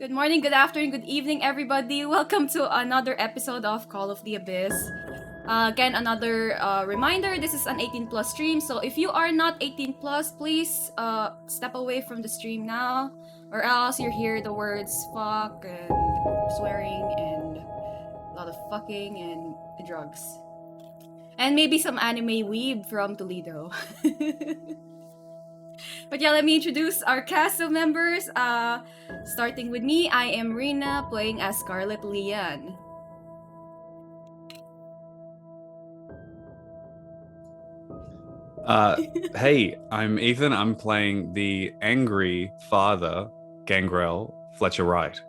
Good morning, good afternoon, good evening, everybody. Welcome to another episode of Call of the Abyss. Again, another reminder, this is an 18 plus stream, so if you are not 18 plus, please step away from the stream now, or else you hear the words fuck and swearing and a lot of fucking and drugs. And maybe some anime weeb from Toledo. But yeah, let me introduce our cast of members. Starting with me, I am Rina, playing as Scarlett Leanne. Hey, I'm Ethan. I'm playing the angry father, Gangrel Fletcher Wright.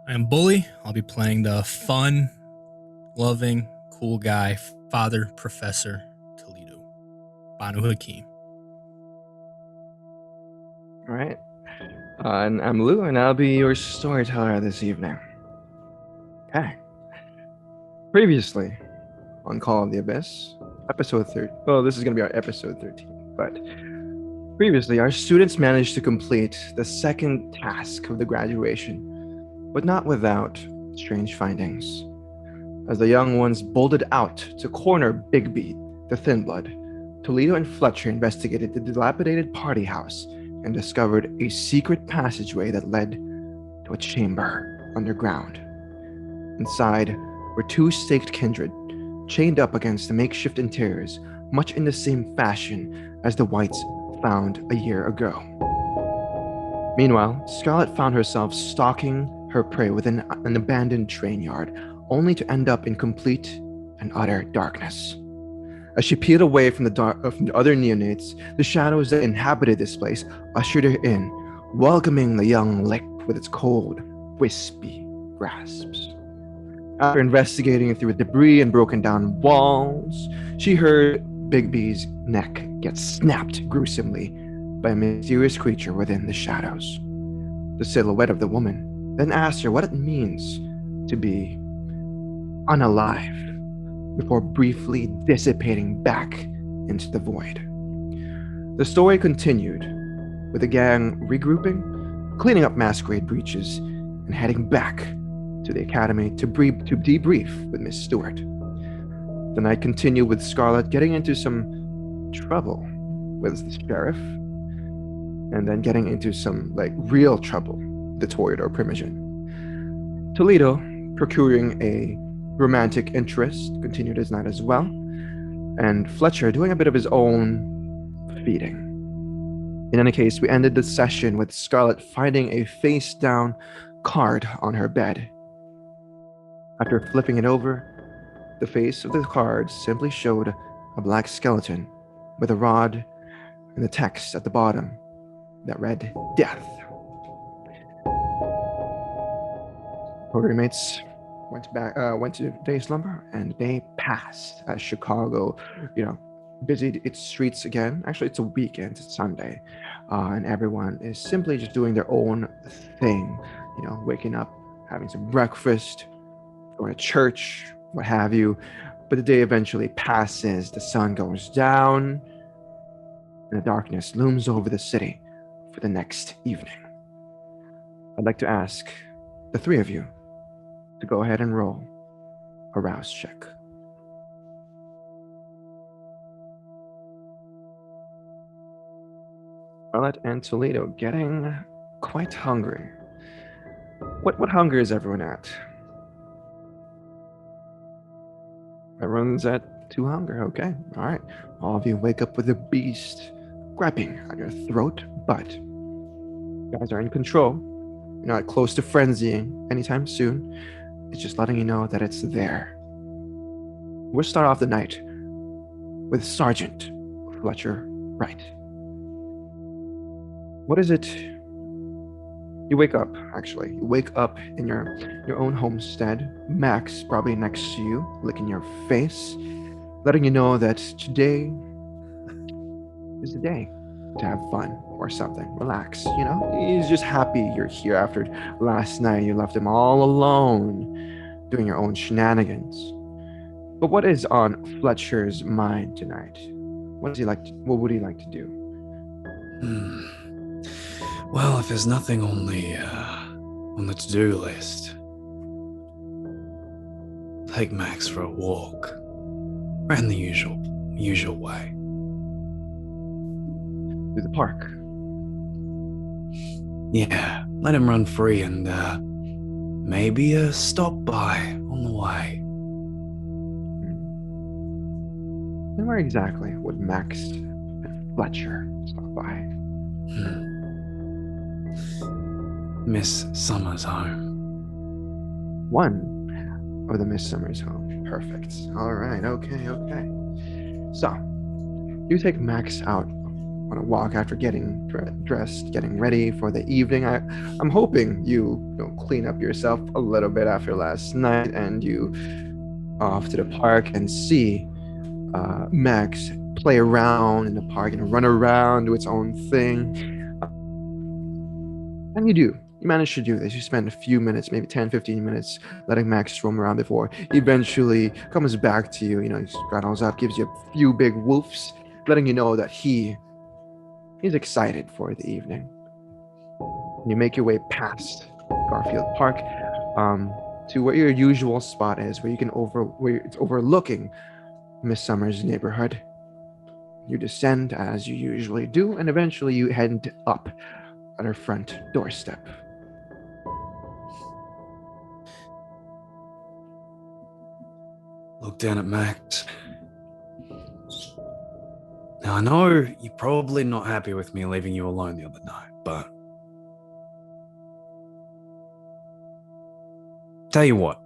I'm Bully. I'll be playing the fun, loving, cool guy, Father Professor Toledo, Banu Hakim. All right. And I'm Lou, and I'll be your storyteller this evening. Okay. Previously on Call of the Abyss, episode 13. Well, this is going to be our episode 13, but previously, our students managed to complete the second task of the graduation, but not without strange findings. As the young ones bolted out to corner Bigby, the Thin Blood, Toledo and Fletcher investigated the dilapidated party house and discovered a secret passageway that led to a chamber underground. Inside were two staked kindred, chained up against the makeshift interiors, much in the same fashion as the Whites found a year ago. Meanwhile, Scarlett found herself stalking her prey within an abandoned train yard, only to end up in complete and utter darkness. As she peeled away from the other neonates, the shadows that inhabited this place ushered her in, welcoming the young lick with its cold, wispy grasps. After investigating through debris and broken down walls, she heard Bigby's neck get snapped gruesomely by a mysterious creature within the shadows. The silhouette of the woman then asked her what it means to be unalive, before briefly dissipating back into the void. The story continued, with the gang regrouping, cleaning up Masquerade breaches, and heading back to the academy to debrief with Miss Stewart. The night continued with Scarlett getting into some trouble with the sheriff, and then getting into some real trouble, the Toreador Primogen. Toledo, procuring a romantic interest, continued his night as well, and Fletcher doing a bit of his own feeding. In any case, we ended the session with Scarlett finding a face-down card on her bed. After flipping it over, the face of the card simply showed a black skeleton with a rod and the text at the bottom that read, "Death." Her roommates went to day slumber, and they passed as Chicago, busied its streets again. Actually, it's a weekend, it's Sunday, and everyone is simply just doing their own thing, waking up, having some breakfast, going to church, what have you. But the day eventually passes, the sun goes down, and the darkness looms over the city for the next evening. I'd like to ask the three of you to go ahead and roll a rouse check. Scarlett and Toledo getting quite hungry. What hunger is everyone at? Everyone's at 2 hunger, okay. All right. All of you wake up with a beast grabbing at your throat, but you guys are in control. You're not close to frenzying anytime soon. It's just letting you know that it's there. We'll start off the night with Sergeant Fletcher Wright. What is it? You wake up, actually. You wake up in your own homestead. Max probably next to you, licking your face, letting you know that today is the day to have fun or something. Relax, He's just happy you're here after last night. You left him all alone, doing your own shenanigans. But what is on Fletcher's mind tonight? What would he like to do? Well, if there's nothing on the to-do list, take Max for a walk. Around the usual way. Through the park. Yeah, let him run free and maybe a stop by on the way. And where exactly would Max and Fletcher stop by? Miss Summer's home. One of the Miss Summers home. Perfect. All right. Okay. So, you take Max out on a walk after getting dressed, getting ready for the evening. I'm hoping you clean up yourself a little bit after last night, and you off to the park and see Max play around in the park and run around, do its own thing. And you manage to do this. You spend a few minutes, maybe 10, 15 minutes, letting Max roam around before he eventually comes back to you. He straddles up, gives you a few big woofs, letting you know that he's excited for the evening. You make your way past Garfield Park to where your usual spot is, where it's overlooking Miss Summers' neighborhood. You descend as you usually do, and eventually you head up at her front doorstep. Look down at Max. Now, I know you're probably not happy with me leaving you alone the other night, but tell you what,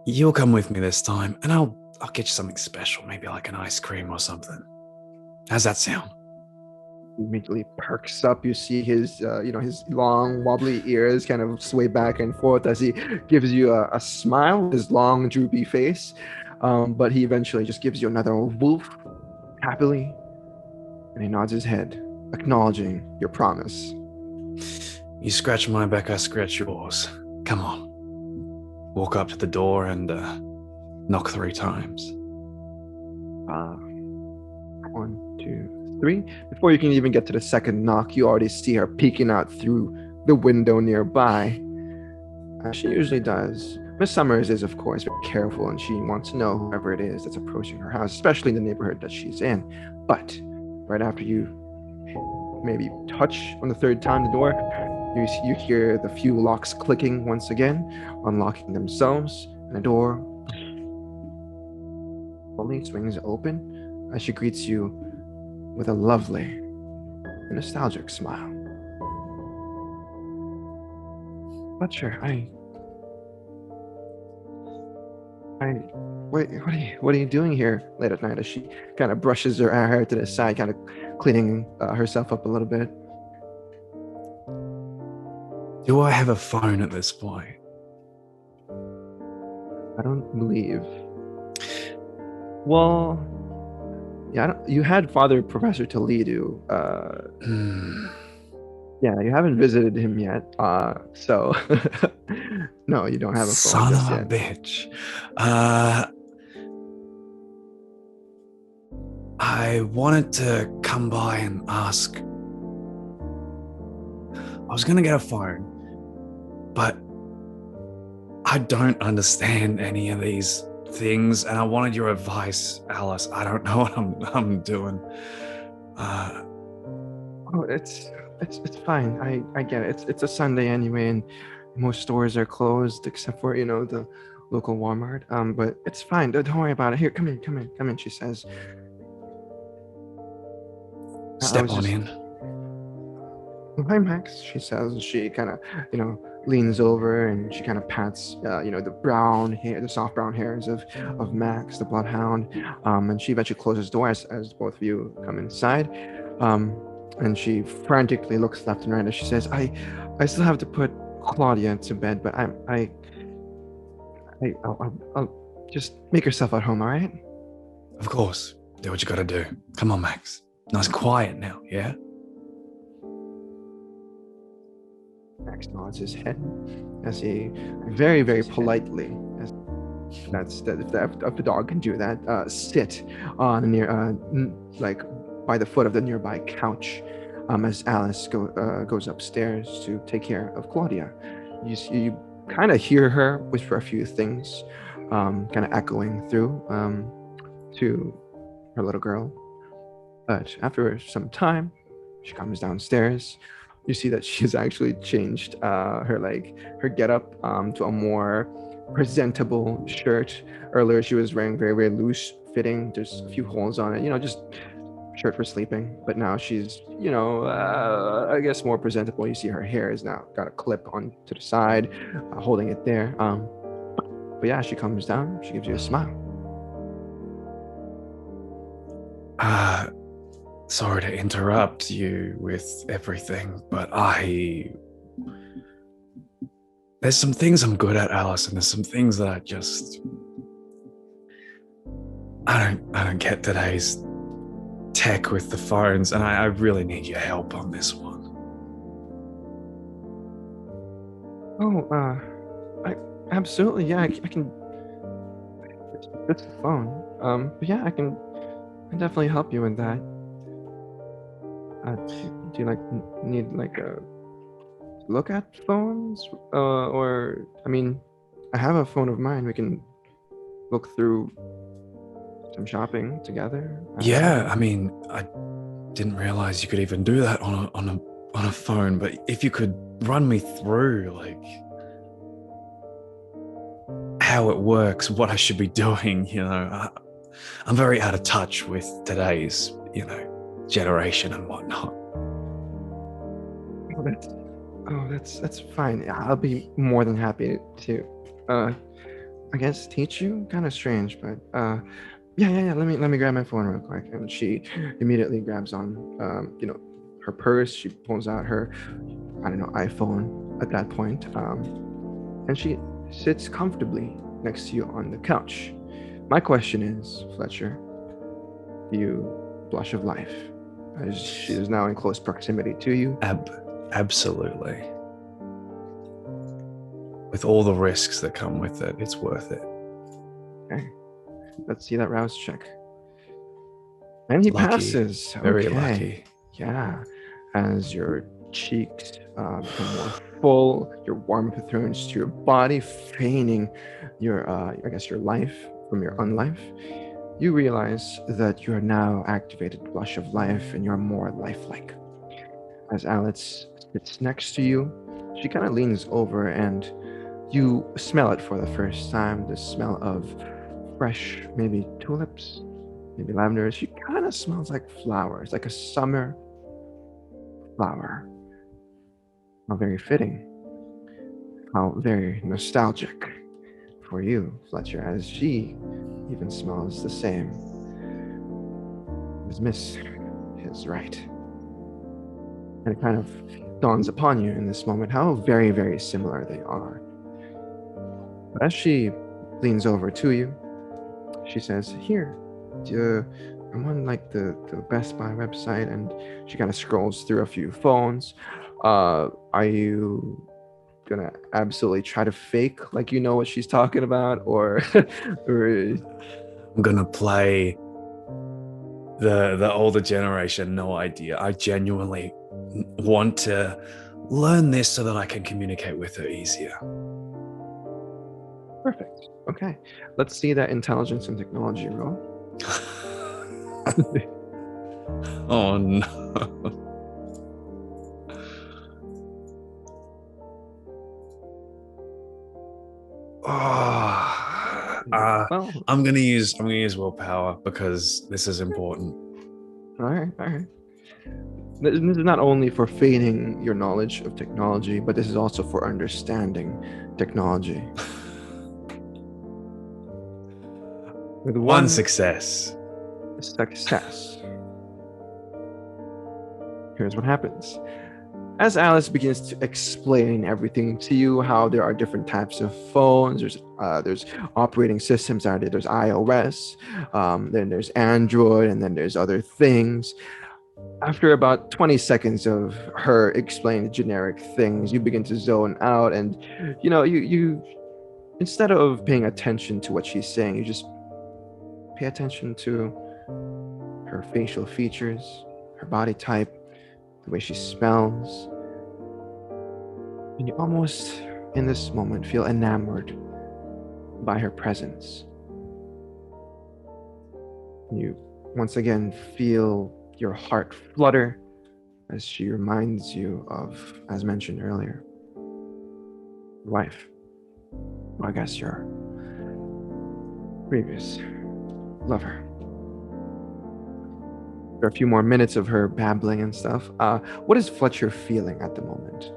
you'll come with me this time, and I'll get you something special, maybe like an ice cream or something. How's that sound? He immediately perks up. You see his long wobbly ears kind of sway back and forth as he gives you a smile, his long droopy face. But he eventually just gives you another woof happily, and he nods his head, acknowledging your promise. You scratch my back, I scratch yours. Come on. Walk up to the door and knock 3 times. 1, 2, 3. Before you can even get to the second knock, you already see her peeking out through the window nearby, as she usually does. Miss Summers is, of course, very careful, and she wants to know whoever it is that's approaching her house, especially in the neighborhood that she's in. But right after you maybe touch on the 3rd time the door, you hear the few locks clicking once again, unlocking themselves, and the door only swings open as she greets you with a lovely and nostalgic smile. Fletcher, wait, what are you doing here late at night? As she kind of brushes her hair to the side, kind of cleaning herself up a little bit. Do I have a phone at this point? I don't believe. Well, yeah, you had Father Professor Toledo. Yeah, you haven't visited him yet. So no, you don't have a phone Son just of a yet. bitch. I wanted to come by and ask. I was going to get a phone, but I don't understand any of these things, and I wanted your advice, Alice. I don't know what I'm doing. Oh, it's fine. I get it. It's a Sunday anyway, and most stores are closed except for the local Walmart. But it's fine. Don't worry about it. Here, come in. She says. Step on in. Hi, Max. She says. And she kind of leans over and she kind of pats the brown hair, the soft brown hairs of Max, the bloodhound. And she eventually closes the door as both of you come inside. And she frantically looks left and right as she says, I still have to put Claudia to bed, but I'll just make yourself at home, all right? Of course. Do what you gotta do. Come on, Max. Nice and quiet now, yeah? Max nods his head as he very, very politely, if the dog can do that, sit on by the foot of the nearby couch. as Alice goes upstairs to take care of Claudia. You kind of hear her whisper a few things, kind of echoing through to her little girl. But after some time, she comes downstairs. You see that she's actually changed her getup to a more presentable shirt. Earlier, she was wearing very, very loose fitting. There's a few holes on it, just shirt for sleeping. But now she's, I guess more presentable. You see her hair is now got a clip on to the side, holding it there. But yeah, she comes down. She gives you a smile. Sorry to interrupt you with everything, but there's some things I'm good at, Alice, and there's some things that I don't get today's tech with the phones, and I really need your help on this one. I absolutely, yeah, I can. It's the phone. But yeah, I can definitely help you with that. Do you need a look at phones? Or I mean, I have a phone of mine. We can look through some shopping together. Yeah, I mean, I didn't realize you could even do that on a phone. But if you could run me through how it works, what I should be doing, I'm very out of touch with today's, generation and whatnot. That's fine. Yeah, I'll be more than happy to I guess teach you. Kind of strange, but yeah. Let me grab my phone real quick. And she immediately grabs on her purse. She pulls out her iPhone at that point. And she sits comfortably next to you on the couch. My question is, Fletcher, you blush of life, as she is now in close proximity to you. Absolutely. With all the risks that come with it, it's worth it. Okay. Let's see that rouse check. And he Lucky. passes. Very Okay. lucky. Yeah. As your cheeks become more full, your warmth returns to your body, feigning your life from your unlife. You realize that you are now activated blush of life and you're more lifelike. As Alice sits next to you, she kind of leans over and you smell it for the first time. The smell of fresh, maybe tulips, maybe lavender. She kind of smells like flowers, like a summer flower. How very fitting. How very nostalgic for you, Fletcher, as she even smells the same. As Miss is right. And it kind of dawns upon you in this moment how very, very similar they are. But as she leans over to you, she says, "Here, I'm on the Best Buy website," and she kind of scrolls through a few phones. Are you gonna absolutely try to fake like you know what she's talking about, or I'm gonna play the older generation, no idea. I genuinely want to learn this so that I can communicate with her easier. Perfect. Okay, let's see that intelligence and technology roll. Oh no. Well, I'm gonna use willpower because this is important. all right. This is not only for feigning your knowledge of technology, but this is also for understanding technology. With One success. Success. Here's what happens. As Alice begins to explain everything to you, how there are different types of phones, there's operating systems out there. There's iOS, then there's Android, and then there's other things. After about 20 seconds of her explaining generic things, you begin to zone out, and you instead of paying attention to what she's saying, you just pay attention to her facial features, her body type, the way she smells. And you almost, in this moment, feel enamored by her presence. You once again feel your heart flutter as she reminds you of, as mentioned earlier, wife. Well, I guess your previous lover. There are a few more minutes of her babbling and stuff. What is Fletcher feeling at the moment?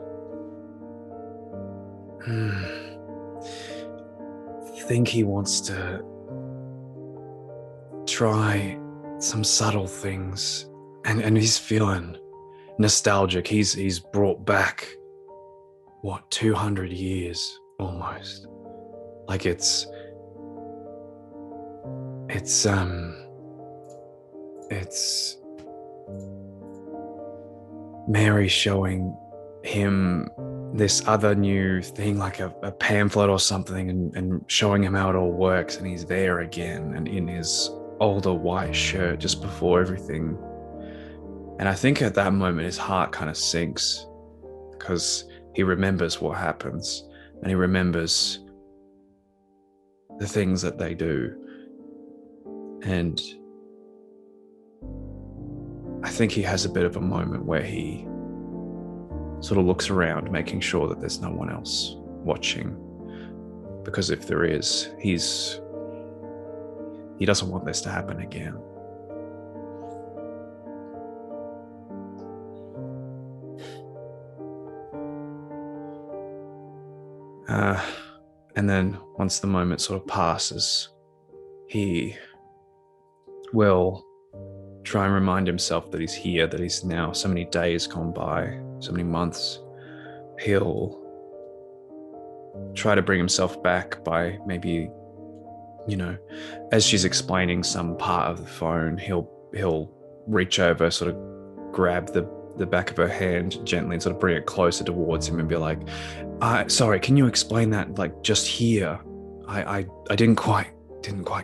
I think he wants to try some subtle things, and he's feeling nostalgic. He's brought back 200 years almost. Like it's Mary showing him this other new thing, like a pamphlet or something, and showing him how it all works, and he's there again and in his older white shirt just before everything. And I think at that moment his heart kind of sinks because he remembers what happens, and he remembers the things that they do. And I think he has a bit of a moment where he sort of looks around, making sure that there's no one else watching. Because if there is, he doesn't want this to happen again. And then once the moment sort of passes, he will try and remind himself that he's here, that he's now so many days gone by, so many months. He'll try to bring himself back by maybe, as she's explaining some part of the phone, he'll reach over, sort of grab the back of her hand gently and sort of bring it closer towards him and be like, sorry, can you explain that, like, just here? I didn't quite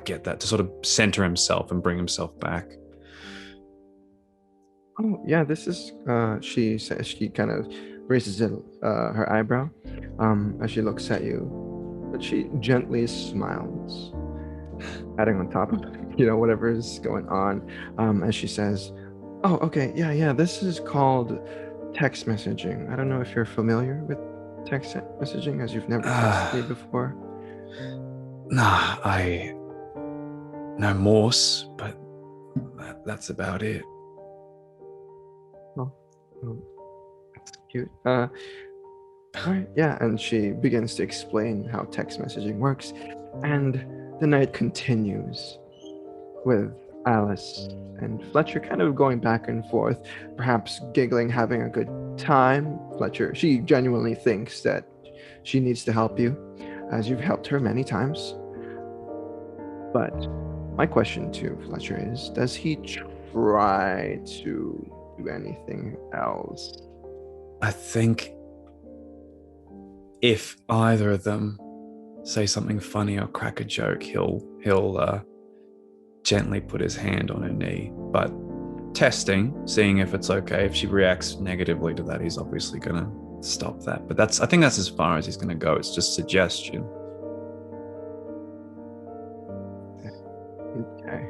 get that, to sort of center himself and bring himself back. Oh, yeah, this is, she says, she kind of raises her eyebrow as she looks at you, but she gently smiles, adding on top of, whatever is going on, as she says, oh, okay, yeah, this is called text messaging. I don't know if you're familiar with text messaging, as you've never texted me before. Nah, I know Morse, but that's about it. That's cute. All right, yeah, and she begins to explain how text messaging works, and the night continues with Alice and Fletcher kind of going back and forth, perhaps giggling, having a good time. Fletcher, she genuinely thinks that she needs to help you, as you've helped her many times. But my question to Fletcher is, does he try to do anything else? I think if either of them say something funny or crack a joke, he'll gently put his hand on her knee. But testing, seeing if it's okay. If she reacts negatively to that, he's obviously gonna stop that. But I think that's as far as he's gonna go. It's just suggestion. Okay.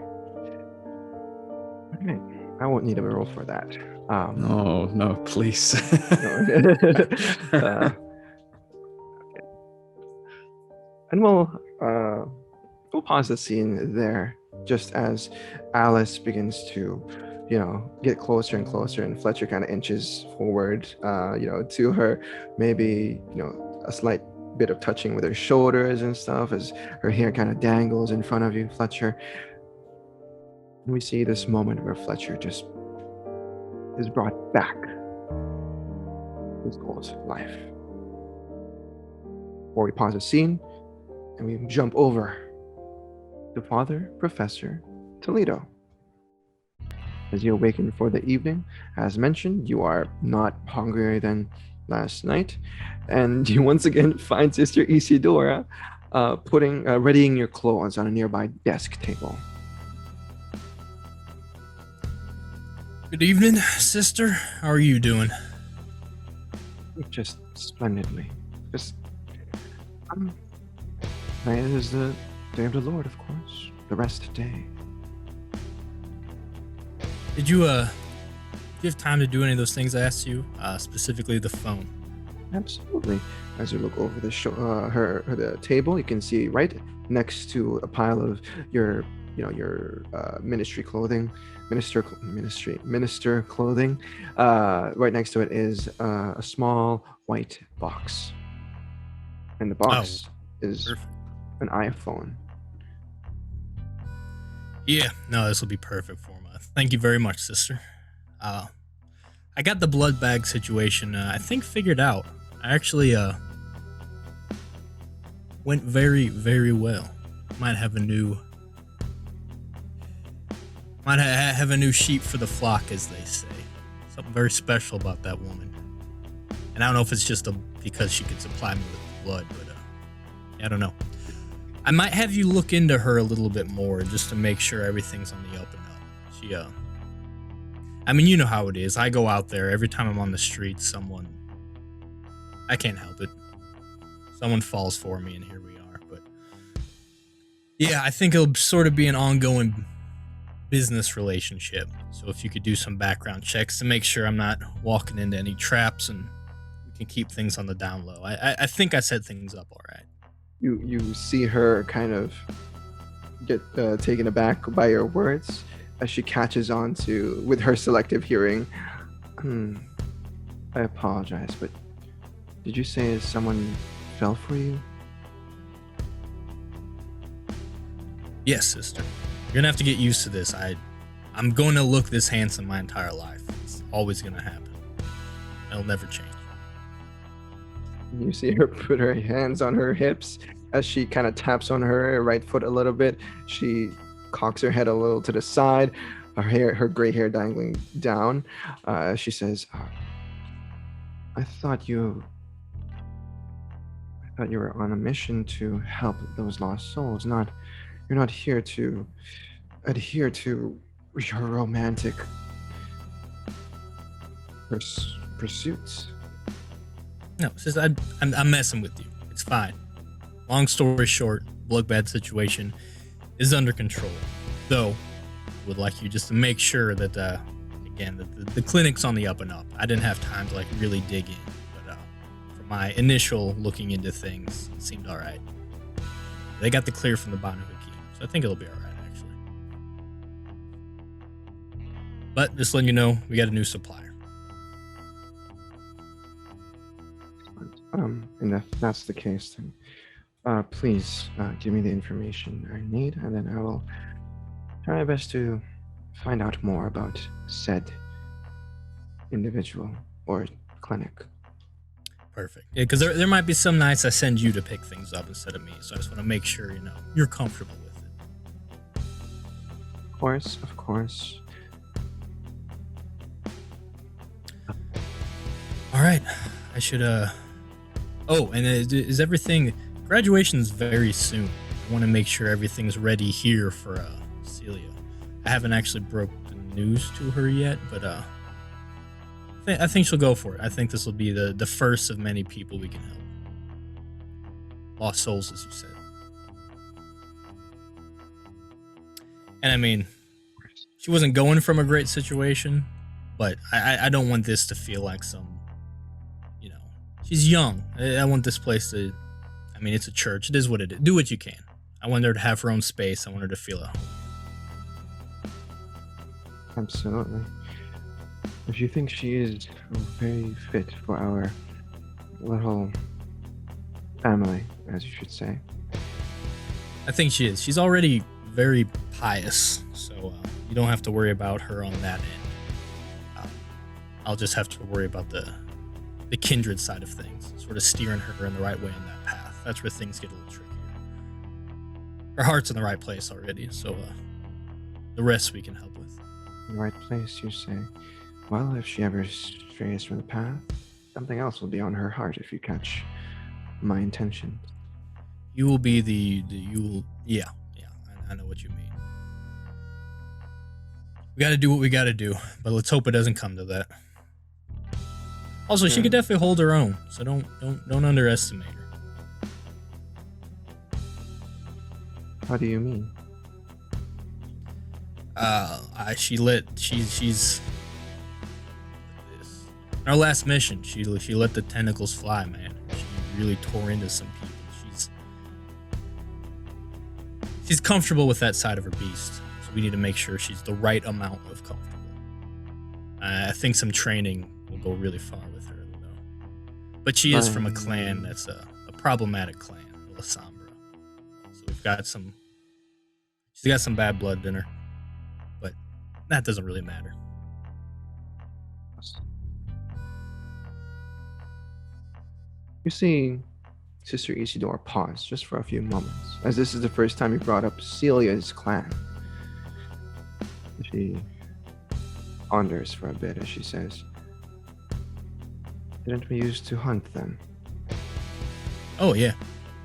Okay. I won't need a roll for that. No, please. Okay. And we'll pause the scene there, just as Alice begins to, get closer and closer, and Fletcher kind of inches forward, to her, maybe, a slight bit of touching with her shoulders and stuff, as her hair kind of dangles in front of you, Fletcher. And we see this moment where Fletcher just is brought back to his old life. Or we pause the scene and we jump over to Father Professor Toledo. As you awaken for the evening, as mentioned, you are not hungrier than last night, and you once again find Sister Isidora readying your clothes on a nearby desk table. Good evening, sister. How are you doing? Just splendidly. Just, tonight is the day of the Lord, of course. The rest day. Did you have time to do any of those things I asked you? Specifically the phone. Absolutely. As you look over the table, you can see right next to a pile of your ministry clothing, minister clothing. Right next to it is a small white box, and the box is Perfect. an iPhone. Yeah, no, this will be perfect for me. Thank you very much, sister. I got the blood bag situation, I think, figured out. I actually went very, very well. Might have a new sheep for the flock, as they say. Something very special about that woman. And I don't know if it's just because she could supply me with blood, but I don't know. I might have you look into her a little bit more just to make sure everything's on the up and up. She, I mean, you know how it is. I go out there every time I'm on the street. I can't help it. Someone falls for me, and here we are. But yeah, I think it'll sort of be an ongoing business relationship. So if you could do some background checks to make sure I'm not walking into any traps, and we can keep things on the down low. I think I set things up all right. You see her kind of get taken aback by your words as she catches on to, with her selective hearing. I apologize, but did you say someone fell for you? Yes, sister. You're gonna have to get used to this. I'm going to look this handsome my entire life. It's always gonna happen. It'll never change. You see her put her hands on her hips as she kind of taps on her right foot a little bit. She cocks her head a little to the side, her gray hair dangling down. She says, I thought you were on a mission to help those lost souls. You're not here to adhere to your romantic pursuits. No, sis, I'm messing with you. It's fine. Long story short, bloodbath situation is under control. Though, I would like you just to make sure that, again, that the clinic's on the up and up. I didn't have time to really dig in, but for my initial looking into things, it seemed all right. They got the clear from the Banu Hakim, so I think it'll be all right, actually. But just letting you know, we got a new supplier. And if that's the case, then please give me the information I need, and then I will try my best to find out more about said individual or clinic. Perfect. Yeah, because there might be some nights I send you to pick things up instead of me, so I just want to make sure, you're comfortable with it. Of course. All right. I should, Oh, and is everything... Graduation's very soon. I want to make sure everything's ready here for Celia. I haven't actually broke the news to her yet, but I think she'll go for it. I think this will be the first of many people we can help. Lost souls, as you said. And I mean, she wasn't going from a great situation, but I don't want this to feel like some, she's young. I want this place to, it's a church. It is what it is. Do what you can. I want her to have her own space. I want her to feel at home. Absolutely. If you think she is very fit for our little family, as you should say. I think she is. She's already very pious, so you don't have to worry about her on that end. I'll just have to worry about the kindred side of things, sort of steering her in the right way on that path. That's where things get a little trickier. Her heart's in the right place already, so the rest we can help with. In the right place, you say. Well, if she ever strays from the path, something else will be on her heart if you catch my intentions. You will be yeah, I know what you mean. We got to do what we got to do, but let's hope it doesn't come to that. Also, she could definitely hold her own, so don't underestimate her. How do you mean? She's in our last mission, she let the tentacles fly, man. She really tore into some people. She's comfortable with that side of her beast, so we need to make sure she's the right amount of comfortable. I think some training will go really far with her, though. But she is from a clan that's a problematic clan, La Sombra. So she's got some bad blood in her, but that doesn't really matter. You see Sister Isidore pause just for a few moments, as this is the first time you brought up Celia's clan. She ponders for a bit as she says, "Didn't we used to hunt them?" Oh, yeah.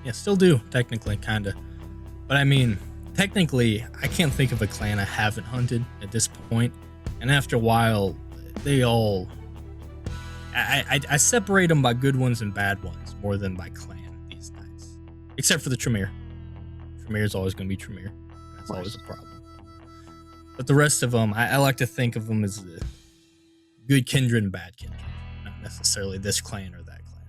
Yeah, still do, technically, kinda. But I mean, technically, I can't think of a clan I haven't hunted at this point. And after a while, they all... I separate them by good ones and bad ones more than by clan these days. Except for the Tremere. Tremere is always going to be Tremere. That's always a problem. But the rest of them, I like to think of them as good kindred and bad kindred. Not necessarily this clan or that clan.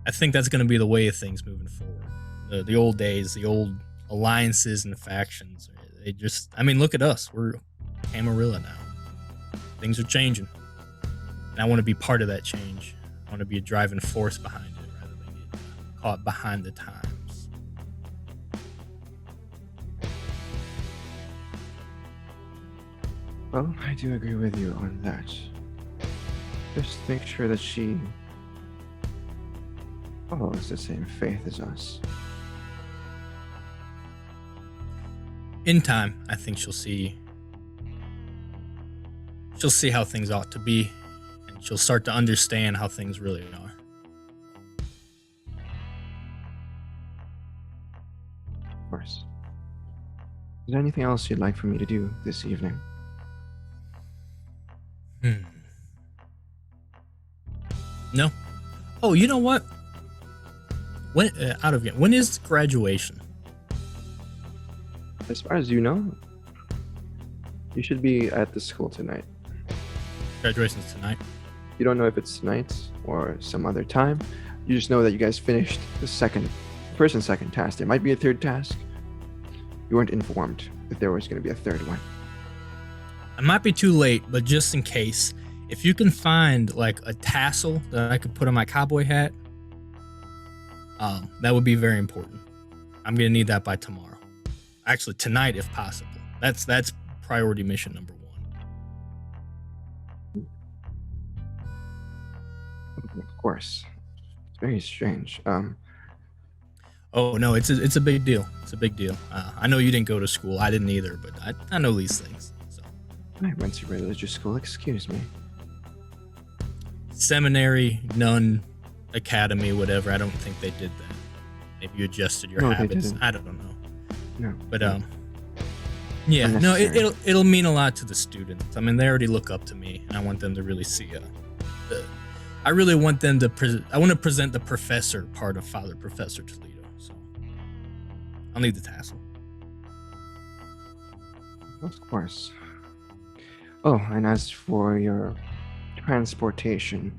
I think that's going to be the way of things moving forward. The old days, the old alliances and factions, they just... I mean, look at us. We're Camarilla now. Things are changing. And I want to be part of that change. I want to be a driving force behind it rather than get caught behind the times. Well, I do agree with you on that. Just make sure that she follows the same faith as us. In time, I think she'll see how things ought to be. She'll start to understand how things really are. Of course. Is there anything else you'd like for me to do this evening? No. Oh, you know what? When when is graduation? As far as you know, you should be at the school tonight. Graduation's tonight. You don't know if it's tonight or some other time. You just know that you guys finished the first and second task. There might be a third task. You weren't informed that there was going to be a third one. I might be too late, but just in case, if you can find like a tassel that I could put on my cowboy hat, that would be very important. I'm going to need that by tomorrow. Actually, tonight if possible. That's priority mission number 1. Of course. It's very strange. Oh no, it's a big deal. It's a big deal. I know you didn't go to school. I didn't either, but I know these things. So. I went to religious school. Excuse me. Seminary, nun, academy, whatever. I don't think they did that. Maybe you adjusted your habits. I don't know. No. But yeah. No, it'll mean a lot to the students. I mean, they already look up to me, and I want them to really see I really want them to I want to present the professor part of Father Professor Toledo. So I'll need the tassel. Of course. Oh, and as for your transportation,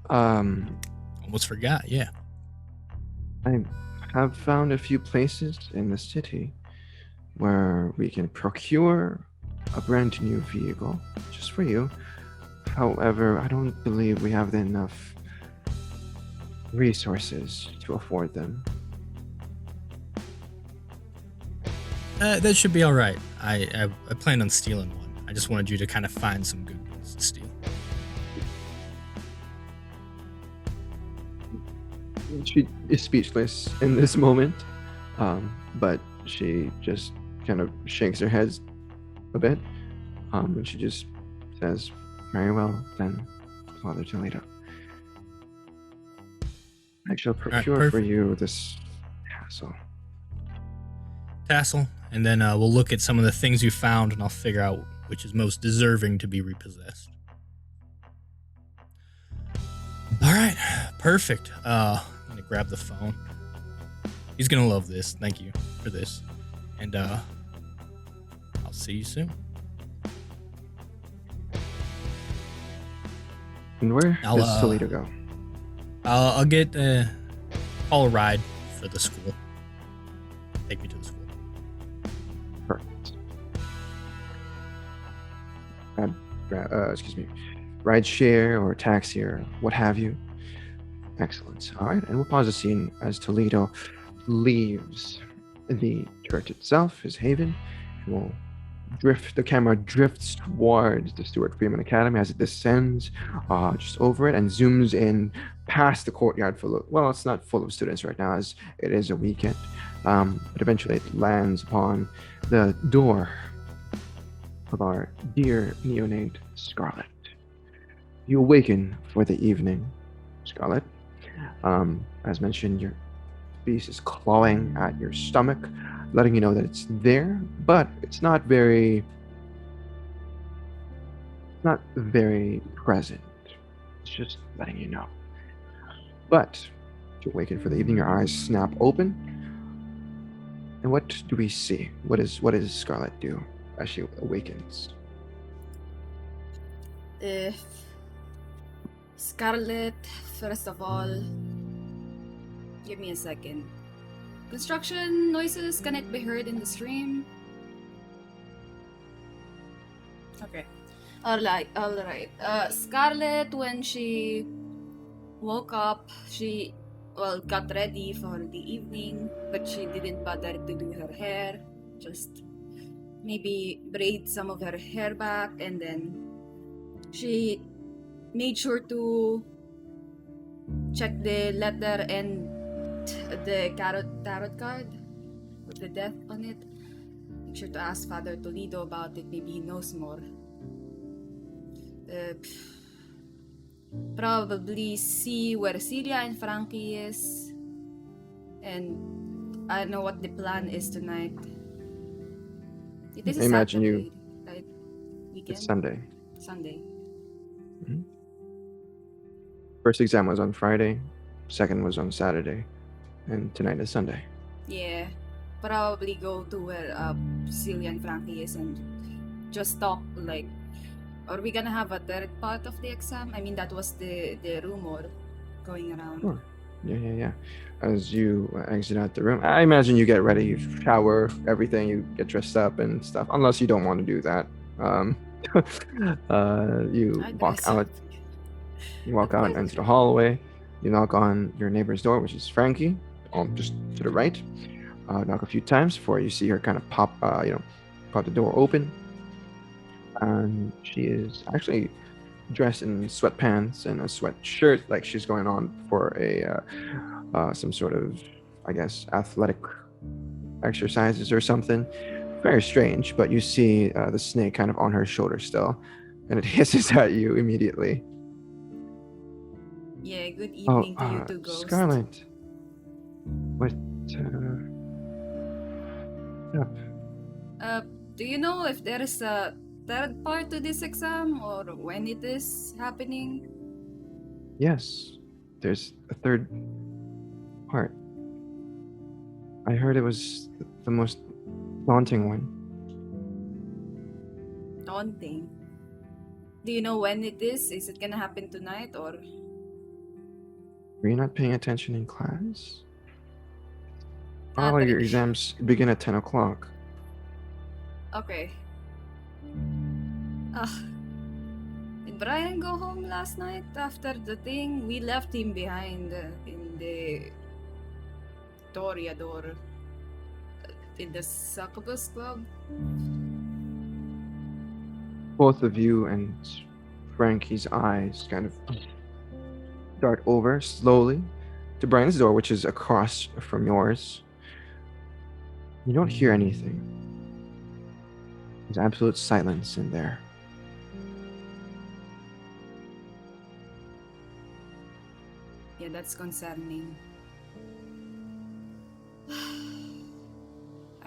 almost forgot. Yeah. I have found a few places in the city where we can procure a brand new vehicle just for you. However, I don't believe we have enough resources to afford them. That should be all right. I plan on stealing one. I just wanted you to kind of find some good ones to steal. She is speechless in this moment, but she just kind of shakes her head a bit, and she just says, "Very well, then, Father Toledo. I shall procure for you this tassel." tassel, and then we'll look at some of the things you found, and I'll figure out which is most deserving to be repossessed. All right, perfect. I'm gonna grab the phone. He's gonna love this. Thank you for this, and I'll see you soon. And where I'll, does Toledo go? I'll get call a ride for the school. Take me to the school. Perfect. Excuse me. Ride share or taxi or what have you. Excellent. All right, and we'll pause the scene as Toledo leaves the church itself, his haven, and we'll the camera drifts towards the Stuart Freeman Academy as it descends just over it and zooms in past the courtyard full of, well, it's not full of students right now as it is a weekend, but eventually it lands upon the door of our dear neonate Scarlett. You awaken for the evening, Scarlett. As mentioned, your beast is clawing at your stomach, letting you know that it's there, but it's not very present. It's just letting you know. But you awaken for the evening, your eyes snap open. And what do we see? What does Scarlett do as she awakens? Scarlett, first of all, give me a second. Construction noises, can it be heard in the stream? Okay. Alright. Scarlett, when she woke up, she, got ready for the evening, but she didn't bother to do her hair. Just maybe braid some of her hair back, and then she made sure to check the letter and the tarot card with the death on it. Make sure to ask Father Toledo about it. Maybe he knows more. Probably see where Celia and Frankie is. And I don't know what the plan is tonight. This is I imagine Saturday, right? Weekend? It's Sunday. Sunday. Mm-hmm. First exam was on Friday, second was on Saturday, and tonight is Sunday. Yeah, probably go to where Celia and Frankie is and just talk like, are we gonna have a third part of the exam? I mean, that was the rumor going around. Sure. Yeah. As you exit out the room, I imagine you get ready, you shower, everything, you get dressed up and stuff, unless you don't want to do that. You walk out. You walk out into the hallway. You knock on your neighbor's door, which is Frankie, just to the right. Knock a few times before you see her kind of pop the door open. And she is actually dressed in sweatpants and a sweatshirt, like she's going on for a some sort of, I guess, athletic exercises or something. Very strange, but you see the snake kind of on her shoulder still, and it hisses at you immediately. Yeah, good evening to you two, Ghost. Scarlett. What, do you know if there is a third part to this exam or when it is happening? Yes, there's a third part. I heard it was the most daunting one. Daunting? Do you know when it is? Is it gonna happen tonight or? Were you not paying attention in class? Ah, All but your exams begin at 10 o'clock. Okay. Did Brian go home last night after the thing? We left him behind in the Toreador in the Succubus Club. Both of you and Frankie's eyes kind of dart over slowly to Brian's door, which is across from yours. You don't hear anything. There's absolute silence in there. Yeah, that's concerning.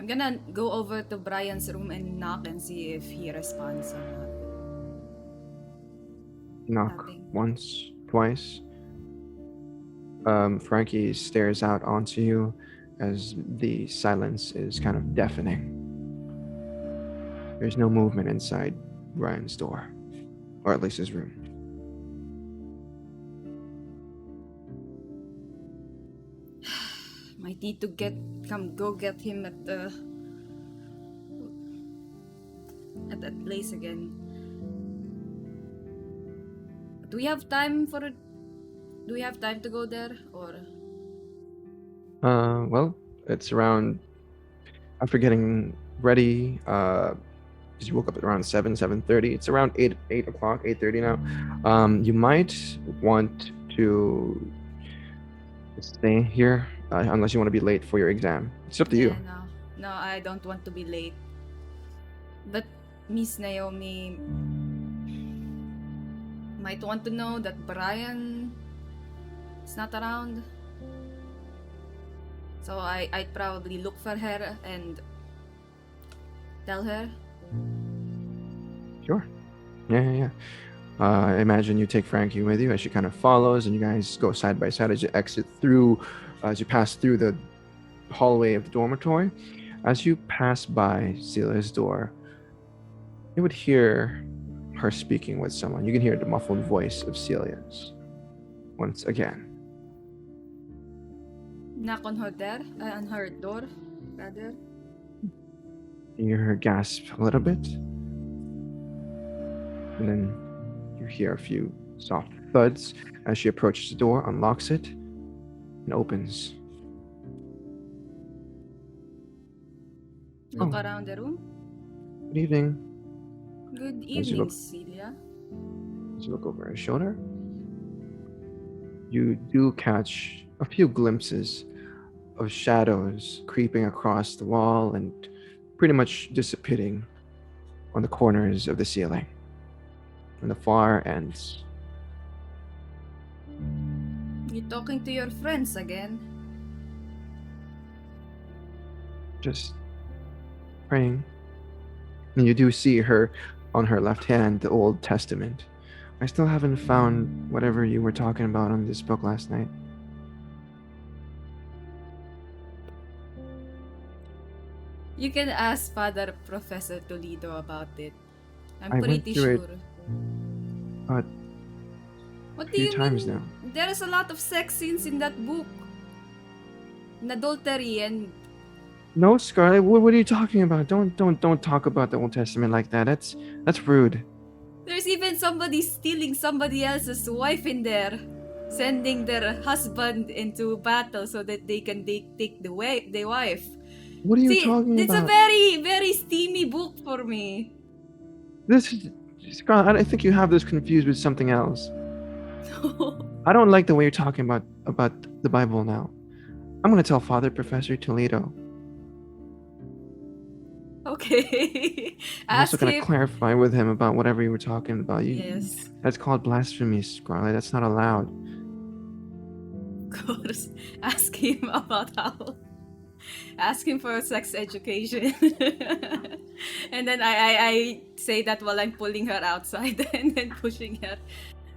I'm gonna go over to Brian's room and knock and see if he responds or not. Knock Nothing. once, twice. Frankie stares out onto you as the silence is kind of deafening. There's no movement inside Brian's door, or at least his room. Might need to go get him at that place again. Do we have time to go there or? Well, it's around after getting ready. Because you woke up at around 7:30. It's around 8 o'clock, 8:30 now. You might want to stay here unless you want to be late for your exam. It's up to you. Yeah, no, I don't want to be late. But Miss Naomi might want to know that Brian is not around. So I'd probably look for her and tell her. Sure. Yeah. I imagine you take Frankie with you as she kind of follows, and you guys go side by side as you as you pass through the hallway of the dormitory. As you pass by Celia's door, you would hear her speaking with someone. You can hear the muffled voice of Celia's once again. Knock on her door, rather. You hear her gasp a little bit, and then you hear a few soft thuds as she approaches the door, unlocks it, and opens. Look around the room. Good evening. Good As you evening, look- Celia. As you look over her shoulder, you do catch a few glimpses of shadows creeping across the wall and pretty much dissipating on the corners of the ceiling. On the far ends. You talking to your friends again? Just praying. And you do see her on her left hand, the Old Testament. I still haven't found whatever you were talking about on this book last night. You can ask Father Professor Toledo about it. I'm I went pretty through sure. it, but What a do few you times mean? now. There is a lot of sex scenes in that book. In adultery and No, Scarlett, what are you talking about? Don't talk about the Old Testament like that. That's rude. there's even somebody stealing somebody else's wife in there. Sending their husband into battle so that they can take the wife. What are you See, talking it's a about? very, very steamy book for me. This is Scarlett. I think you have this confused with something else. I don't like the way you're talking about the Bible now. I'm gonna tell Father Professor Toledo. Okay. I'm also Ask gonna him. clarify with him about whatever you were talking about. Yes. That's called blasphemy, Scarlett. That's not allowed. Of course. Ask him about how. Ask him for sex education. And then I say that while I'm pulling her outside and then pushing her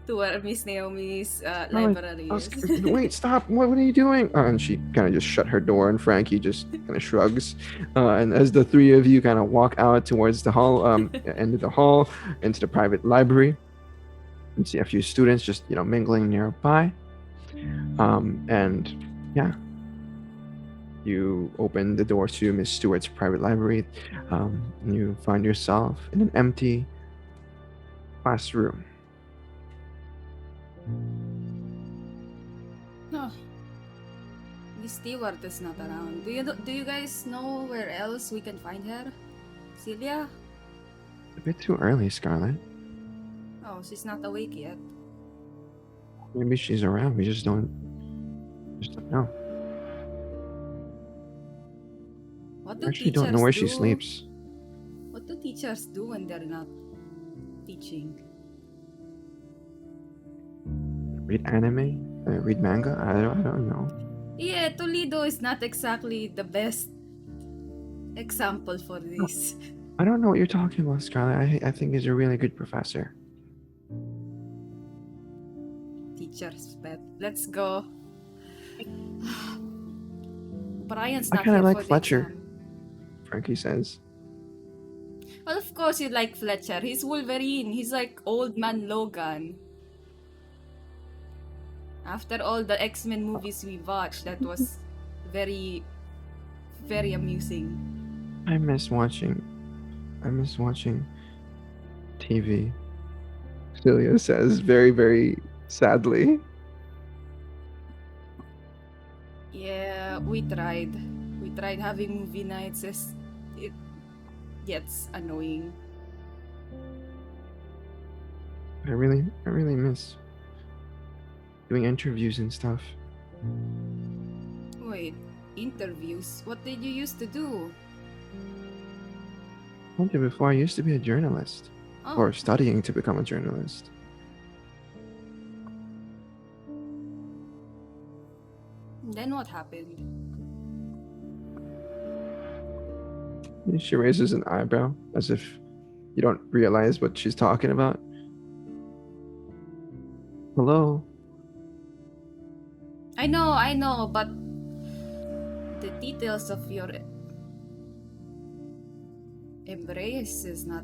to where Miss Naomi's library is. Wait, stop! What are you doing? And she kind of just shut her door, and Frankie just kind of shrugs. And as the three of you kind of walk out towards the hall, end of the hall, into the private library, you see a few students just mingling nearby. And yeah, you open the door to Miss Stewart's private library. And you find yourself in an empty classroom. No. Miss Stewart is not around. Do you guys know where else we can find her? Celia? A bit too early, Scarlett. Oh, she's not awake yet. Maybe she's around. We just don't know. What I do actually don't know where she teachers do? sleeps. What do teachers do when they're not teaching? Read anime? Read manga? I don't know. Yeah, Toledo is not exactly the best example for this. I don't know what you're talking about, Scarlett. I think he's a really good professor. Teacher's pet. Let's go. Brian's I not kind here of like for the Fletcher, exam. Frankie says. Well, of course you like Fletcher. He's Wolverine. He's like old man Logan. After all the X-Men movies we watched, that was very, very amusing. I miss watching TV. Celia says very, very sadly. Yeah, we tried. We tried having movie nights. It gets annoying. I really miss doing interviews and stuff. Wait, interviews? What did you used to do? I told you before, I used to be a journalist, Oh, or studying to become a journalist. then what happened? She raises an eyebrow as if you don't realize what she's talking about. Hello? I know, but the details of your embrace is not.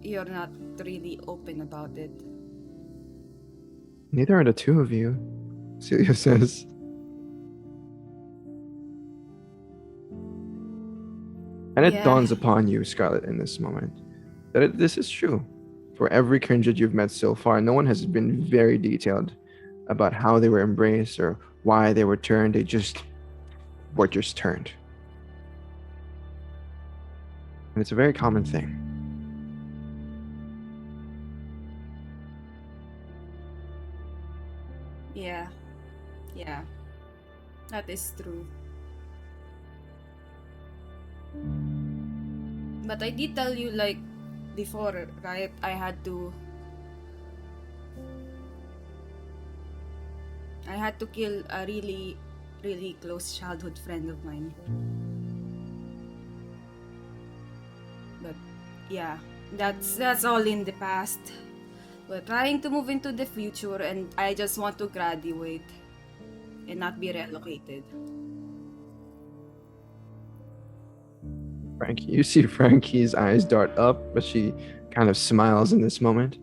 You're not really open about it. Neither are the two of you, Celia says. And it Yeah. dawns upon you, Scarlett, in this moment, that this is true. For every kindred you've met so far, no one has been very detailed about how they were embraced or why they were turned. They just were just turned. And it's a very common thing. Yeah, that is true. But I did tell you, like, before, right? I had to kill a really, really close childhood friend of mine. But yeah, that's all in the past. We're trying to move into the future, and I just want to graduate and not be relocated. Frankie, you see Frankie's eyes dart up, but she kind of smiles in this moment.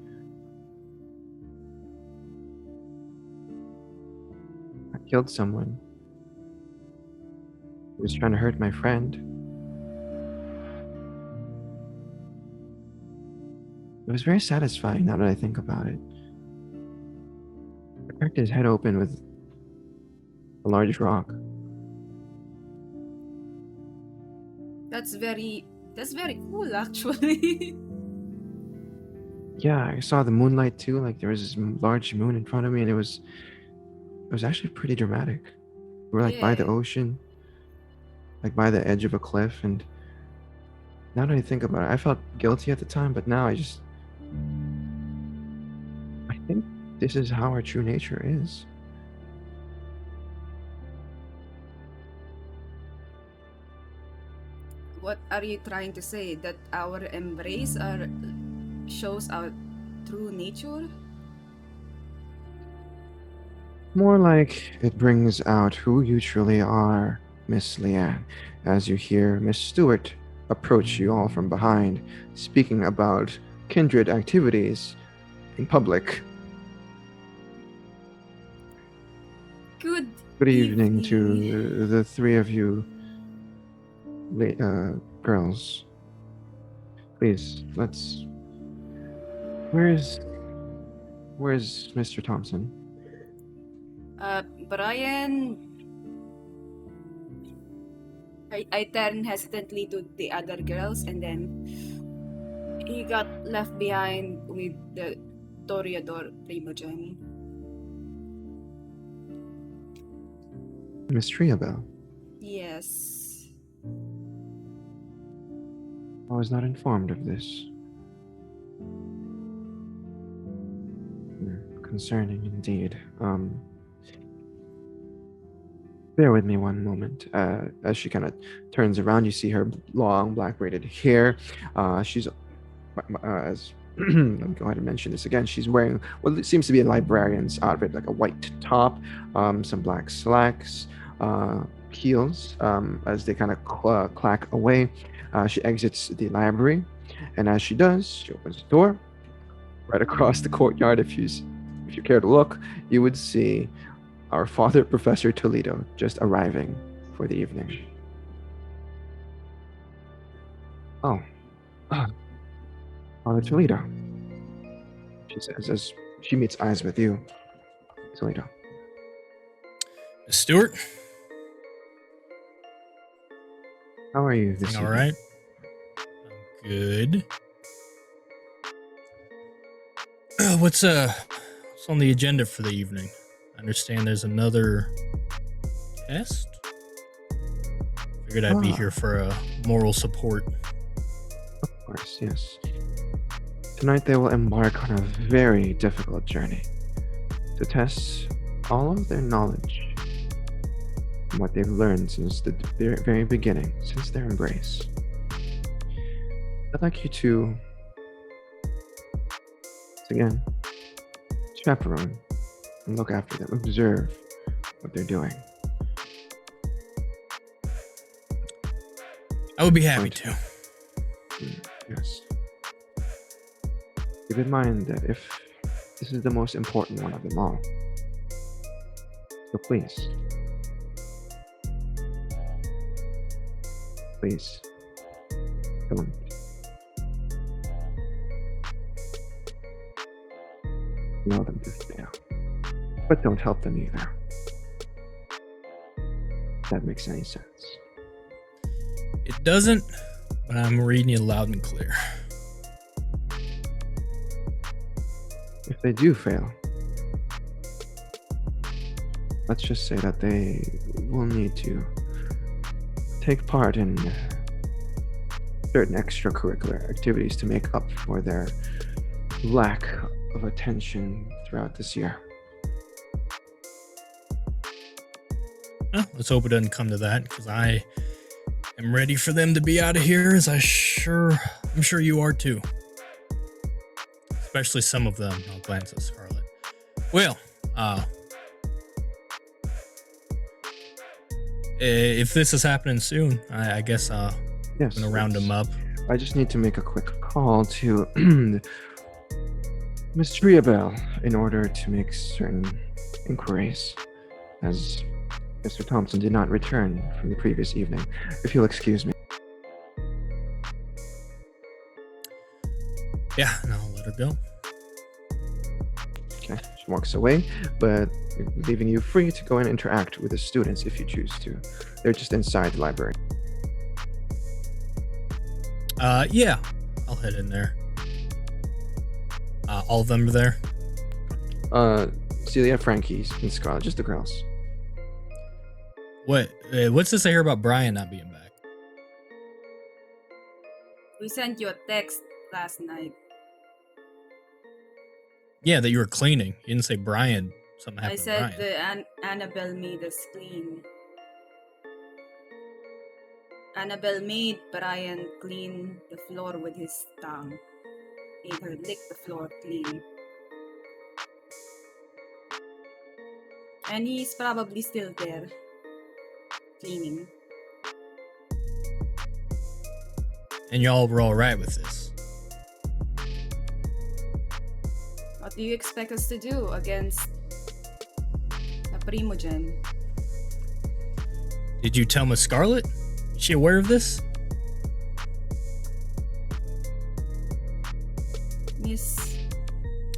I killed someone. He was trying to hurt my friend. It was very satisfying now that I think about it. I cracked his head open with a large rock. That's very cool, actually. Yeah, I saw the moonlight too. Like there was this large moon in front of me, and it was actually pretty dramatic. We were like by the Yeah. ocean, like by the edge of a cliff, and now that I think about it, I felt guilty at the time, but now I think this is how our true nature is. What are you trying to say? That our embrace shows our true nature? More like it brings out who you truly are, Miss Leanne, as you hear Miss Stewart approach you all from behind, speaking about kindred activities in public. Good Evening to the three of you, girls. Please, let's. Where's Mr. Thompson? Brian. I turn hesitantly to the other girls, and then he got left behind with the Toreador Primogen. Miss Triabel. Yes. I was not informed of this. Concerning indeed. Bear with me one moment. As she kind of turns around, you see her long black braided hair. She's as let me go ahead and mention this again. She's wearing what seems to be a librarian's outfit, like a white top, some black slacks, heels. As they kind of clack away, she exits the library, and as she does, she opens the door. Right across the courtyard, if you care to look, you would see our father, Professor Toledo, just arriving for the evening. Oh, Father Toledo, she says as she meets eyes with you, Toledo. Miss Stewart, How are you this all evening? right? I'm good. What's on the agenda for the evening? I understand there's another test. Figured I'd be here for a moral support. Of course, yes. Tonight they will embark on a very difficult journey to test all of their knowledge and what they've learned since the very beginning, since their embrace. I'd like you to, once again, chaperone and look after them, observe what they're doing. I would be happy to. Yes. Keep in mind that if this is the most important one of them all, so please, don't allow them to fail. But don't help them either. If that makes any sense. It doesn't, but I'm reading you loud and clear. If they do fail, let's just say that they will need to take part in certain extracurricular activities to make up for their lack of attention throughout this year. Well, let's hope it doesn't come to that, because I am ready for them to be out of here, as I'm sure you are too. Especially some of them. I'll glance at Scarlett. Well, if this is happening soon, I guess Yes, I'm gonna round them up. I just need to make a quick call to Miss Triabel in order to make certain inquiries, as Mr. Thompson did not return from the previous evening. If you'll excuse me. Yeah, and I'll let her go. Okay, she walks away, but leaving you free to go and interact with the students if you choose to. They're just inside the library. Yeah, I'll head in there. All of them are there. Celia, Frankie, and Scarlett, just the girls. What's this I hear about Brian not being back? We sent you a text last night. Yeah, that you were cleaning. You didn't say Brian. Something I happened to said Brian. Annabelle made us clean. Annabelle made Brian clean the floor with his tongue. Made her lick the floor clean. And he's probably still there, cleaning. And y'all were all right with this. What do you expect us to do against a Primogen? Did you tell Miss Scarlett? Is she aware of this? Miss...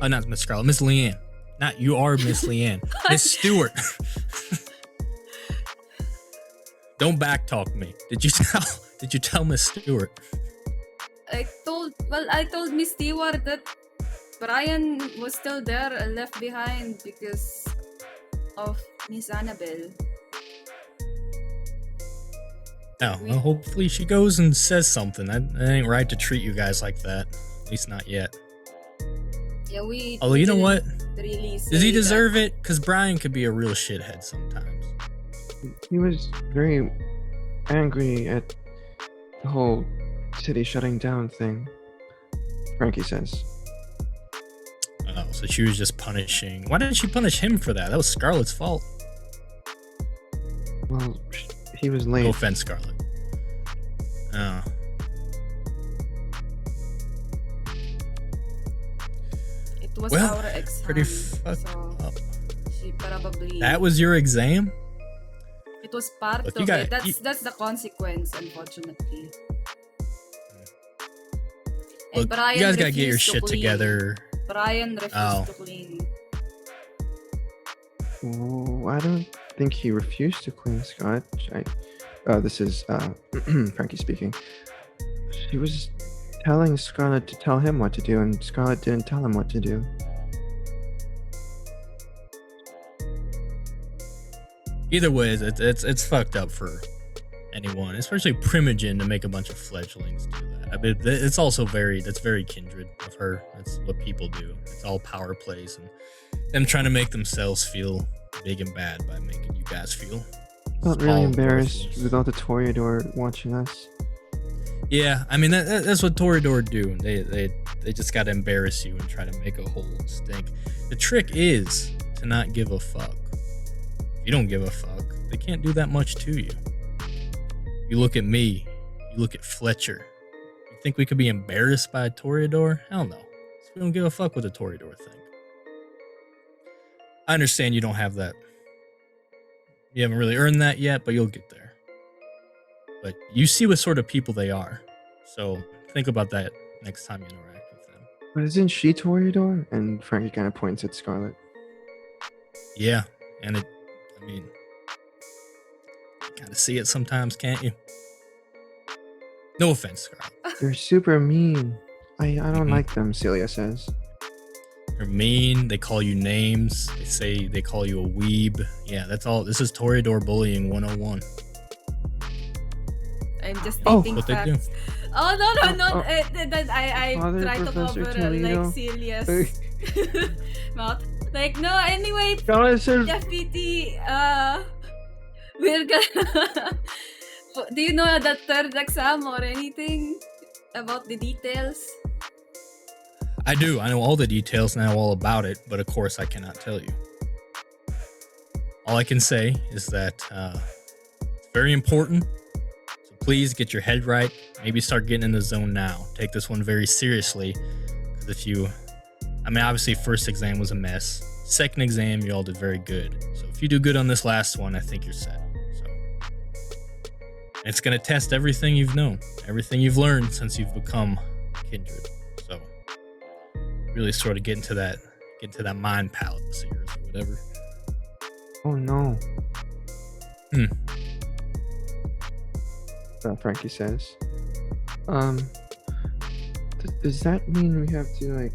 Oh, not Miss Scarlett. Miss Leanne. Not you are Miss Leanne. Miss Stewart. Don't backtalk me. Did you tell Miss Stewart? I told Miss Stewart that Brian was still there, left behind because of Miss Annabelle. Oh, well, hopefully she goes and says something. That ain't right to treat you guys like that. At least not yet. Yeah, we. Although, you know what? Really Does he deserve it? Because Brian could be a real shithead sometimes. He was very angry at the whole city shutting down thing, Frankie says. Oh, so she was just punishing. Why didn't she punish him for that? That was Scarlett's fault. Well, he was late. No offense, Scarlett. Oh. It was Well, our exam. pretty fucked so up. she probably. That was your exam? It was part Look, of you got- it. That's the consequence, unfortunately. And Look, Brian you guys gotta get your refused to shit clean. together. Brian refused Oh. to clean. Oh, I don't think he refused to clean, Scott. This is Frankie speaking. She was telling Scarlett to tell him what to do, and Scarlett didn't tell him what to do. Either way, it's fucked up for anyone, especially Primogen, to make a bunch of fledglings do that. I mean, that's very kindred of her. That's what people do. It's all power plays and them trying to make themselves feel big and bad by making you guys feel Felt small really and embarrassed worthless. with all the Toreador watching us. Yeah, I mean that's what Toreador do. They just gotta embarrass you and try to make a whole stink. The trick is to not give a fuck. If you don't give a fuck, they can't do that much to you. You look at me, you look at Fletcher. You think we could be embarrassed by a Toreador? Hell no. We don't give a fuck what the Toreador think. I understand you don't have that. You haven't really earned that yet, but you'll get there. But you see what sort of people they are. So think about that next time you interact with them. But isn't she Toreador? And Frankie kind of points at Scarlett. Yeah, and you gotta see it sometimes, can't you? No offense, Scarlett. They're super mean. I don't Mhm. like them, Celia says. They're mean. They call you names. They call you a weeb. Yeah, that's all. This is Toreador bullying 101. I'm just Oh, stating what they do. facts. Oh no! Oh, I Father try to Professor cover Toledo. like Celia's mouth. Like no. Anyway, Scarlett says, FPT. We're gonna. Do you know the third exam or anything about the details? I do. I know all the details and I know all about it, but of course I cannot tell you. All I can say is that it's very important. So please get your head right. Maybe start getting in the zone now. Take this one very seriously. Because obviously first exam was a mess. Second exam, you all did very good. So if you do good on this last one, I think you're set. So it's going to test everything you've known, everything you've learned since you've become kindred. So really sort of get into that mind palace of yours or whatever. oh no. Hmm. Frankie says. Does that mean we have to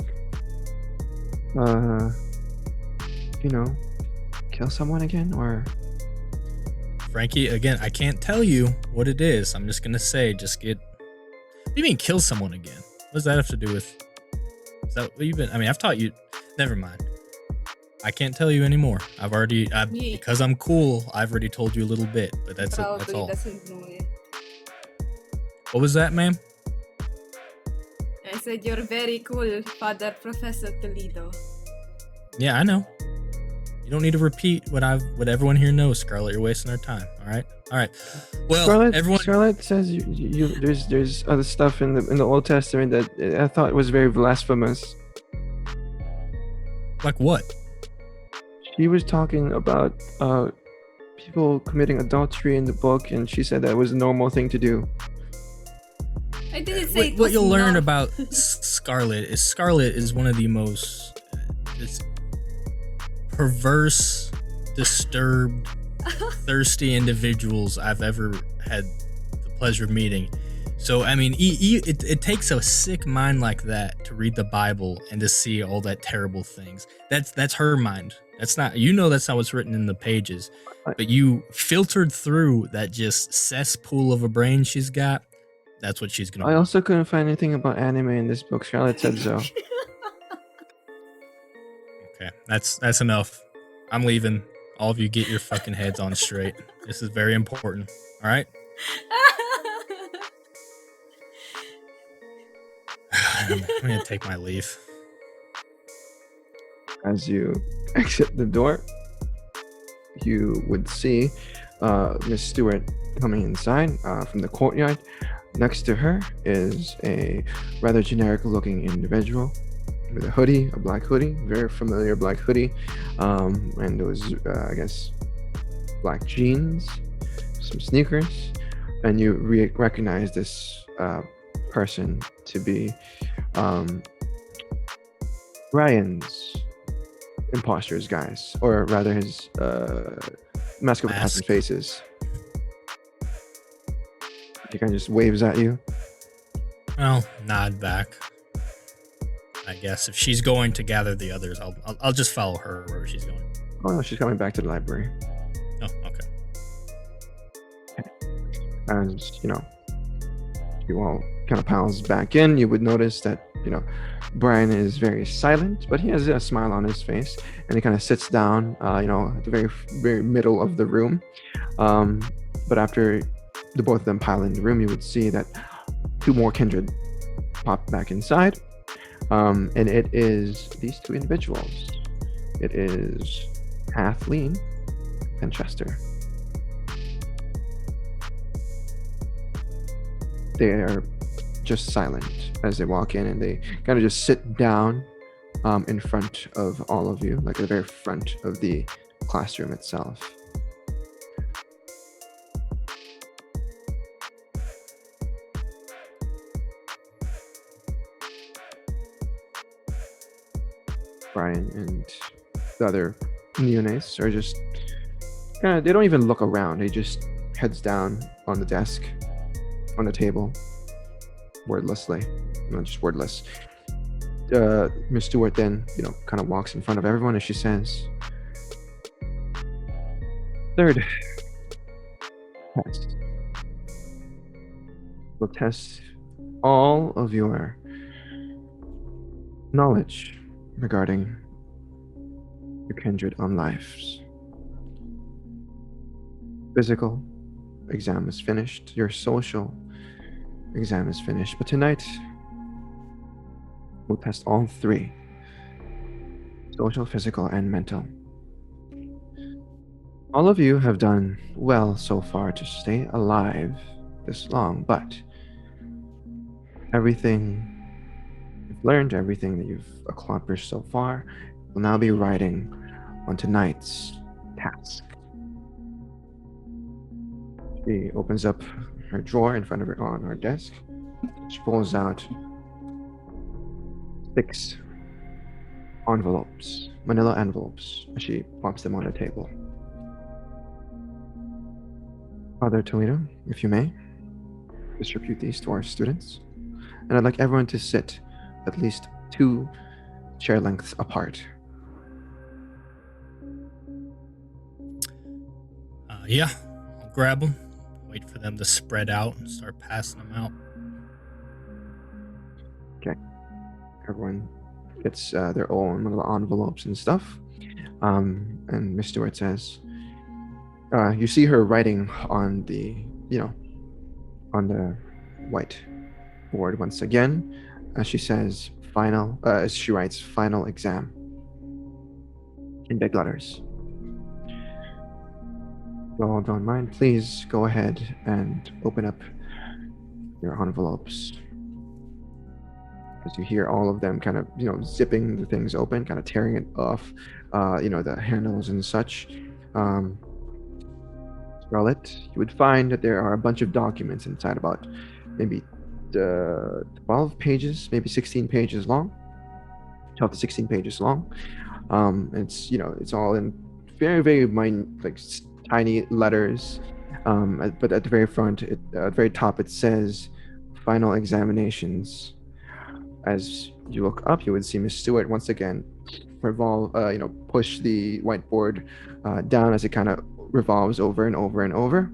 kill someone again, or? Frankie, again, I can't tell you what it is. I'm just gonna say, what do you mean kill someone again? What does that have to do with? Is that what you've been? I've taught you. Never mind. I can't tell you anymore. Because I'm cool. I've already told you a little bit, but that's Probably all. doesn't know it. What was that, ma'am? I said you're very cool, Father Professor Toledo. Yeah, I know. You don't need to repeat what everyone here knows, Scarlett. You're wasting our time. All right. Well, everyone. Scarlett says there's other stuff in the Old Testament that I thought was very blasphemous. Like what? She was talking about people committing adultery in the book, and she said that was a normal thing to do. I didn't say What you'll learn about Scarlett is one of the most perverse, disturbed, thirsty individuals I've ever had the pleasure of meeting. So it takes a sick mind like that to read the Bible and to see all that terrible things. That's her mind. That's not what's written in the pages, but you filtered through that just cesspool of a brain she's got. That's what she's gonna. I also couldn't find anything about anime in this book. Scarlett said so. Okay, that's enough. I'm leaving. All of you get your fucking heads on straight. This is very important. All right? I'm going to take my leave. As you exit the door, you would see Miss Stewart coming inside from the courtyard. Next to her is a rather generic-looking individual with a hoodie, a black hoodie, very familiar black hoodie, and those, I guess, black jeans, some sneakers, and you recognize this person to be Ryan's imposters guys, or rather his mask of a thousand faces. He kind of just waves at you. Well, nod back. I guess if she's going to gather the others, I'll just follow her wherever she's going. Oh no, she's coming back to the library. Oh, okay. As you know, you all kind of piles back in. You would notice that Brian is very silent, but he has a smile on his face, and he kind of sits down, at the very, very middle of the room. But after the both of them pile in the room, you would see that two more kindred pop back inside, and it is these two individuals. It is Kathleen and Chester. They are just silent as they walk in, and they kind of just sit down in front of all of you, like at the very front of the classroom itself. Brian and the other neonates are just they don't even look around. They just heads down on the desk, on the table, wordlessly. Not just wordless. Miss Stewart then, kind of walks in front of everyone as she says, "Third test. We'll test all of your knowledge regarding your kindred on lives. Physical exam is finished. Your social exam is finished. But tonight, we'll test all three. Social, physical, and mental. All of you have done well so far to stay alive this long, but everything you've learned, everything that you've accomplished so far, will now be riding on tonight's task." She opens up her drawer in front of her on her desk. She pulls out 6 envelopes, manila envelopes, and she pops them on the table. "Father Toledo, if you may, distribute these to our students. And I'd like everyone to sit at least 2 chair lengths apart." Yeah, I'll grab them, wait for them to spread out and start passing them out. Okay. Everyone gets their own little envelopes and stuff. And Miss Stewart says, you see her writing on the, on the white board once again. She says, she writes final exam in big letters. If you all don't mind, please go ahead and open up your envelopes. As you hear all of them kind of, zipping the things open, kind of tearing it off, the handles and such. Scarlett, you would find that there are a bunch of documents inside, about maybe 12 pages, maybe 16 pages long, 12 to 16 pages long. It's all in very, very minute, tiny letters. But at the very front, at the very top, it says final examinations. As you look up, you would see Miss Stewart once again push the whiteboard down as it kind of revolves over and over and over,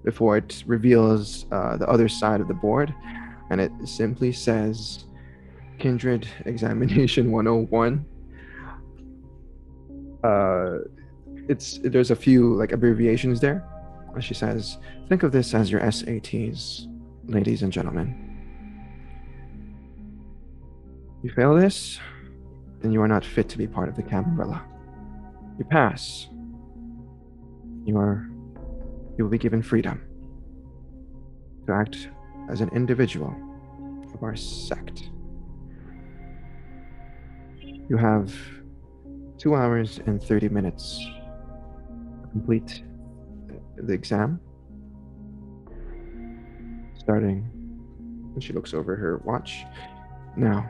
before it reveals the other side of the board, and it simply says Kindred Examination 101. There's a few like abbreviations there. She says, "Think of this as your SATs, ladies and gentlemen. You fail this, then you are not fit to be part of the Camarilla. You pass, you will be given freedom to act as an individual of our sect. You have 2 hours and 30 minutes to complete the exam, starting when she looks over her watch. Now,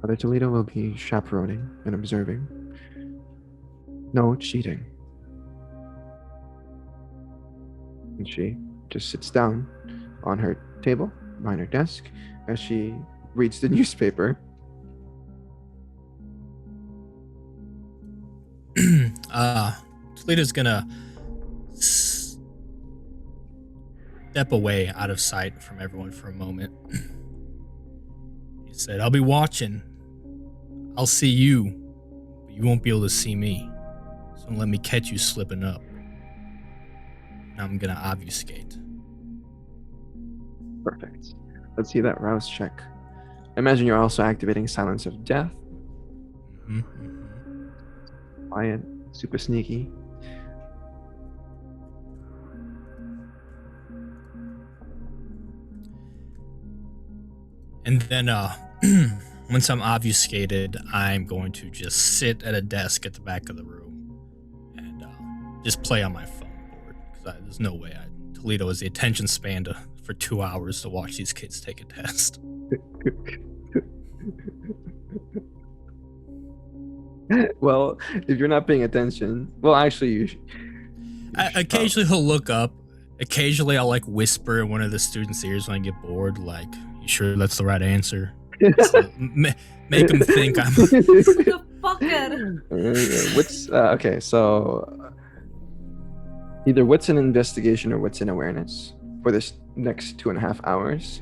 Father Toledo will be chaperoning and observing. No cheating." And she just sits down on her table behind her desk as she reads the newspaper. Toledo's gonna step away out of sight from everyone for a moment. He said, "I'll be watching. I'll see you, but you won't be able to see me. So don't let me catch you slipping up. Now I'm gonna obfuscate." Perfect. Let's see that rouse check. I imagine you're also activating Silence of Death. Quiet, super sneaky. And then once I'm obfuscated, I'm going to just sit at a desk at the back of the room and just play on my phone board. Because there's no way Toledo has the attention span for 2 hours to watch these kids take a test. Well, if you're not paying attention, well, actually, you should. Occasionally he'll look up. Occasionally I'll like whisper in one of the students' ears when I get bored, like, "You sure that's the right answer?" So, make them think I'm... The fucker. What's okay? So either what's an investigation or what's an awareness for this next 2.5 hours.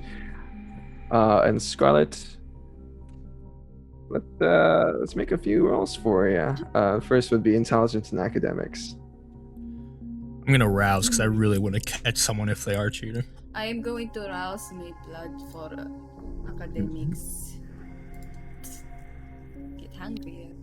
And Scarlett, let's make a few rolls for you. First would be intelligence and academics. I'm gonna rouse because I really want to catch someone if they are cheating. I am going to rouse my blood for academics. Get hungry.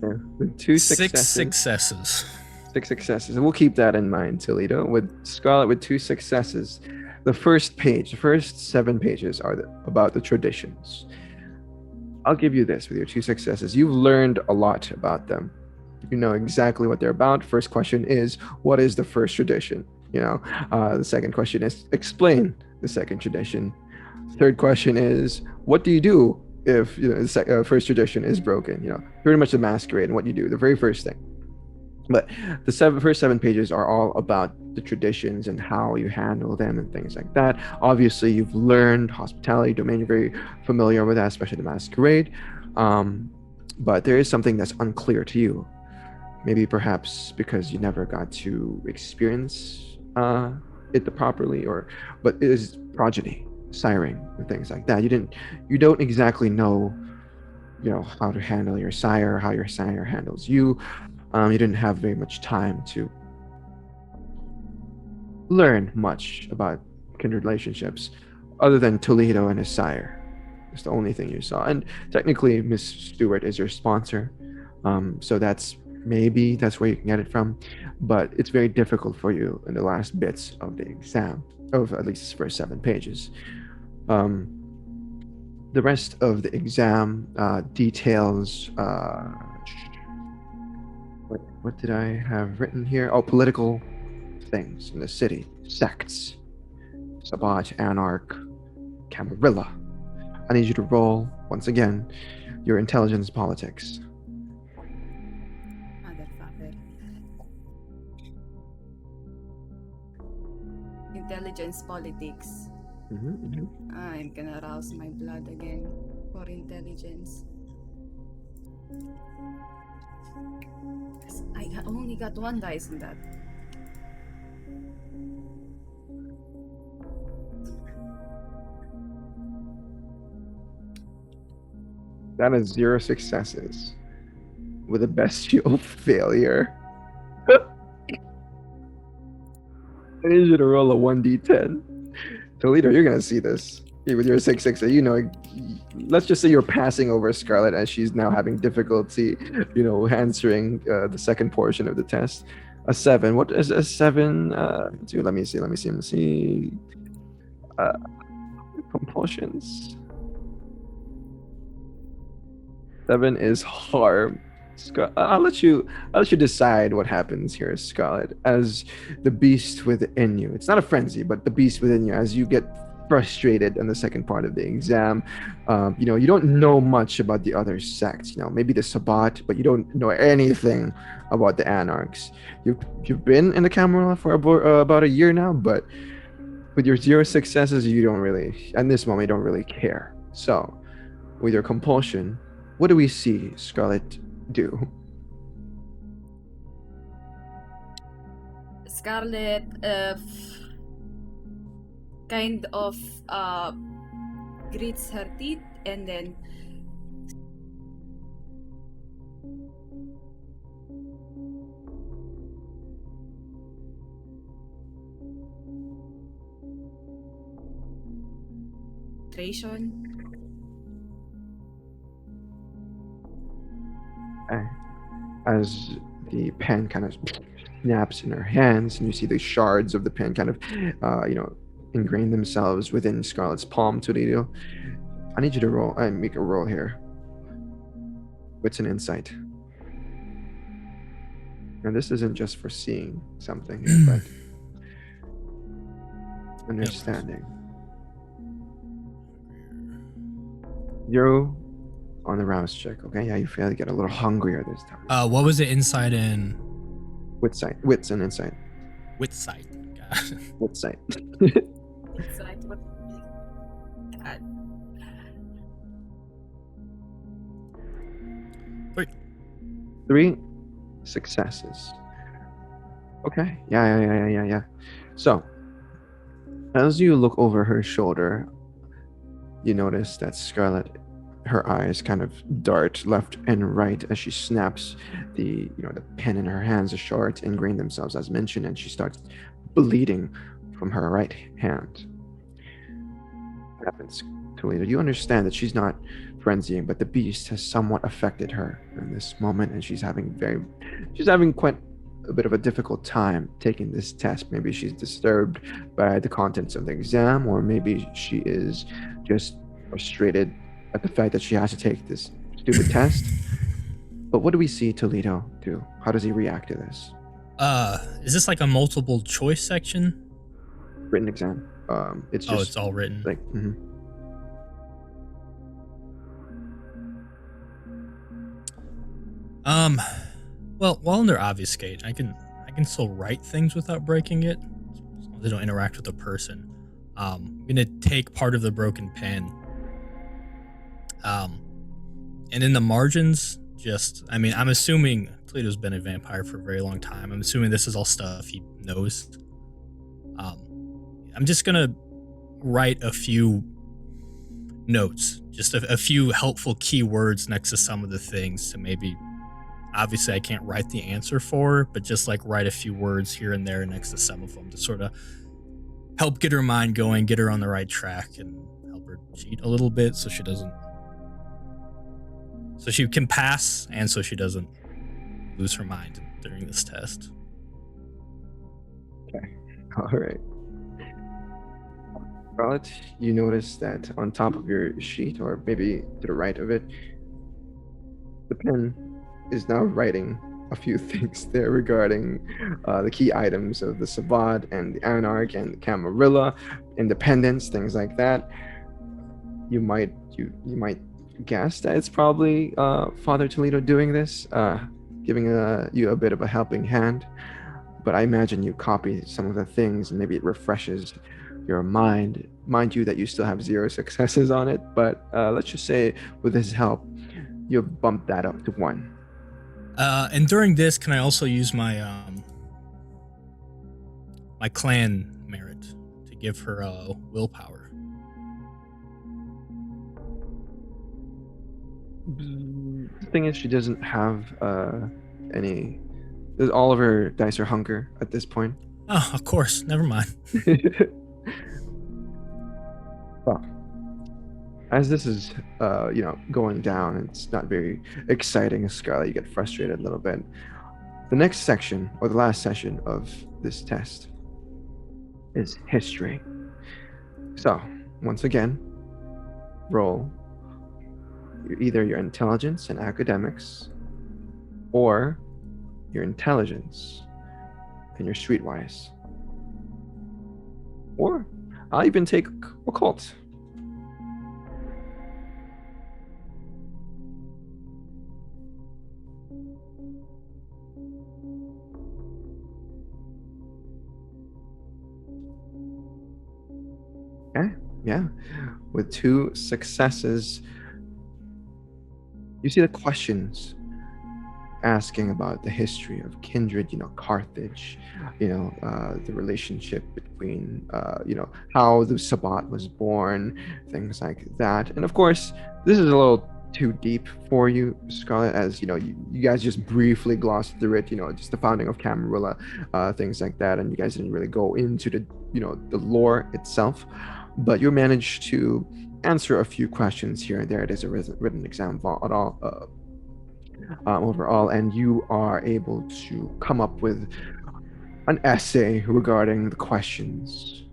Yeah, with two Six successes. successes. 6 successes, and we'll keep that in mind, Toledo. With Scarlett with 2 successes, the first 7 pages are about the traditions. I'll give you this: with your 2 successes, you've learned a lot about them. You know exactly what they're about. First question is, what is the first tradition? The second question is, explain the second tradition. Third question is, what do you do if the first tradition is broken? Pretty much the masquerade and what you do, the very first thing. But the first 7 pages are all about the traditions and how you handle them and things like that. Obviously, you've learned hospitality domain. You're very familiar with that, especially the masquerade. But there is something that's unclear to you. Maybe perhaps because you never got to experience it properly, but it is progeny, siring, and things like that. You don't exactly know, how to handle your sire, how your sire handles you. You didn't have very much time to learn much about kindred relationships other than Toledo and his sire. It's the only thing you saw. And technically, Miss Stewart is your sponsor. So that's where you can get it from. But it's very difficult for you in the last bits of the exam, of at least the first 7 pages. The rest of the exam details... What did I have written here? Oh, political things in the city. Sects. Sabbat, Anarch, Camarilla. I need you to roll, once again, your intelligence politics. Motherfucker. Intelligence politics. I'm gonna rouse my blood again for intelligence. I only got 1 dice in that. That is 0 successes with a bestial failure. I need you to roll a 1d10. Toledo, you're gonna see this. With your 6 you know, let's just say you're passing over Scarlett as she's now having difficulty, answering the second portion of the test. A 7. What is a 7 do? Let me see. Compulsions. 7 is harm. I'll let you decide what happens here, Scarlett, as the beast within you. It's not a frenzy, but the beast within you, as you get frustrated in the second part of the exam. You don't know much about the other sects. Maybe the Sabbat, but you don't know anything about the Anarchs. You've been in the Camarilla for about a year now, but with your 0 successes, you don't really, at this moment, you don't really care. So, with your compulsion, what do we see Scarlett do? Scarlett kind of grits her teeth and then As the pen kind of snaps in her hands, and you see the shards of the pen kind of, ingrain themselves within Scarlett's palm. Toledo, I need you to roll. Make a roll here. What's an insight? And this isn't just for seeing something, but understanding. 0 on the rouse check. Okay, yeah, you feel to get a little hungrier this time. What was it? Insight and Wits and insight. Witsight. Witsight. it's like what God. 3 successes. Okay. Yeah. So, as you look over her shoulder, you notice that Scarlett, her eyes kind of dart left and right as she snaps the pen in her hands. The shards ingrain themselves, as mentioned, and she starts bleeding from her right hand. What happens, Toledo? You understand that she's not frenzying, but the beast has somewhat affected her in this moment, and she's having quite a bit of a difficult time taking this test. Maybe she's disturbed by the contents of the exam, or maybe she is just frustrated at the fact that she has to take this stupid test. But what do we see Toledo do? How does he react to this? Is this like a multiple choice section? Written exam. It's just it's all written. like Well, while under obfuscate, I can still write things without breaking it, as long as they don't interact with the person. I'm gonna take part of the broken pen. And in the margins, I'm assuming Toledo's been a vampire for a very long time. I'm assuming this is all stuff he knows. I'm just gonna write a few notes, just a few helpful keywords next to some of the things to maybe, obviously I can't write the answer for, but just like write a few words here and there next to some of them to sort of help get her mind going, get her on the right track, and help her cheat a little bit so she can pass and so she doesn't lose her mind during this test. Okay. All right. Scarlett, you notice that on top of your sheet, or maybe to the right of it, the pen is now writing a few things there regarding the key items of the Sabbat and the Anarch and the Camarilla, independence, things like that. You might guess that it's probably Father Toledo doing this, giving you a bit of a helping hand. But I imagine you copy some of the things and maybe it refreshes your mind. Mind you that you still have 0 successes on it, but let's just say with his help, you've bumped that up to 1. And during this, can I also use my my clan merit to give her willpower? The thing is, she doesn't have any. All of her dice are hunger at this point. Oh, of course. Never mind. Well, as this is, going down, it's not very exciting. Scarlett, you get frustrated a little bit. The next section, or the last session of this test, is history. So, once again, roll either your intelligence and academics, or your intelligence and your streetwise. Or I'll even take occult. Okay, yeah. With 2 successes, you see the questions asking about the history of kindred, Carthage, the relationship between, how the Sabbat was born, things like that. And of course, this is a little too deep for you, Scarlett, as, you guys just briefly glossed through it, just the founding of Camarilla, things like that. And you guys didn't really go into the, the lore itself, but you managed to answer a few questions here and there. It is a written exam at all, overall, and you are able to come up with an essay regarding the questions.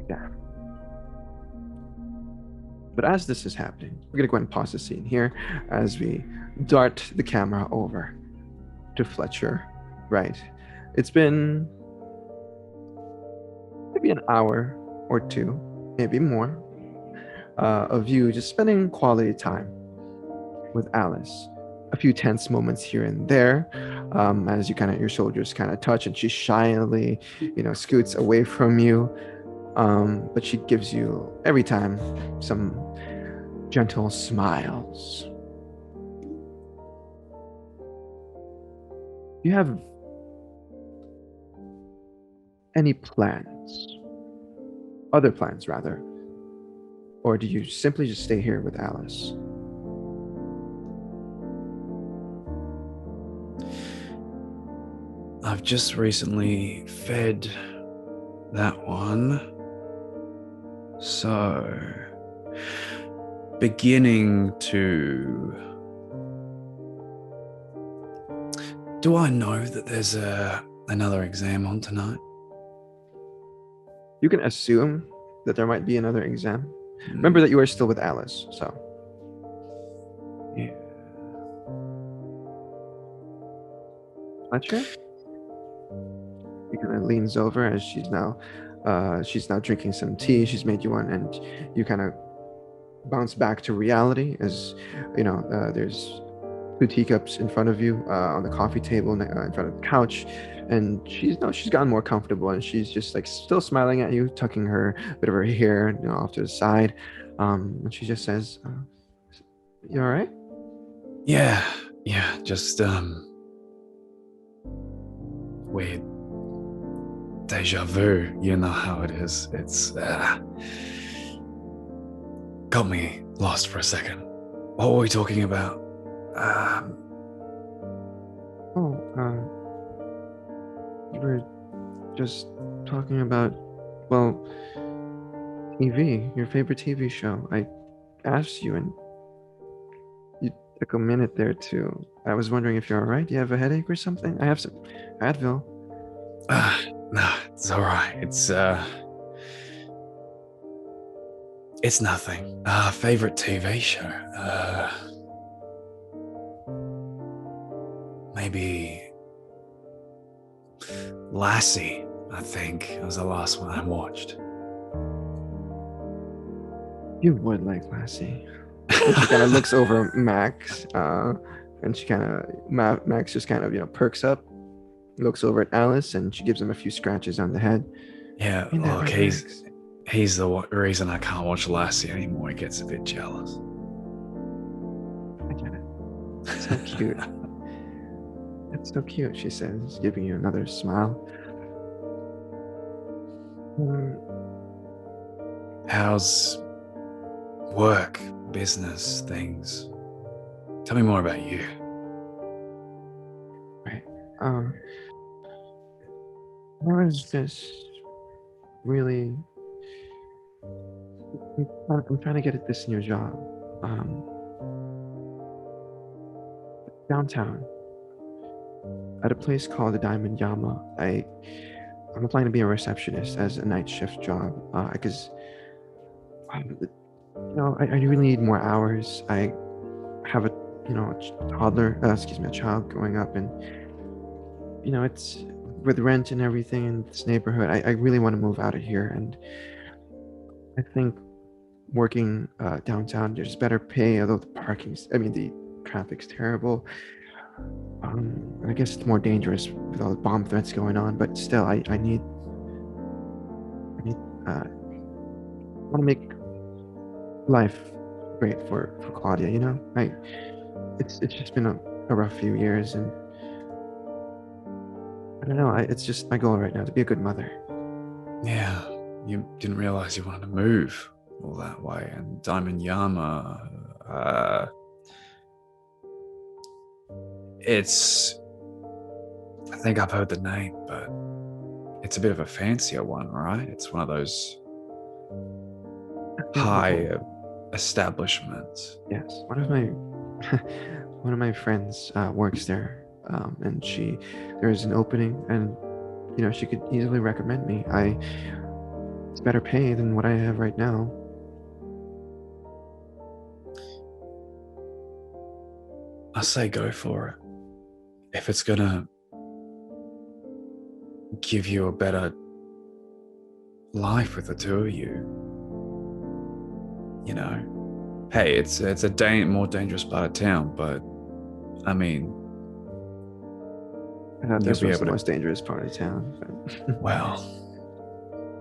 Yeah. But as this is happening, we're going to go ahead and pause the scene here as we dart the camera over to Fletcher. Right. It's been maybe an hour or 2, maybe more, of you just spending quality time with Alice. A few tense moments here and there, as your shoulders kind of touch, and she shyly, scoots away from you. But she gives you every time some gentle smiles. Do you have any plans? Other plans, rather? Or do you simply just stay here with Alice? I've just recently fed that one. So, beginning to... Do I know that there's another exam on tonight? You can assume that there might be another exam. Remember that you are still with Alice, so... Yeah. Fletcher? He kind of leans over as she's now drinking some tea. She's made you one, and you kind of bounce back to reality as there's 2 teacups in front of you on the coffee table in front of the couch, and she's gotten more comfortable, and she's just like still smiling at you, tucking her bit of her hair off to the side, and she just says, "You all right?" Yeah, just weird deja vu, you know how it is. It's got me lost for a second. What were we talking about? You were just talking about, well, TV, your favorite TV show. I asked you, and you took a minute there too. I was wondering if you're all right. Do you have a headache or something? I have some Advil. No, it's all right. It's nothing. Favorite TV show? Maybe Lassie, I think, was the last one I watched. You would like Lassie. And she kind of looks over Max, and Max just kind of, perks up, looks over at Alice, and she gives him a few scratches on the head. Yeah, look, he's the reason I can't watch Lassie anymore. He gets a bit jealous. I get it. It's so cute. That's so cute, she says, giving you another smile. How's work business things. Tell me more about you. Right. I was just really. I'm trying to get at this new job. Downtown, at a place called the Diamond Yama. I'm applying to be a receptionist as a night shift job. Because I really need more hours. I have a a child growing up, and it's with rent and everything in this neighborhood. I really want to move out of here, and I think working downtown, there's better pay, although the traffic's terrible. I guess it's more dangerous with all the bomb threats going on, but still, I want to make life great for Claudia. It's just been a rough few years, and I don't know. It's just my goal right now to be a good mother. Yeah, you didn't realize you wanted to move all that way. And Diamond Yama, I think I've heard the name, but it's a bit of a fancier one, right? It's one of those high establishments. Yes, one of my friends works there, and there's an opening, and she could easily recommend me. It's better pay than what I have right now. I say go for it. If it's gonna give you a better life with the two of you, hey, it's a more dangerous part of town, but I mean, I thought this you'll be was the able to- most dangerous part of town. But well,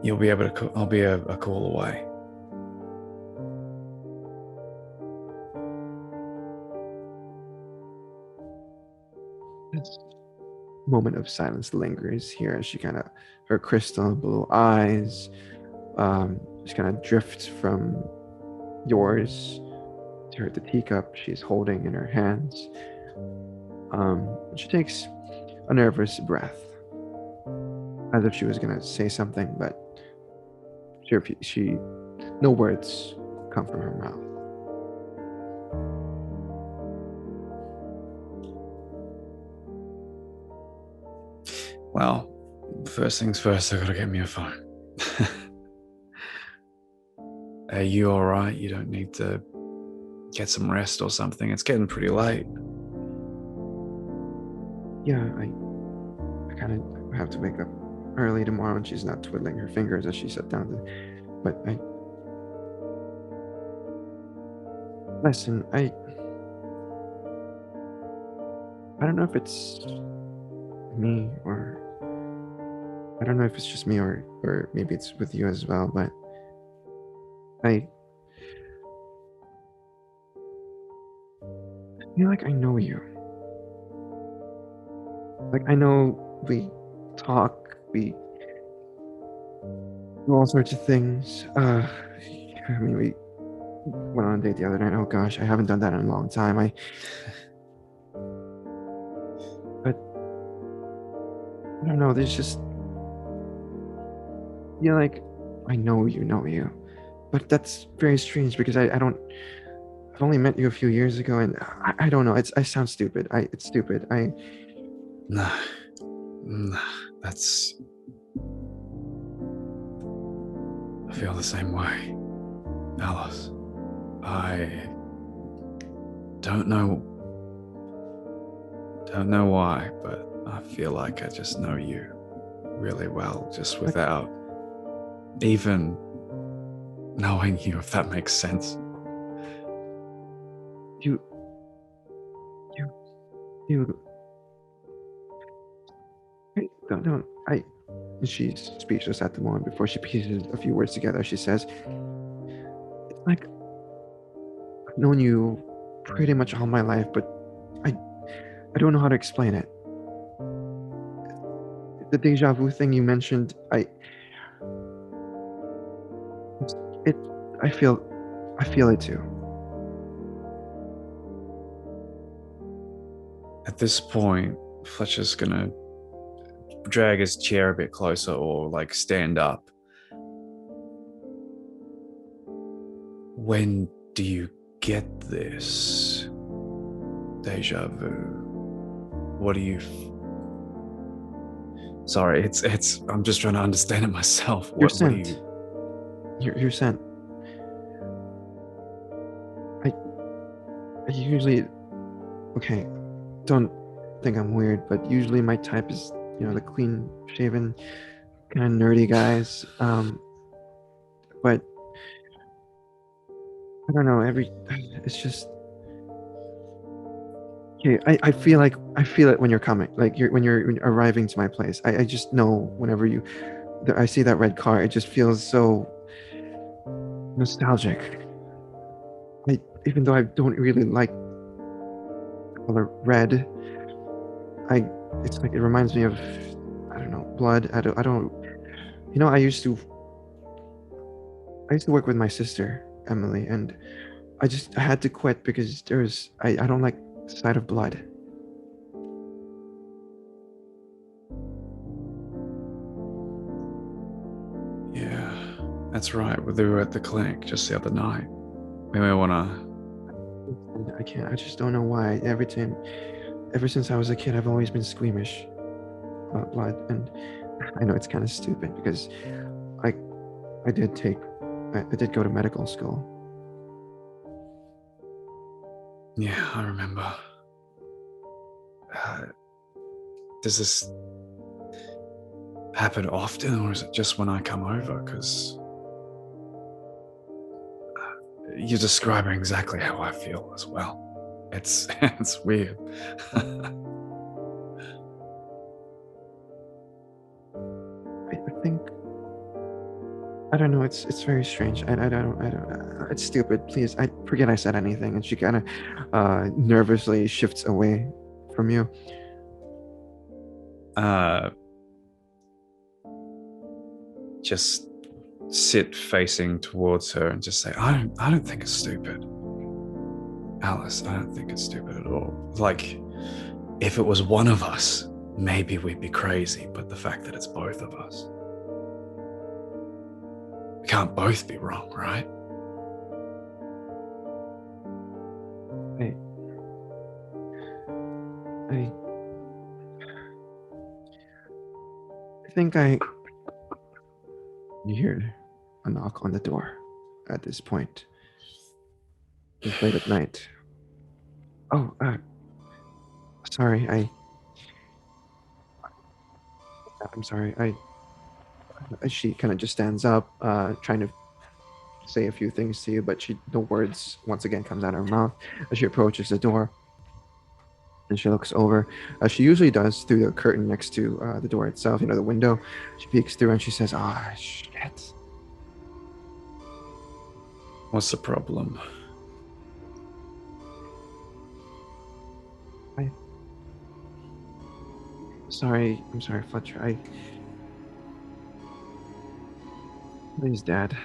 you'll be able to. I'll be a call away. this moment of silence lingers here as her crystal blue eyes just kind of drift from yours to the teacup she's holding in her hands. She takes a nervous breath, as if she was gonna say something, but no words come from her mouth. Well, first things first, I gotta get me a phone. Are you all right? You don't need to get some rest or something? It's getting pretty late. Yeah, I kind of have to wake up early tomorrow, and she's not twiddling her fingers as she sat down. But listen, I don't know if it's me, or I don't know if it's just me, or maybe it's with you as well, but I feel like I know you. Like, I know we talk, we do all sorts of things. I mean, we went on a date the other night. Oh gosh, I haven't done that in a long time. But I don't know, there's just, like, I know you. But that's very strange because I've only met you a few years ago, and I don't know. I sound stupid. It's stupid. Nah, that's. I feel the same way, Alice. I don't know why, but I feel like I just know you really well, just without even knowing you, if that makes sense. You. Don't. She's speechless at the moment. Before she pieces a few words together, she says, "It's like I've known you pretty much all my life, but I don't know how to explain it. The deja vu thing you mentioned, I feel it too. At this point, Fletcher's gonna drag his chair a bit closer or like stand up. When do you get this deja vu? What do you? Sorry, it's. I'm just trying to understand it myself. You're What do sent. you? You're sent. I usually, okay, don't think I'm weird, but usually my type is, the clean-shaven, kind of nerdy guys. But I don't know. It's just. Okay, I feel it when you're coming, like when you're arriving to my place. I just know whenever I see that red car, it just feels so nostalgic. Even though I don't really like color red, it's like it reminds me of, I don't know, blood. I don't. I used to work with my sister Emily, and I had to quit because I don't like the sight of blood. Yeah, that's right. We were at the clinic just the other night. We may wanna. I can't. I just don't know why. Ever since I was a kid, I've always been squeamish about blood, and I know it's kind of stupid because I did go to medical school. Yeah, I remember. Does this happen often, or is it just when I come over? Because you're describing exactly how I feel as well. It's weird. I think I don't know. It's very strange. I don't. It's stupid. Please, I forget I said anything. And she kind of nervously shifts away from you. Just sit facing towards her and just say, I don't think it's stupid. Alice, I don't think it's stupid at all. Like, if it was one of us, maybe we'd be crazy, but the fact that it's both of us, we can't both be wrong, right? I think you hear a knock on the door at this point. It's late at night. Oh, sorry. I'm sorry. She kind of just stands up, trying to say a few things to you, but no words once again comes out of her mouth as she approaches the door. And she looks over, as she usually does, through the curtain next to the door itself, the window. She peeks through and she says, "Ah, shit." What's the problem? I'm sorry, Fletcher. Please, Dad.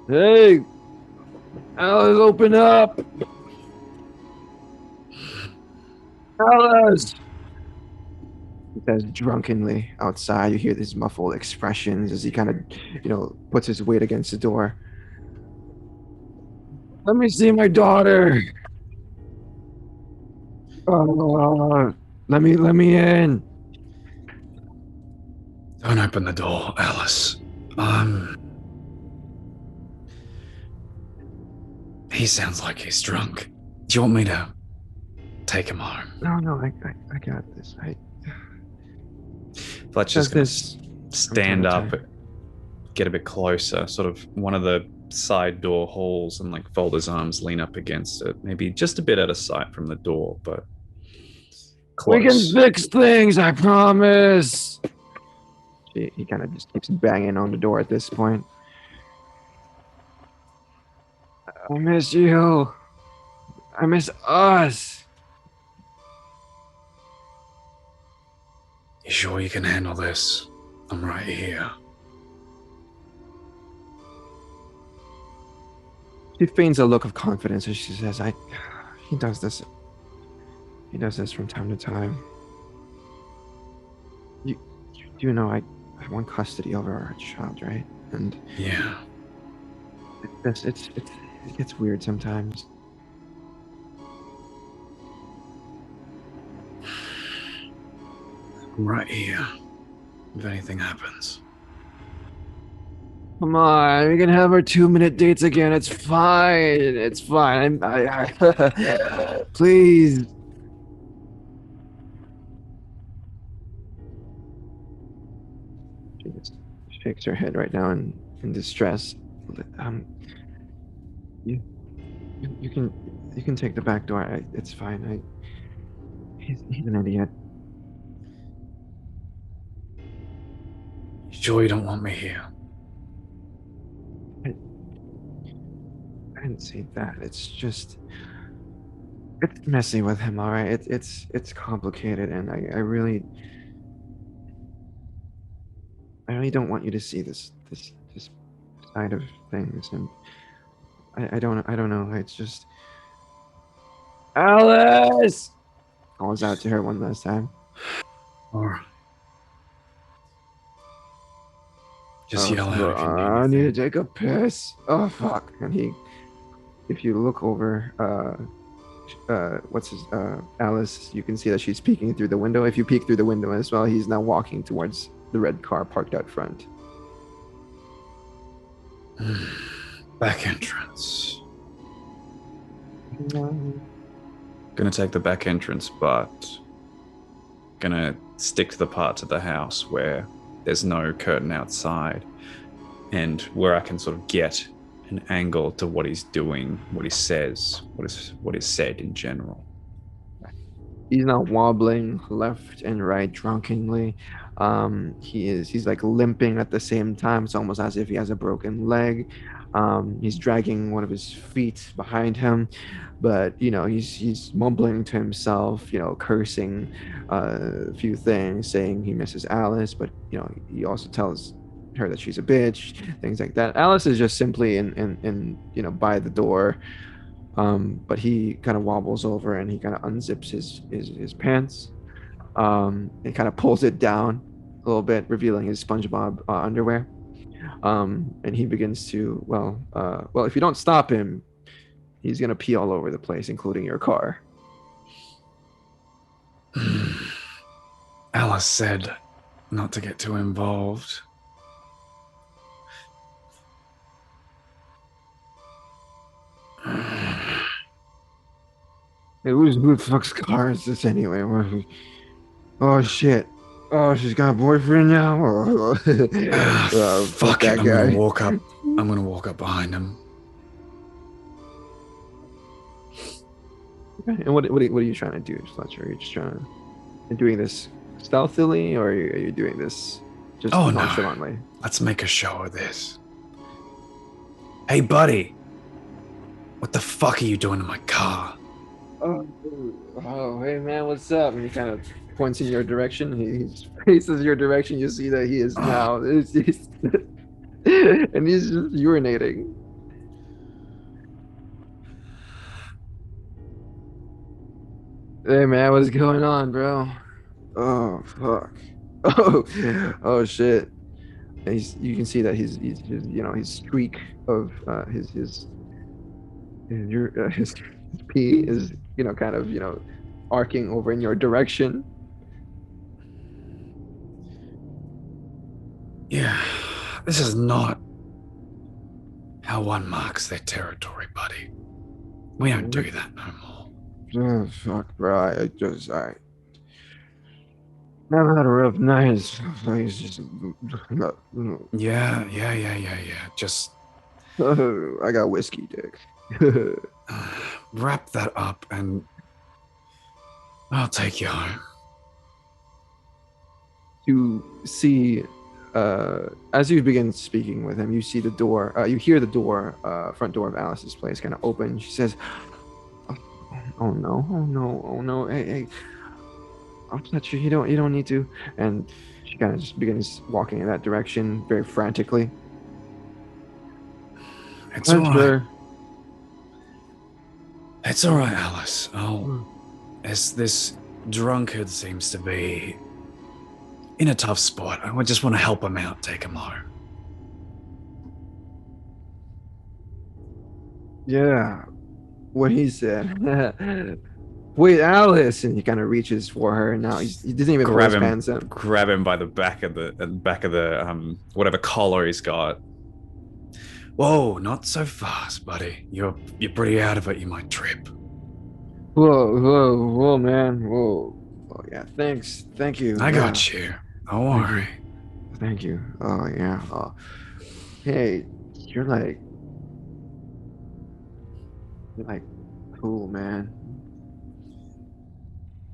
Hey! Alice, open up! Alice! He says drunkenly outside. You hear these muffled expressions as he kind of, puts his weight against the door. Let me see my daughter! Let me in. Don't open the door, Alice. He sounds like he's drunk. Do you want me to take him home? No, I got this. Fletcher's going to stand up, get a bit closer, sort of one of the side door holes, and like fold his arms, lean up against it. Maybe just a bit out of sight from the door, but close. We can fix things, I promise. He kind of just keeps banging on the door at this point. I miss you. I miss us. You sure you can handle this? I'm right here. She feigns a look of confidence as she says, he does this He does this from time to time. You do know I want custody over our child, right? And Yeah. it gets weird sometimes. I'm right here. If anything happens. Come on, we can have our 2-minute dates again. It's fine. It's fine. Please. She just shakes her head right now in distress. You, you can take the back door. It's fine. He's an idiot. You sure you don't want me here? I didn't say that. It's just it's messy with him. All right. It's complicated, and I really don't want you to see this side of things, and I don't know. It's just Alice calls out to her one last time. Or just yell Oh, out if you need I need to anything. take a piss. Oh fuck! And if you look over, Alice, you can see that she's peeking through the window. If you peek through the window as well, he's now walking towards the red car parked out front. Back entrance. Gonna take the back entrance, but gonna stick to the part of the house where there's no curtain outside and where I can sort of get an angle to what he's doing, what he says, what is said in general. He's now wobbling left and right drunkenly. He's like limping at the same time. It's almost as if he has a broken leg. He's dragging one of his feet behind him, but he's mumbling to himself, cursing a few things, saying he misses Alice, but he also tells her that she's a bitch, things like that. Alice is just simply in by the door. But he kind of wobbles over and he kind of unzips his pants, and kind of pulls it down a little bit, revealing his SpongeBob underwear. And he begins to, if you don't stop him, he's gonna pee all over the place, including your car. Alice said not to get too involved. Hey, who the fuck's car is this anyway? Oh shit! Oh, she's got a boyfriend now. Fuck that it! guy. I'm gonna walk up behind him. And what are you trying to do, Fletcher? Are you just doing this stealthily, or are you doing this just nonchalantly? No. Let's make a show of this. Hey, buddy. What the fuck are you doing in my car? Oh, hey man, what's up? And he kind of points in your direction. He faces your direction. You see that he is now, and he's just urinating. Hey man, what's going on, bro? Oh fuck. Oh shit. And you can see that his streak of his pee is kind of arcing over in your direction. Yeah, this is not how one marks their territory, buddy. We don't do that no more. Oh fuck, bro. I never had a rough night. It's just Yeah. Just I got whiskey dick. wrap that up and I'll take you home. You see, as you begin speaking with him, you see the door. You hear the door, front door of Alice's place, kind of open. She says, "Oh no! Hey, I'm not sure. You don't need to." And she kind of just begins walking in that direction very frantically. It's all right. It's all right, Alice. This drunkard seems to be in a tough spot. I just want to help him out, take him home. Yeah, what he said. Wait, Alice, and he kind of reaches for her, and now he doesn't even pull his pants up. Grab him by the back of the whatever collar he's got. Whoa, not so fast, buddy. You're pretty out of it. You might trip. Whoa, man, whoa. Oh yeah, thanks, thank you. I got you. Don't worry. Thank you. Oh yeah. Oh. Hey, you're like cool, man.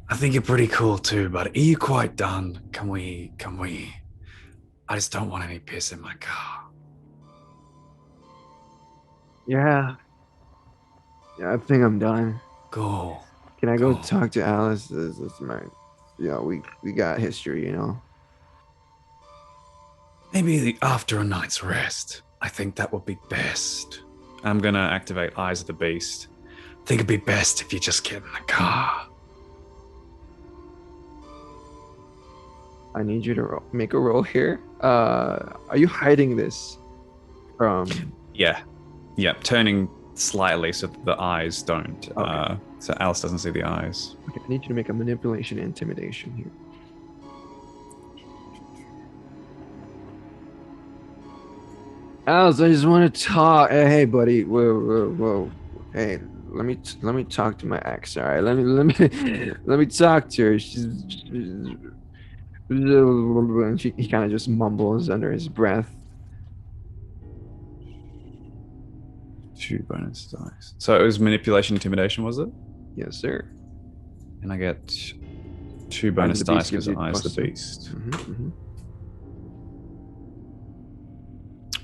I think you're pretty cool too, but are you quite done? Can we? I just don't want any piss in my car. Yeah, I think I'm done. Cool. Can I go Cool. talk to Alice? This is my, we got history, Maybe after a night's rest. I think that would be best. I'm gonna activate Eyes of the Beast. I think it'd be best if you just get in the car. I need you to make a roll here. Are you hiding this from? Yeah. Turning slightly so that the eyes don't. Okay. So Alice doesn't see the eyes. Okay, I need you to make a manipulation and intimidation here. Alice, I just want to talk. Hey, buddy. Whoa. Hey, let me talk to my ex. All right, let me talk to her. He kind of just mumbles under his breath. 2 bonus dice. So it was manipulation, intimidation, was it? Yes, sir. And I get 2 bonus the Beast dice because gives you Eyes of the +2. Beast. Mm-hmm.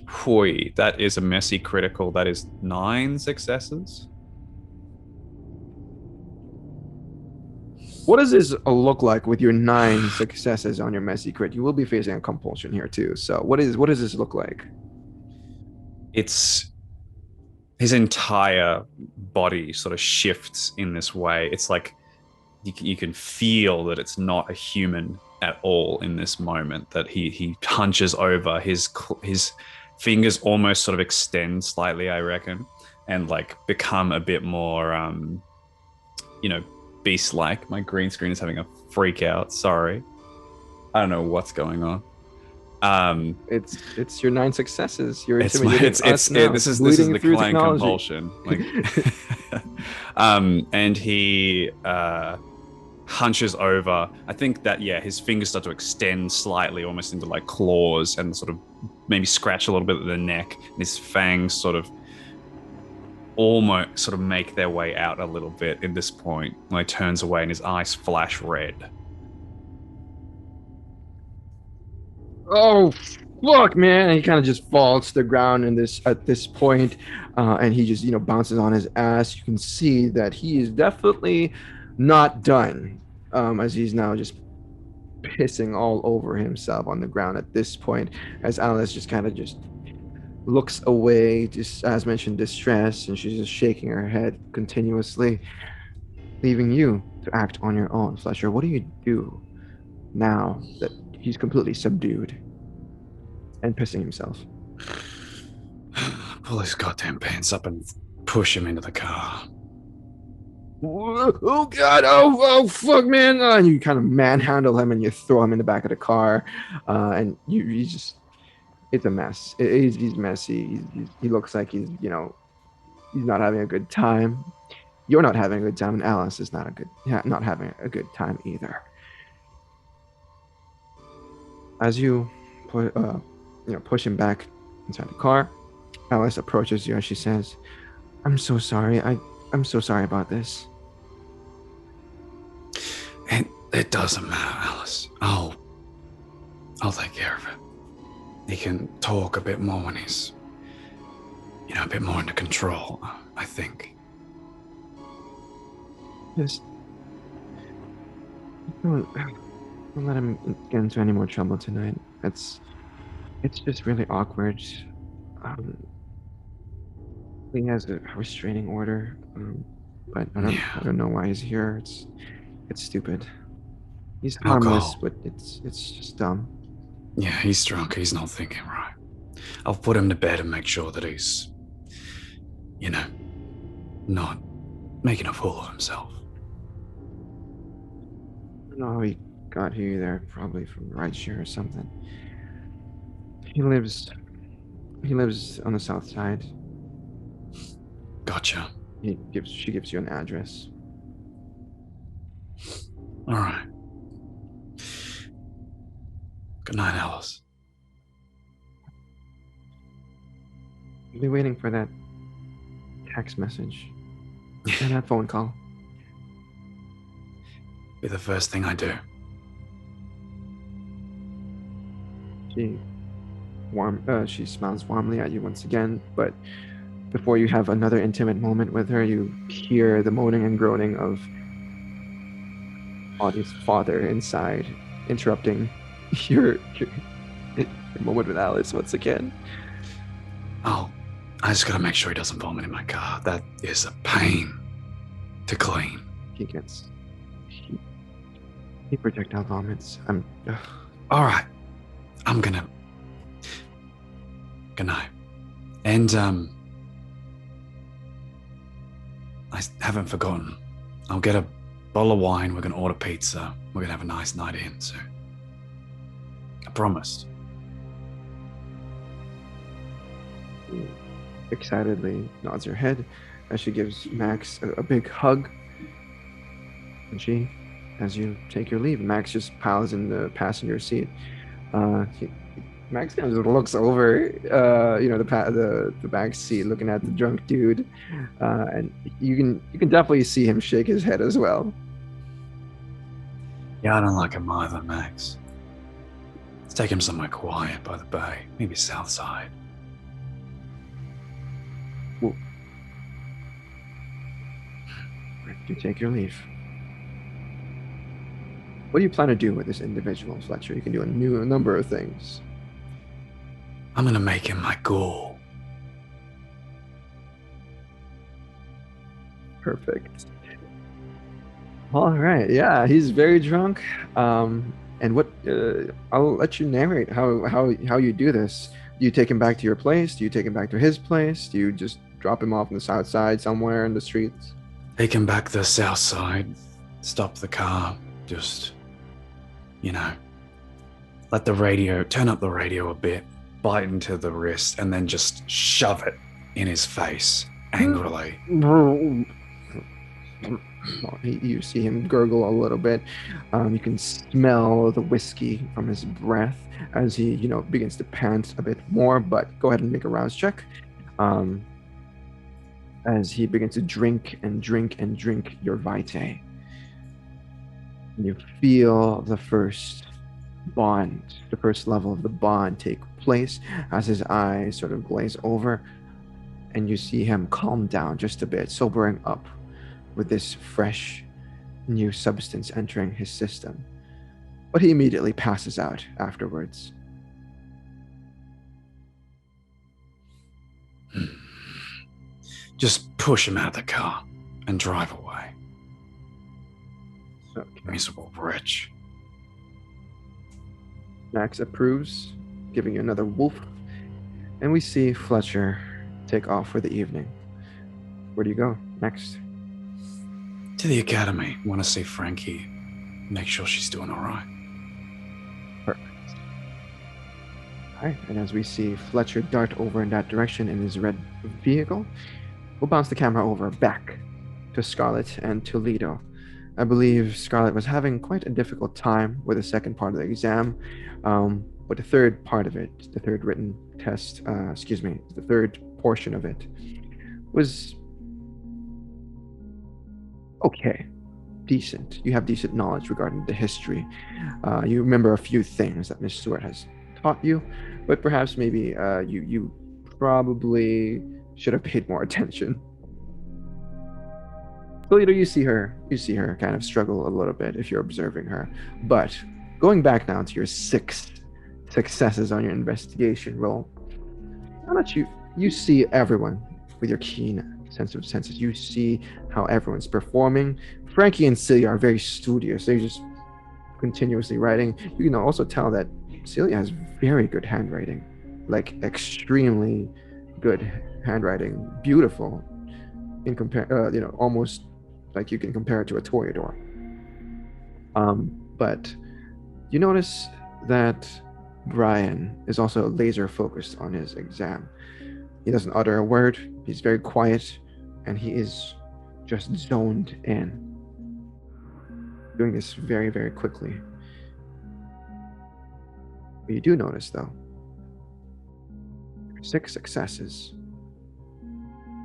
Hoi, that is a messy critical. That is 9 successes. What does this look like with your 9 successes on your messy crit? You will be facing a compulsion here too. So what does this look like? It's his entire body sort of shifts in this way. It's like you can feel that it's not a human at all in this moment. That he hunches over, his fingers almost sort of extend slightly, I reckon, and like become a bit more, beast-like. My green screen is having a freak out. Sorry, I don't know what's going on. It's your 9 successes. You're This intimidating us now, is the bleeding through clan technology. compulsion. Like, and he hunches over. I think that his fingers start to extend slightly, almost into like claws, and sort of maybe scratch a little bit at the neck. And his fangs sort of almost sort of make their way out a little bit at this point. When he turns away, and his eyes flash red. Oh fuck, man! And he kind of just falls to the ground at this point, and he just bounces on his ass. You can see that he is definitely not done, as he's now just pissing all over himself on the ground at this point. As Alice just kind of just looks away, just as mentioned, distressed, and she's just shaking her head continuously, leaving you to act on your own. Fletcher, what do you do now that he's completely subdued and pissing himself? Pull his goddamn pants up and push him into the car. Oh god! Oh fuck, man! And you kind of manhandle him and you throw him in the back of the car, and you just—it's a mess. He's messy. He looks like he's not having a good time. You're not having a good time, and Alice is not having a good time either. As you push him back inside the car, Alice approaches you as she says, "I'm so sorry. I'm so sorry about this." It doesn't matter, Alice. I'll take care of it. He can talk a bit more when he's, a bit more under control, I think. Just don't let him get into any more trouble tonight. It's just really awkward. He has a restraining order, but I don't know why he's here. It's stupid. He's Alcohol. harmless, but it's just dumb. Yeah, he's drunk. He's not thinking right. I'll put him to bed and make sure that he's, not making a fool of himself. I don't know how he got here either. Probably from rideshare or something. He lives on the south side. Gotcha. She gives you an address. All right. Good night, Alice. I'll be waiting for that text message and that phone call. Be the first thing I do. She smiles warmly at you once again, but before you have another intimate moment with her, you hear the moaning and groaning of Audie's father inside, interrupting your moment with Alice once again. Oh, I just gotta make sure he doesn't vomit in my car. That is a pain to clean. He projectile vomits. All right. I'm gonna. Good night. And, I haven't forgotten. I'll get a bottle of wine. We're gonna order pizza. We're gonna have a nice night in, so. I promised. Excitedly nods her head as she gives Max a big hug. And as you take your leave, Max just piles in the passenger seat. Max kind of just looks over, the back seat, looking at the drunk dude, and you can definitely see him shake his head as well. Yeah, I don't like him either, Max. Let's take him somewhere quiet by the bay, maybe south side. You take your leave. What do you plan to do with this individual, Fletcher? You can do a number of things. I'm gonna make him my ghoul. Perfect. All right. Yeah, he's very drunk. And what? I'll let you narrate how you do this. Do you take him back to your place? Do you take him back to his place? Do you just drop him off on the south side somewhere in the streets? Take him back to the south side. Stop the car. Just, turn up the radio a bit, bite into the wrist, and then just shove it in his face angrily. You see him gurgle a little bit. You can smell the whiskey from his breath as he, begins to pant a bit more. But go ahead and make a rouse check. As he begins to drink and drink and drink your vitae. And you feel the first level of the bond take place as his eyes sort of glaze over, and you see him calm down just a bit, sobering up with this fresh new substance entering his system. But he immediately passes out afterwards. Just push him out of the car and drive away. Okay. Miserable wretch. Max approves, giving you another wolf, and we see Fletcher take off for the evening. Where do you go next? To the academy. Want to see Frankie. Make sure she's doing all right. Perfect. All right, and as we see Fletcher dart over in that direction in his red vehicle, we'll bounce the camera over back to Scarlett and Toledo. I believe Scarlett was having quite a difficult time with the second part of the exam, but the third part of it, the third written test, the third portion of it, was okay, decent. You have decent knowledge regarding the history. You remember a few things that Miss Stewart has taught you, but perhaps maybe you probably should have paid more attention. Toledo, you see her kind of struggle a little bit if you're observing her. But going back now to your 6 successes on your investigation roll, now that you see everyone with your keen sense of senses, you see how everyone's performing Frankie and Celia are very studious. They're just continuously writing. You can also tell that Celia has very good handwriting, like extremely good handwriting, beautiful in almost like you can compare it to a Toreador. But you notice that Brian is also laser focused on his exam. He doesn't utter a word. He's very quiet, and he is just zoned in, doing this very, very quickly. What you do notice, though, 6 successes,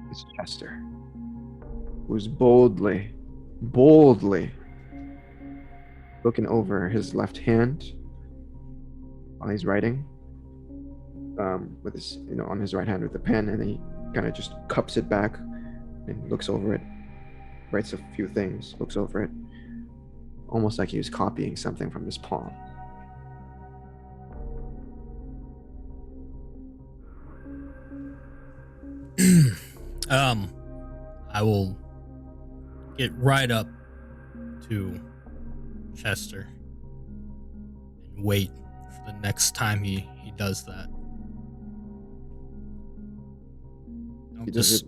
is Chester, who's boldly looking over his left hand while he's writing, with his, on his right hand with the pen, and then he kind of just cups it back and looks over it, writes a few things, looks over it, almost like he was copying something from his palm. I will get right up to Chester and wait for the next time he does that. He does it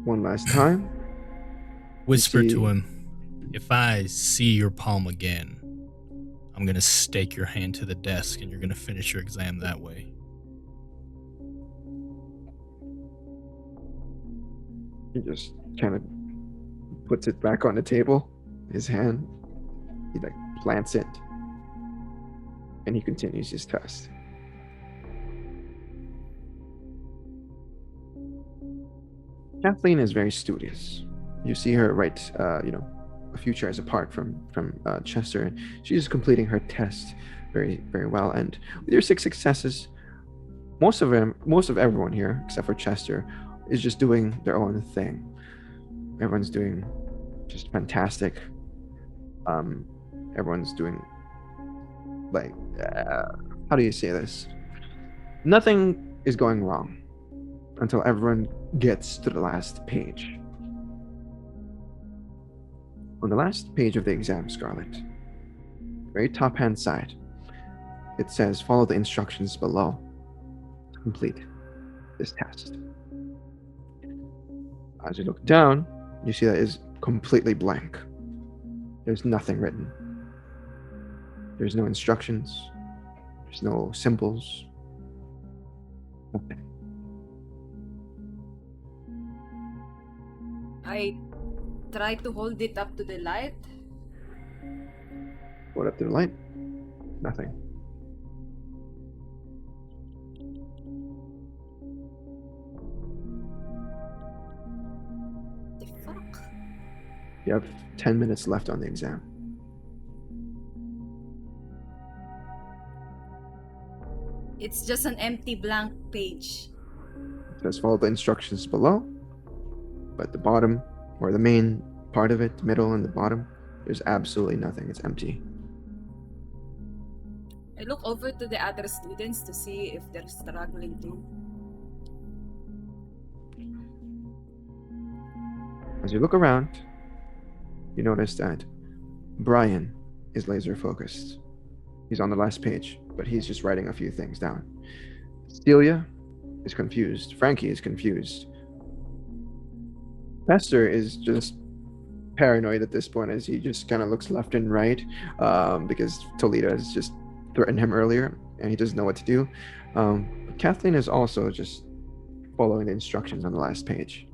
one last time. Whisper to him, if I see your palm again, I'm going to stake your hand to the desk and you're going to finish your exam that way. He just kind of puts it back on the table, his hand. He plants it, and he continues his test. Kathleen is very studious. You see her right, a few chairs apart from Chester, and she's completing her test very, very well. And with your 6 successes, most of everyone here, except for Chester, is just doing their own thing. Everyone's doing just fantastic. Everyone's doing how do you say this? Nothing is going wrong until everyone gets to the last page. On the last page of the exam, Scarlett, very top hand side, it says follow the instructions below to complete this test. As you look down, you see that it is completely blank. There's nothing written. There's no instructions. There's no symbols. Nothing. I try to hold it up to the light. Hold up to the light. Nothing. The fuck? You have 10 minutes left on the exam. It's just an empty blank page. It says follow the instructions below, but the bottom, or the main part of it, the middle and the bottom, there's absolutely nothing. It's empty. I look over to the other students to see if they're struggling too. As you look around, you notice that Brian is laser focused. He's on the last page, but he's just writing a few things down. Celia is confused. Frankie is confused. Chester is just paranoid at this point as he just kind of looks left and right, because Toledo has just threatened him earlier and he doesn't know what to do. But Kathleen is also just following the instructions on the last page.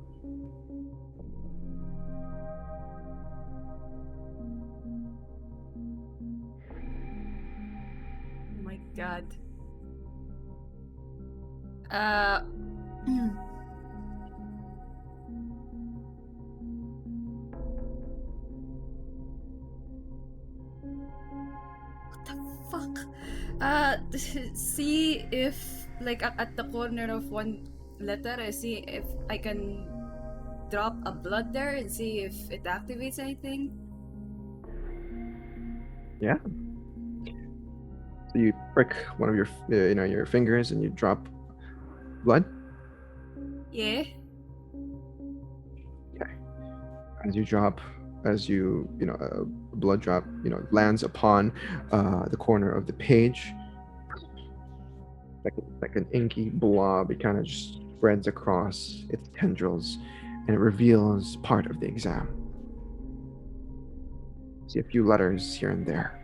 Oh my god. What the fuck? See if, like, at the corner of one letter, I see if I can drop a blood there and see if it activates anything. Yeah. So you prick one of your, your fingers and you drop blood. Yeah. Okay. As you drop as a blood drop, lands upon the corner of the page. Like an inky blob, it kind of just spreads across its tendrils, and it reveals part of the exam. See a few letters here and there.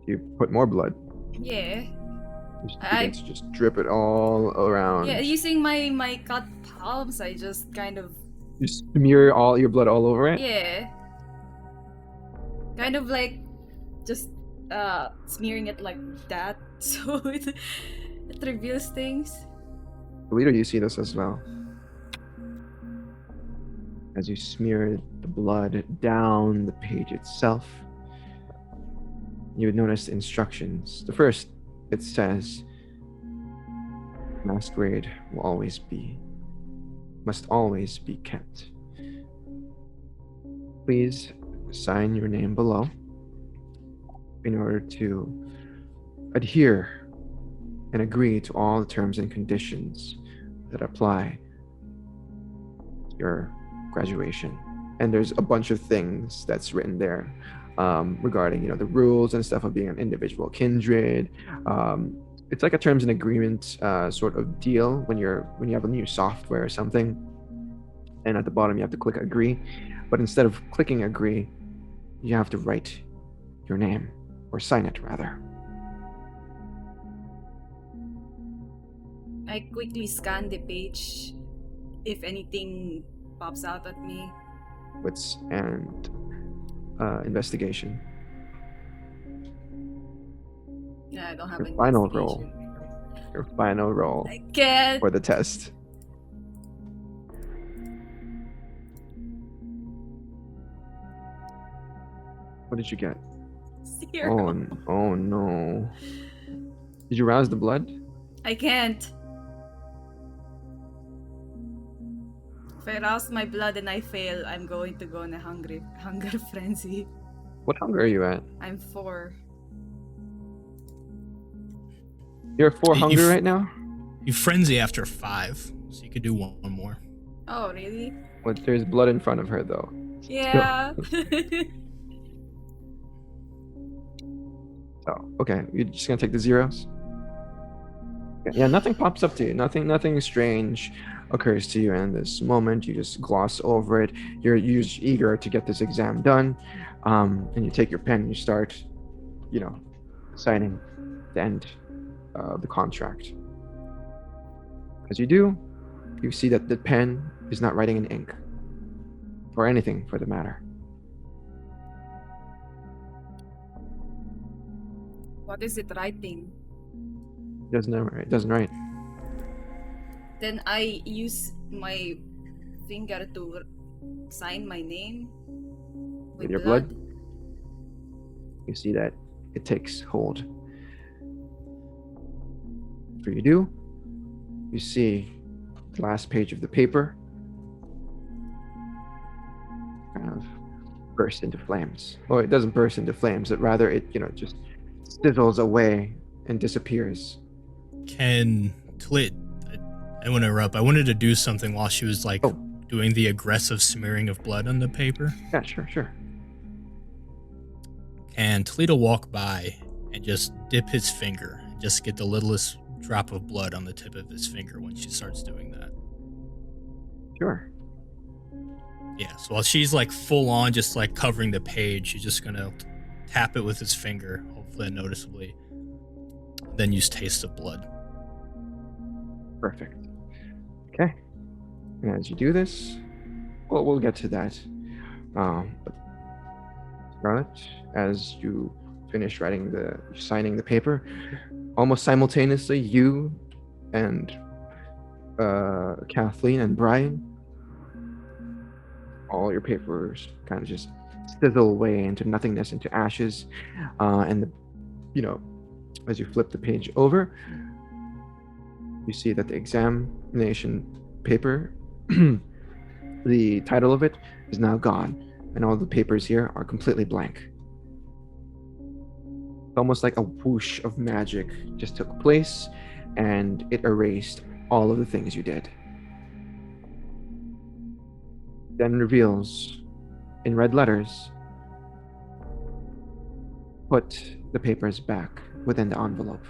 You put more blood. Yeah. Begins to just drip it all around. Yeah, using my cut palms, I just kind of... You smear all your blood all over it? Yeah. Kind of like just smearing it like that, so it reveals things. Toledo, you see this as well. As you smear the blood down the page itself, you would notice the instructions. The first, it says, Masquerade must always be kept. Please sign your name below in order to adhere and agree to all the terms and conditions that apply to your graduation. And there's a bunch of things that's written there regarding the rules and stuff of being an individual kindred. It's like a terms and agreement sort of deal when you have a new software or something, and at the bottom you have to click agree, but instead of clicking agree, you have to write your name, or sign it rather. I quickly scan the page if anything pops out at me. Wits and investigation. Yeah, I don't have Your any final investigation. Your final roll I can't. for the test. What did you get? 0. Oh no. Did you rouse the blood? I can't. If I rouse my blood and I fail, I'm going to go in a hunger frenzy. What hunger are you at? I'm 4. You're at 4 You hunger f- right now? You frenzy after 5, so you could do one more. Oh, really? But there's blood in front of her though. Yeah. Oh, okay. You're just gonna take the zeros? Yeah, nothing pops up to you. Nothing strange occurs to you in this moment. You just gloss over it. You're just eager to get this exam done. And you take your pen and you start, signing the end of the contract. As you do, you see that the pen is not writing in ink. Or anything for the matter. What is it writing? It doesn't write. Then I use my finger to sign my name With your blood? You see that it takes hold. After you do, you see the last page of the paper kind of burst into flames. Well, it doesn't burst into flames, but rather it, just sizzles away and disappears. Can Tlit, I want to interrupt. I wanted to do something while she was doing the aggressive smearing of blood on the paper. Yeah, sure. Can Toledo walk by and just dip his finger and just get the littlest drop of blood on the tip of his finger when she starts doing that? Sure. Yeah, so while she's full on just covering the page, he's just gonna tap it with his finger, hopefully unnoticeably, then use taste of blood. Perfect. Okay. And as you do this, well, we'll get to that. But Scarlett, as you finish signing the paper, almost simultaneously, you and Kathleen and Brian, all your papers kind of just sizzle away into nothingness, into ashes, and as you flip the page over, you see that the examination paper, the title of it is now gone, and all the papers here are completely blank. It's almost like a whoosh of magic just took place, and it erased all of the things you did. then reveals in red letters, put the papers back within the envelope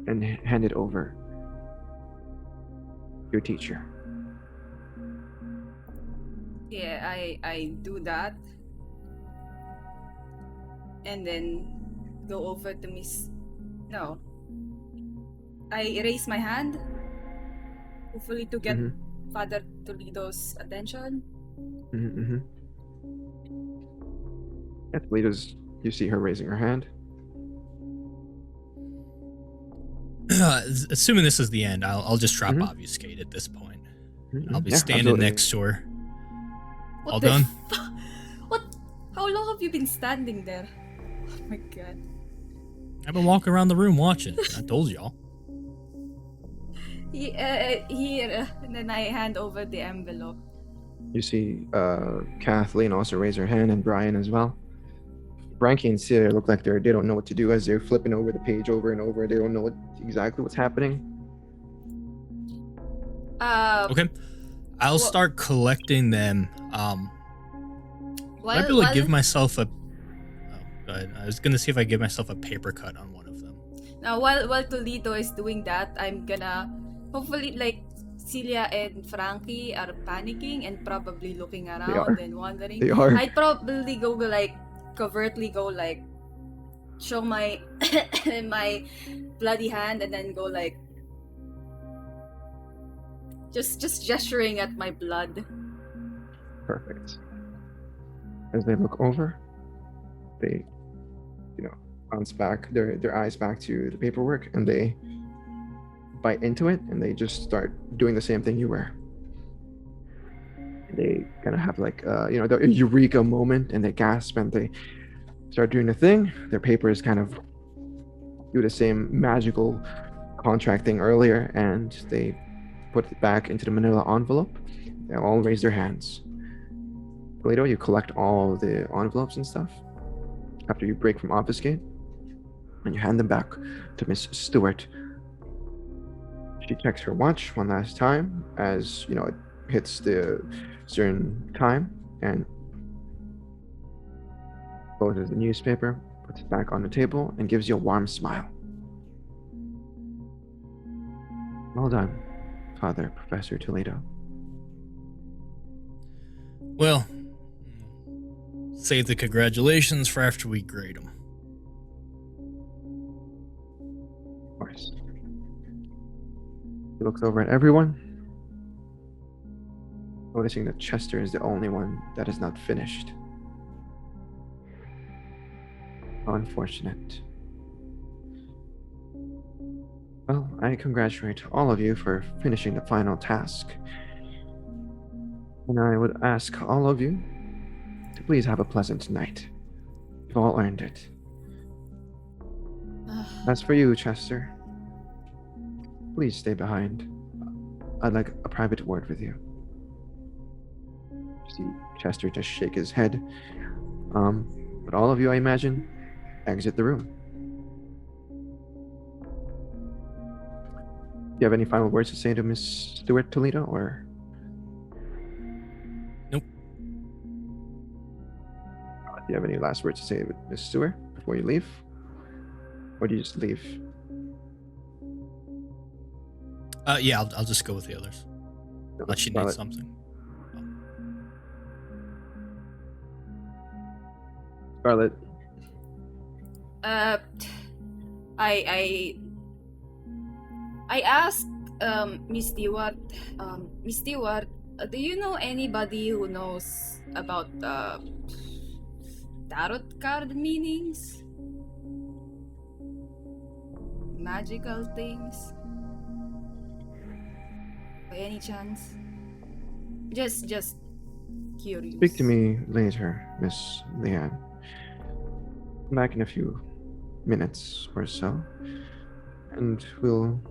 and hand it over to your teacher. Yeah, I do that. And then go over to Miss... No. I raise my hand. Hopefully to get Mhm. Father Toledo's attention. Mm-hmm. At Toledo's, you see her raising her hand. Assuming this is the end, I'll just drop Mhm. obfuscate at this point. Mhm. I'll be Yeah, standing absolutely. next to her. What All the done? What? How long have you been standing there? Oh my god. I've been walking around the room watching. I told y'all. Here, and then I hand over the envelope. You see Kathleen also raise her hand, and Brian as well. Frankie and Celia look like they don't know what to do as they're flipping over the page over and over. They don't know exactly what's happening. Okay. I'll start collecting them. Might be able to give myself a... Oh, go ahead. I was going to see if I give myself a paper cut on one of them. Now, while Toledo is doing that, I'm gonna hopefully Celia and Frankie are panicking and probably looking around and wondering. They are. I'd probably go covertly go show my my bloody hand and then go just gesturing at my blood. Perfect. As they look over, they, bounce back their eyes back to the paperwork, and they bite into it, and they just start doing the same thing you were. They kind of have the eureka moment, and they gasp and they start doing the thing. Their papers kind of do the same magical contract thing earlier, and they put it back into the manila envelope. They all raise their hands. Toledo, you collect all the envelopes and stuff after you break from obfuscate, and you hand them back to Miss Stewart. She checks her watch one last time as it hits the certain time, and closes the newspaper, puts it back on the table, and gives you a warm smile. Well done, Father Professor Toledo. Well, save the congratulations for after we grade them. Of course. He looks over at everyone, noticing that Chester is the only one that is not finished. How unfortunate. Well, I congratulate all of you for finishing the final task. And I would ask all of you to please have a pleasant night. You've all earned it. As for you, Chester, please stay behind. I'd like a private word with you. See Chester just shake his head. But all of you, I imagine, exit the room. Do you have any final words to say to Miss Stewart Toledo, or? Nope. Do you have any last words to say to Miss Stewart before you leave? Or do you just leave? Yeah, I'll just go with the others. Unless she needs Scarlett. something. Scarlett. I asked Miss Stewart, do you know anybody who knows about tarot card meanings? Magical things? By any chance? Just curious. Speak to me later, Miss Leanne. Come back in a few minutes or so, and I'll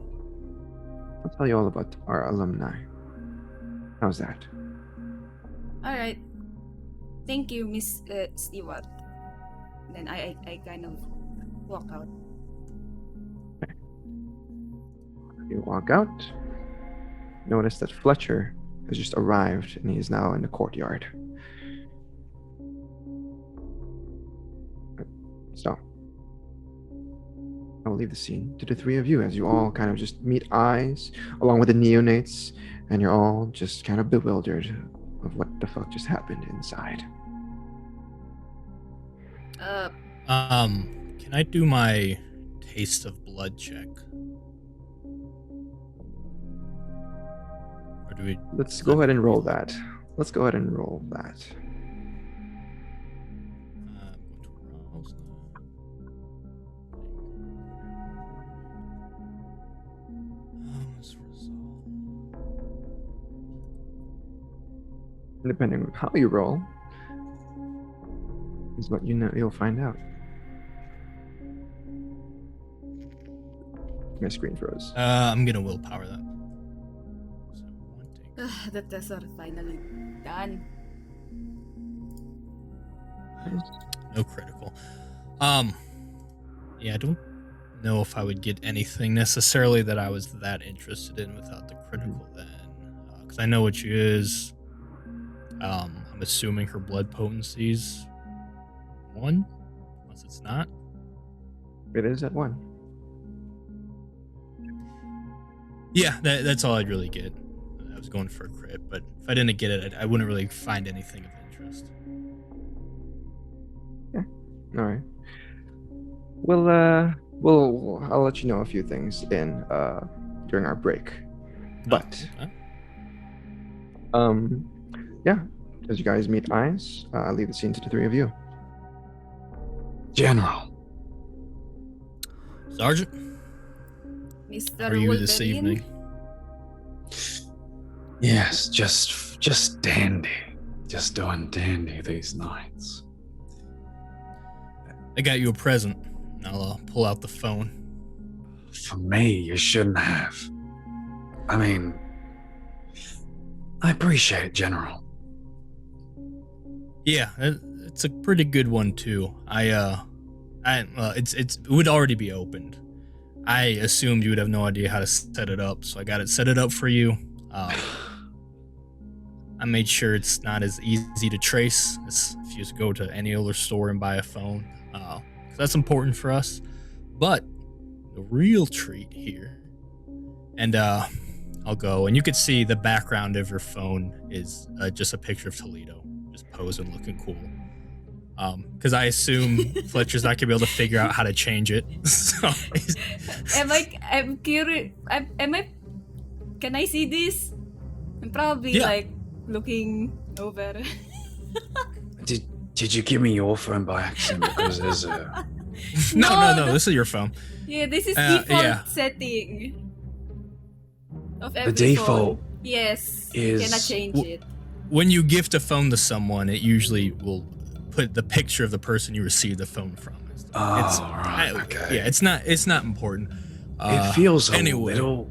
tell you all about our alumni. How's that? Alright. Thank you, Miss Stewart. Then I kind of walk out. You walk out. Notice that Fletcher has just arrived, and he is now in the courtyard. So, I will leave the scene to the three of you as you all kind of just meet eyes, along with the neonates, and you're all just kind of bewildered of what the fuck just happened inside. Can I do my taste of blood check? Or do we? Let's go ahead and roll that. Let's go ahead and roll that. Depending on how you roll, is what you'll find out. My screen froze. I'm gonna willpower that. So The tests are finally done. no critical. Yeah, I don't know if I would get anything necessarily that I was that interested in without the critical then, because I know what she is. I'm assuming her blood potency's 1, unless it's not. It is at 1. Yeah, that's all I'd really get. I was going for a crit, but if I didn't get it, I wouldn't really find anything of interest. Yeah. All right. Well, I'll let you know a few things during our break. But yeah, as you guys meet eyes, I'll leave the scene to the three of you. General. Sergeant, Mr. how are you this Wolverine? evening? Yes, just dandy. Just doing dandy these nights. I got you a present. I'll pull out the phone. For me, you shouldn't have. I mean, I appreciate it, General. Yeah, it's a pretty good one too. It would already be opened. I assumed you would have no idea how to set it up, so I got it set it up for you. I made sure it's not as easy to trace as if you just go to any other store and buy a phone. So that's important for us. But the real treat here, and I'll go, and you can see the background of your phone is just a picture of Toledo, just posing, looking cool. Because I assume Fletcher's not gonna be able to figure out how to change it. So I'm curious. Can I see this? I'm probably like looking over. Did you give me your phone by accident? Because there's a... No, this is your phone. Yeah, this is default setting of every default phone. Yes, is- you cannot change it. When you gift a phone to someone, it usually will put the picture of the person you received the phone from. Right, okay. Yeah, it's not important. It feels a anyway. little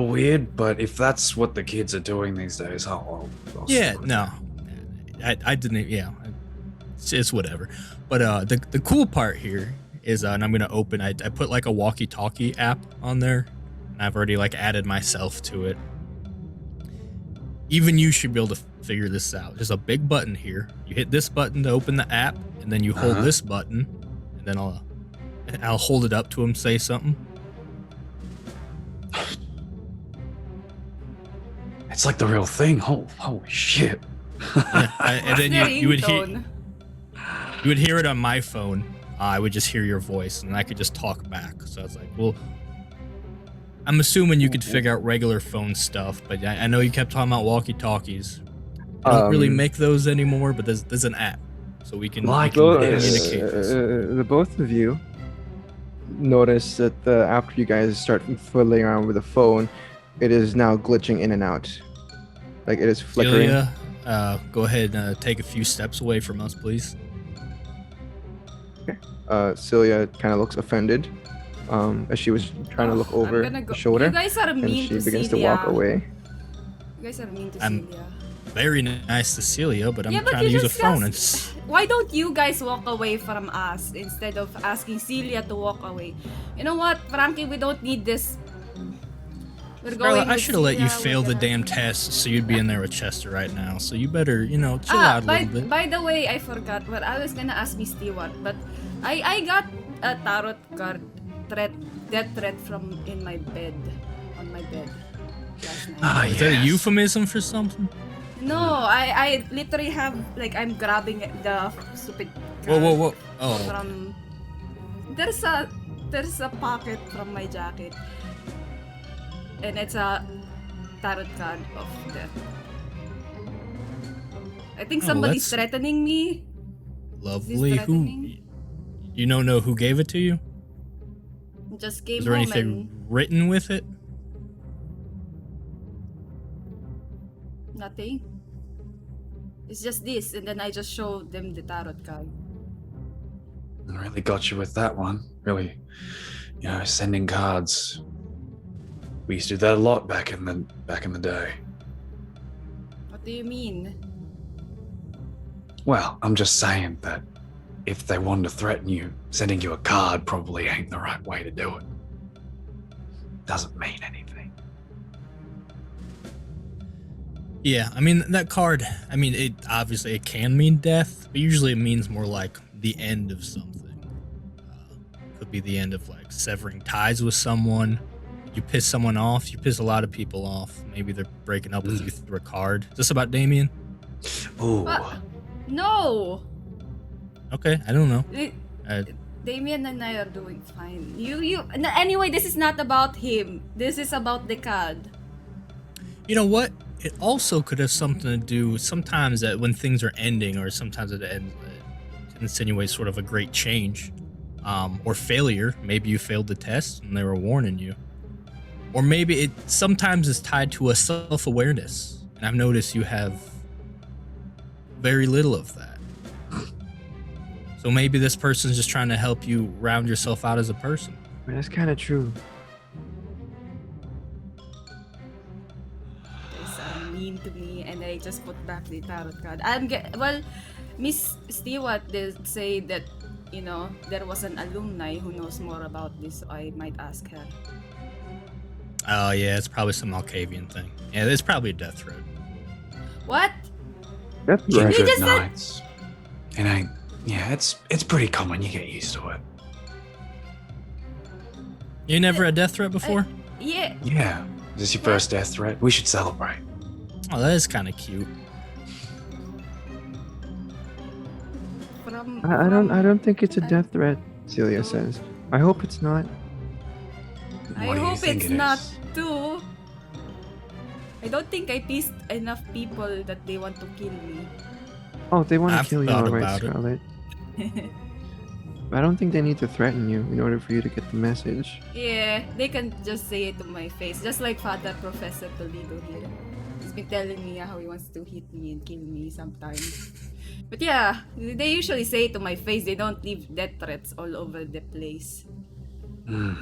weird, but if that's what the kids are doing these days, I'll Yeah, stick with no, I didn't. Yeah, it's whatever. But the cool part here is, and I'm gonna open. I put like a walkie-talkie app on there, and I've already like added myself to it. Even you should be able to figure this out. There's a big button here. You hit this button to open the app, and then you hold this button, and then I'll hold it up to him, say something. It's like the real thing. Holy shit! And then That's you would the hear. ringtone. You would hear it on my phone. I would just hear your voice, and I could just talk back. So I was like, well, I'm assuming you could figure out regular phone stuff, but I know you kept talking about walkie-talkies. I don't really make those anymore, but there's an app, so we can communicate. The both of you notice that after you guys start fiddling around with the phone, it is now glitching in and out. Like it is flickering. Celia, go ahead and take a few steps away from us, please. Celia kind of looks offended as she was trying to look over I'm gonna the shoulder, You guys are and mean she to begins Celia. to walk away. You guys are mean to I'm- Celia. Very nice to Celia, but I'm Yeah, but trying to you use a just phone. asked- Why don't you guys walk away from us instead of asking Celia to walk away? You know what, Frankie, we don't need this. We're Scarlett, going. I with should have let you Sierra, fail we're the gonna- damn test so you'd be in there with Chester right now. So you better, chill out a little bit. By the way, I forgot what I was gonna ask Miss Stewart, but I got a tarot card death threat from on my bed last night. Ah, Is that a yes. euphemism for something? No, I literally have like I'm grabbing the stupid Whoa, card whoa, whoa. Oh, from there's a pocket from my jacket, and it's a tarot card of death. I think Oh, somebody's that's- threatening me. lovely. Who? threatening? You don't know who gave it to you? Just came Is there home anything written with it? and nothing. It's just this, and then I just showed them the tarot card. I really got you with that one. Really, sending cards. We used to do that a lot back in the day. What do you mean? Well, I'm just saying that if they wanted to threaten you, sending you a card probably ain't the right way to do it. Doesn't mean anything. Yeah, I mean that card. I mean, it obviously it can mean death, but usually it means more like the end of something. Could be the end of like severing ties with someone. You piss someone off. You piss a lot of people off. Maybe they're breaking up with you through a card. Is this about Damien? Ooh. What? No! Okay, I don't know. Damien and I are doing fine. Anyway, this is not about him. This is about the card. You know what? It also could have something to do sometimes that when things are ending, or sometimes it ends, it insinuates sort of a great change, or failure. Maybe you failed the test and they were warning you, or maybe it sometimes is tied to a self-awareness. And I've noticed you have very little of that. So maybe this person's just trying to help you round yourself out as a person. That's kind of true. It's mean to me, and I just put back the tarot card. Miss Stewart did say that, there was an alumni who knows more about this, so I might ask her. Oh yeah, it's probably some Malkavian thing. Yeah, it's probably a death threat. What? That's Ginger right. You just said- nights. It ain't. Yeah, it's pretty common. You get used to it. You never had a death threat before? Yeah. Yeah. Is this your first death threat? We should celebrate. Oh, that is kind of cute. I don't think it's a death threat, Celia says. I hope it's not. I What do you hope think it's it not is? too. I don't think I pissed enough people that they want to kill me. Oh, they want to I've kill you, thought alright, about it. Scarlett. I don't think they need to threaten you in order for you to get the message. Yeah, they can just say it to my face, just like Father Professor Toledo here. He's been telling me how he wants to hit me and kill me sometimes. But yeah, they usually say it to my face. They don't leave death threats all over the place. Hmm.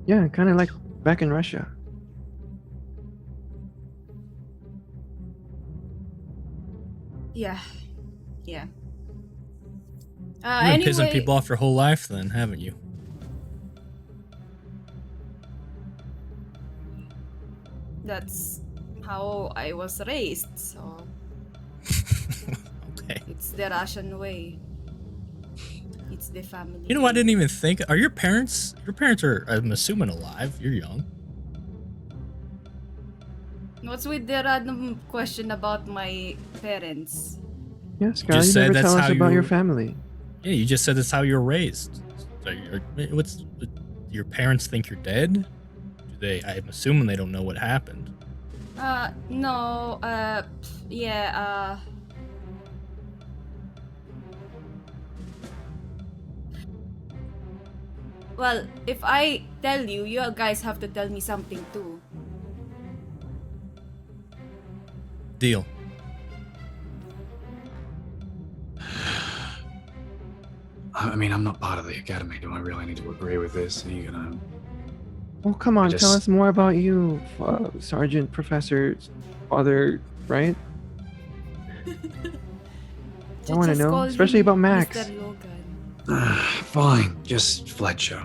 Yeah, kind of like back in Russia. Yeah. You've been pissing Anyway, people off your whole life then, haven't you? that's how I was raised, so Okay. it's the Russian way. It's the family. You know, I didn't even think. Are your parents are, I'm assuming, alive? You're young. What's with the random question about my parents? Yeah, Scarlett, you said never that's tell us how about you- your family. Yeah, you just said that's how you were raised. So your parents think you're dead? Do they? I'm assuming they don't know what happened. No, yeah, well, if I tell you, you guys have to tell me something too. Deal. I mean, I'm not part of the academy. Do I really need to agree with this? Are you gonna? Oh, come on, tell just- us more about you, Sergeant, Professor, Father, right? I want to Just know, call especially him about Max. Mr. Logan. Fine. Just Fletcher.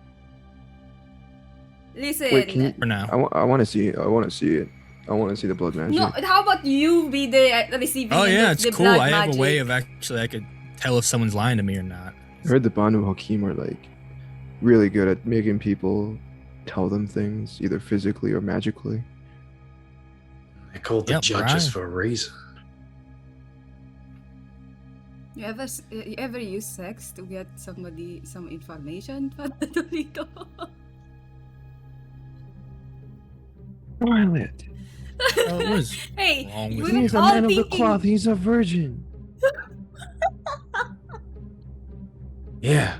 Listen. Wait, can you? For now. I want to see it. I want to see it. I want to see the blood magic. No, how about you be the receiving Oh end yeah, of it's the cool. blood I have magic? a way of actually I could tell if someone's lying to me or not. I heard the Banu Hakim are like really good at making people tell them things, either physically or magically. They're called the Yep, judges right. for a reason. You ever use sex to get somebody some information? Toledo? Scarlett. What was Hey, wrong with we you? were He's a all man of the thinking. cloth. He's a virgin. Yeah.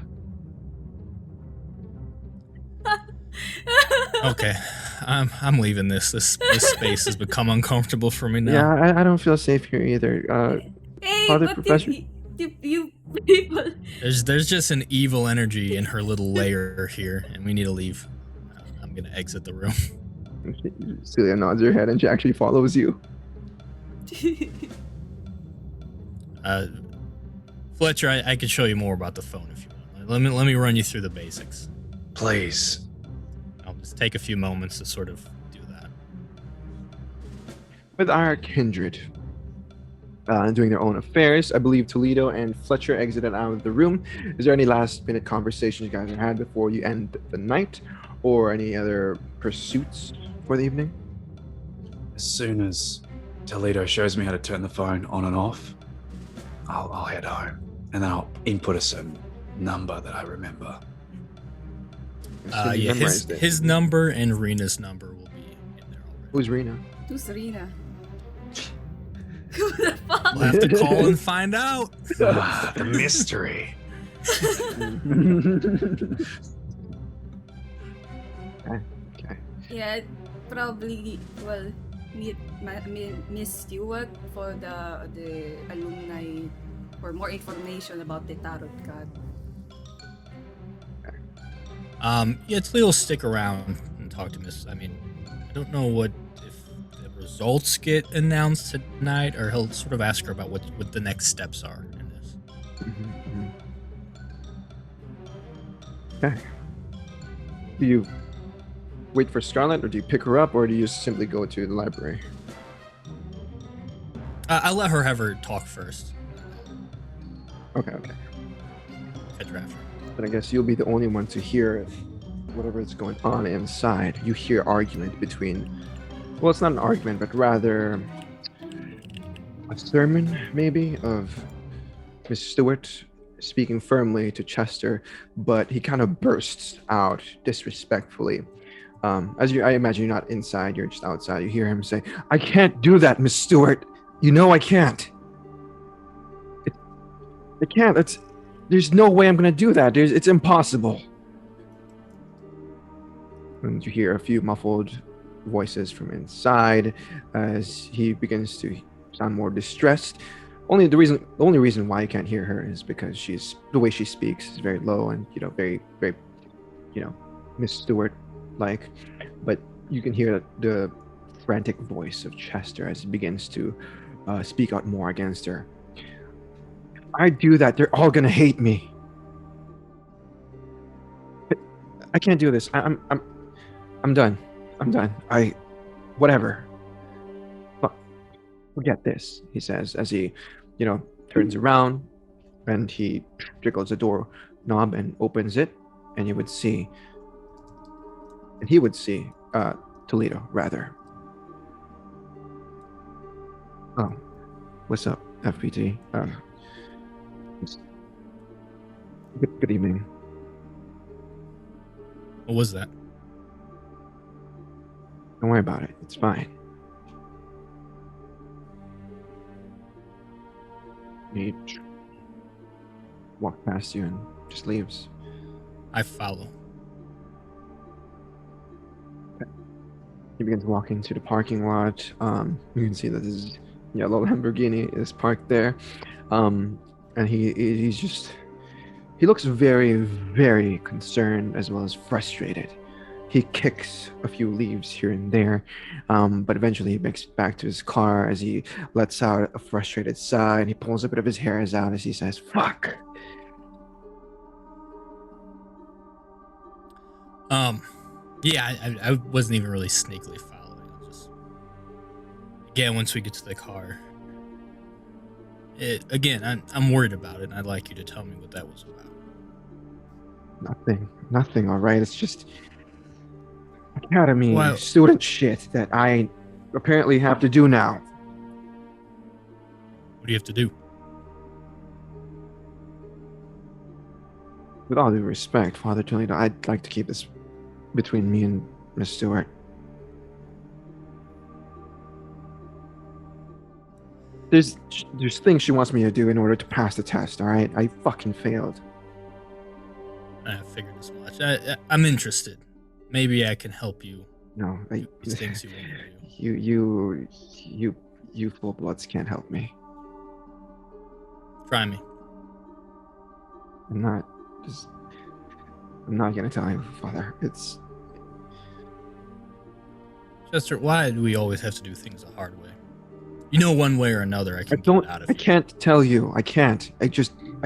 Okay, I'm leaving this. This space has become uncomfortable for me now. Yeah, I don't feel safe here either. Hey, Father but Professor? you people. There's just an evil energy in her little lair here, and we need to leave. I'm gonna exit the room. Celia nods her head and she actually follows you. Fletcher, I could show you more about the phone if you want. Let me run you through the basics. Please. I'll just take a few moments to sort of do that. With our kindred doing their own affairs, I believe Toledo and Fletcher exited out of the room. Is there any last minute conversations you guys have had before you end the night, or any other pursuits for the evening? As soon as Toledo shows me how to turn the phone on and off, I'll head home. And then I'll input a certain number that I remember. So you Yeah, memorized it. his number and Rena's number will be in there already. Who's Rena? Who's Rina? Who the fuck? We'll have to call and find out. The mystery. Okay. Yeah, probably. Well, meet Miss Stewart for the alumni for more information about the tarot card. Yeah, Toledo will stick around and talk to Miss. I mean, I don't know if the results get announced tonight, or he'll sort of ask her about what the next steps are in this. Okay. Do you wait for Scarlett, or do you pick her up, or do you simply go to the library? I'll let her have her talk first. Okay. Catch her after. But I guess you'll be the only one to hear whatever is going on inside. You hear argument between, well, it's not an argument, but rather a sermon, maybe, of Miss Stewart speaking firmly to Chester, but he kind of bursts out disrespectfully. I imagine you're not inside, you're just outside. You hear him say, "I can't do that, Miss Stewart. You know I can't. I can't. There's no way I'm gonna do that. It's impossible." And you hear a few muffled voices from inside as he begins to sound more distressed. The only reason why you can't hear her is because the way she speaks is very low and very, very, Miss Stewart like. But you can hear the frantic voice of Chester as he begins to speak out more against her. If I do that, they're all gonna hate me. I can't do this. I'm done. Whatever. Forget this, he says as he, turns around and he jiggles the door knob and opens it, and he would see Toledo, rather. Oh, what's up, FPT? Good evening. What was that? Don't worry about it. It's fine. He walks past you and just leaves. I follow. He begins walking to the parking lot. You can see that this yellow Lamborghini is parked there. And he looks very, very concerned as well as frustrated. He kicks a few leaves here and there, but eventually he makes it back to his car as he lets out a frustrated sigh, and he pulls a bit of his hairs out as he says, "Fuck." Yeah, I wasn't even really sneakily following. Just again, once we get to the car, I'm worried about it, and I'd like you to tell me what that was about. Nothing. All right, it's just academy Well, student shit that I apparently have to do now. what do you have to do? With all due respect, Father Toledo, I'd like to keep this between me and Miss Stewart. There's things she wants me to do in order to pass the test. All right, I fucking failed. I figured as much. I'm interested. Maybe I can help you. No, Do these things you want to do. you full bloods can't help me. Try me. I'm not gonna tell you, Father. It's Chester, why do we always have to do things the hard way? You know, one way or another, I can get it out of I you. can't tell you. I can't. I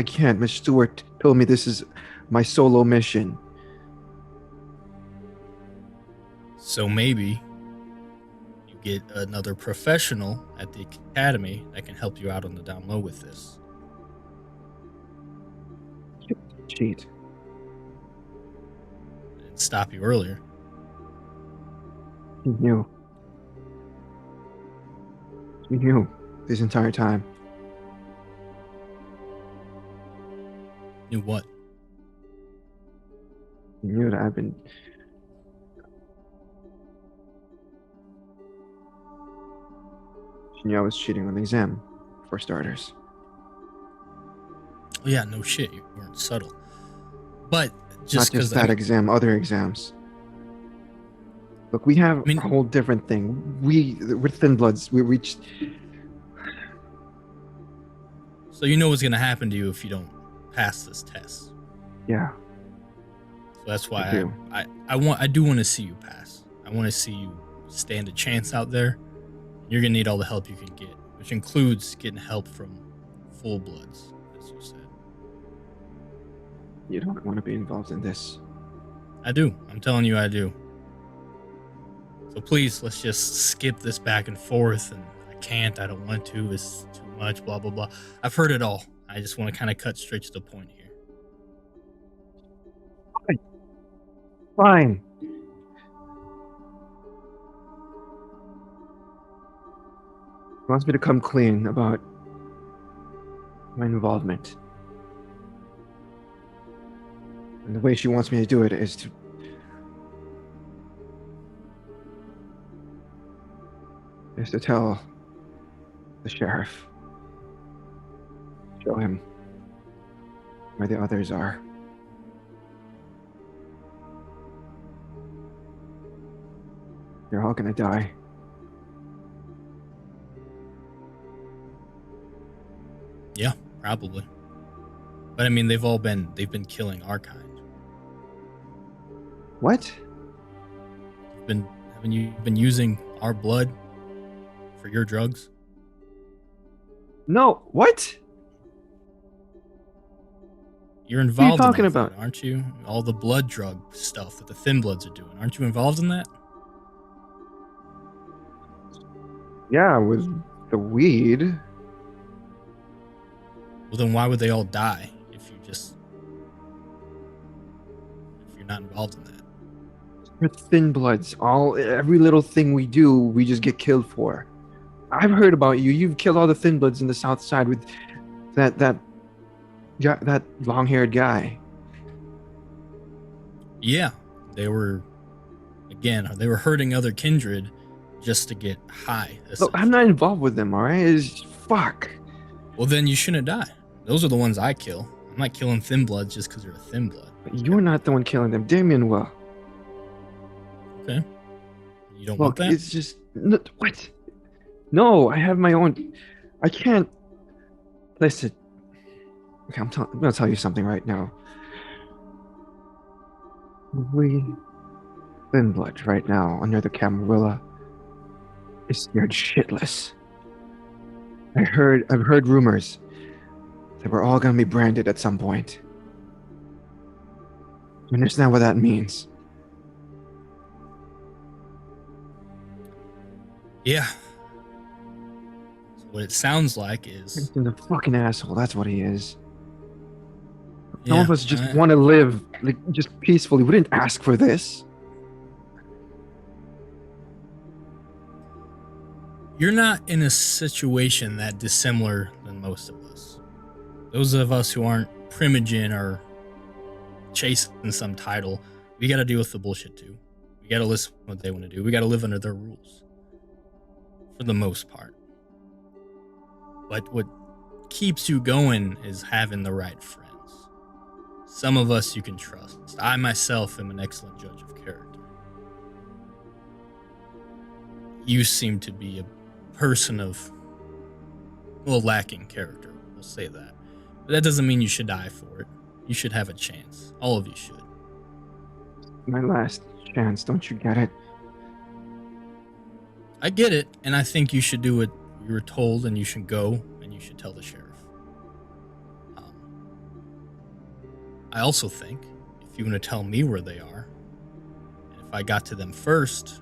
can't. Miss Stewart told me this is my solo mission. So maybe you get another professional at the academy that can help you out on the down low with this. Cheat. And stop you earlier. He knew. He knew this entire time. Knew what? He knew that I've been. She knew I was cheating on the exam, for starters. Oh, yeah, no shit. You weren't subtle. But Not just because just that exam, other exams. Look, we have a whole different thing. We're thin bloods. We reached. So you know what's gonna happen to you if you don't pass this test. Yeah. So that's why I do. I do want to see you pass. I want to see you stand a chance out there. You're gonna need all the help you can get, which includes getting help from full bloods, as you said. You don't want to be involved in this. I do. I'm telling you, I do. So please, let's just skip this back and forth. And I don't want to. It's too much. Blah blah blah. I've heard it all. I just want to kind of cut straight to the point here. Fine. She wants me to come clean about my involvement. And the way she wants me to do it is to tell the sheriff. Show him where the others are. You're all gonna die. Yeah, probably. But I mean, they've been killing our kind. What? Haven't you been using our blood for your drugs? No, what? You're involved talking in all about? that, aren't you? All the blood drug stuff that the thin bloods are doing. Aren't you involved in that? Yeah, with the weed. Well, then why would they all die if you're not involved in that? We're thin bloods. Every little thing we do, we just get killed for. I've heard about you. You've killed all the thin bloods in the South Side with that long-haired guy. Yeah, they were hurting other kindred just to get high. Look, I'm not involved with them, all right? Fuck. Well, then you shouldn't die. Those are the ones I kill. I'm not killing thin bloods just because you're a thin blood. But you're not the one killing them. Damien will. Okay. You don't want Look, that? it's just... No, what? No, I have my own... I can't... Listen. Okay, I'm going to tell you something right now. We... Thin blood right now under the Camarilla is scared shitless. I've heard rumors that we're all gonna be branded at some point. You understand what that means? Yeah. So what it sounds like is He's a fucking asshole. That's what he is. Some yeah, of us just want to live like just peacefully. We didn't ask for this. you're not in a situation that dissimilar than most of us. Those of us who aren't primogen or chasing some title, we got to deal with the bullshit too. We got to listen to what they want to do. We got to live under their rules for the most part. But what keeps you going is having the right friends. Some of us you can trust. I myself am an excellent judge of character. You seem to be a person of, well, lacking character. We'll say that. But that doesn't mean you should die for it. You should have a chance. All of you should. My last chance, don't you get it? I get it, and I think you should do what you were told, and you should go, and you should tell the sheriff. I also think if you want to tell me where they are, and if I got to them first,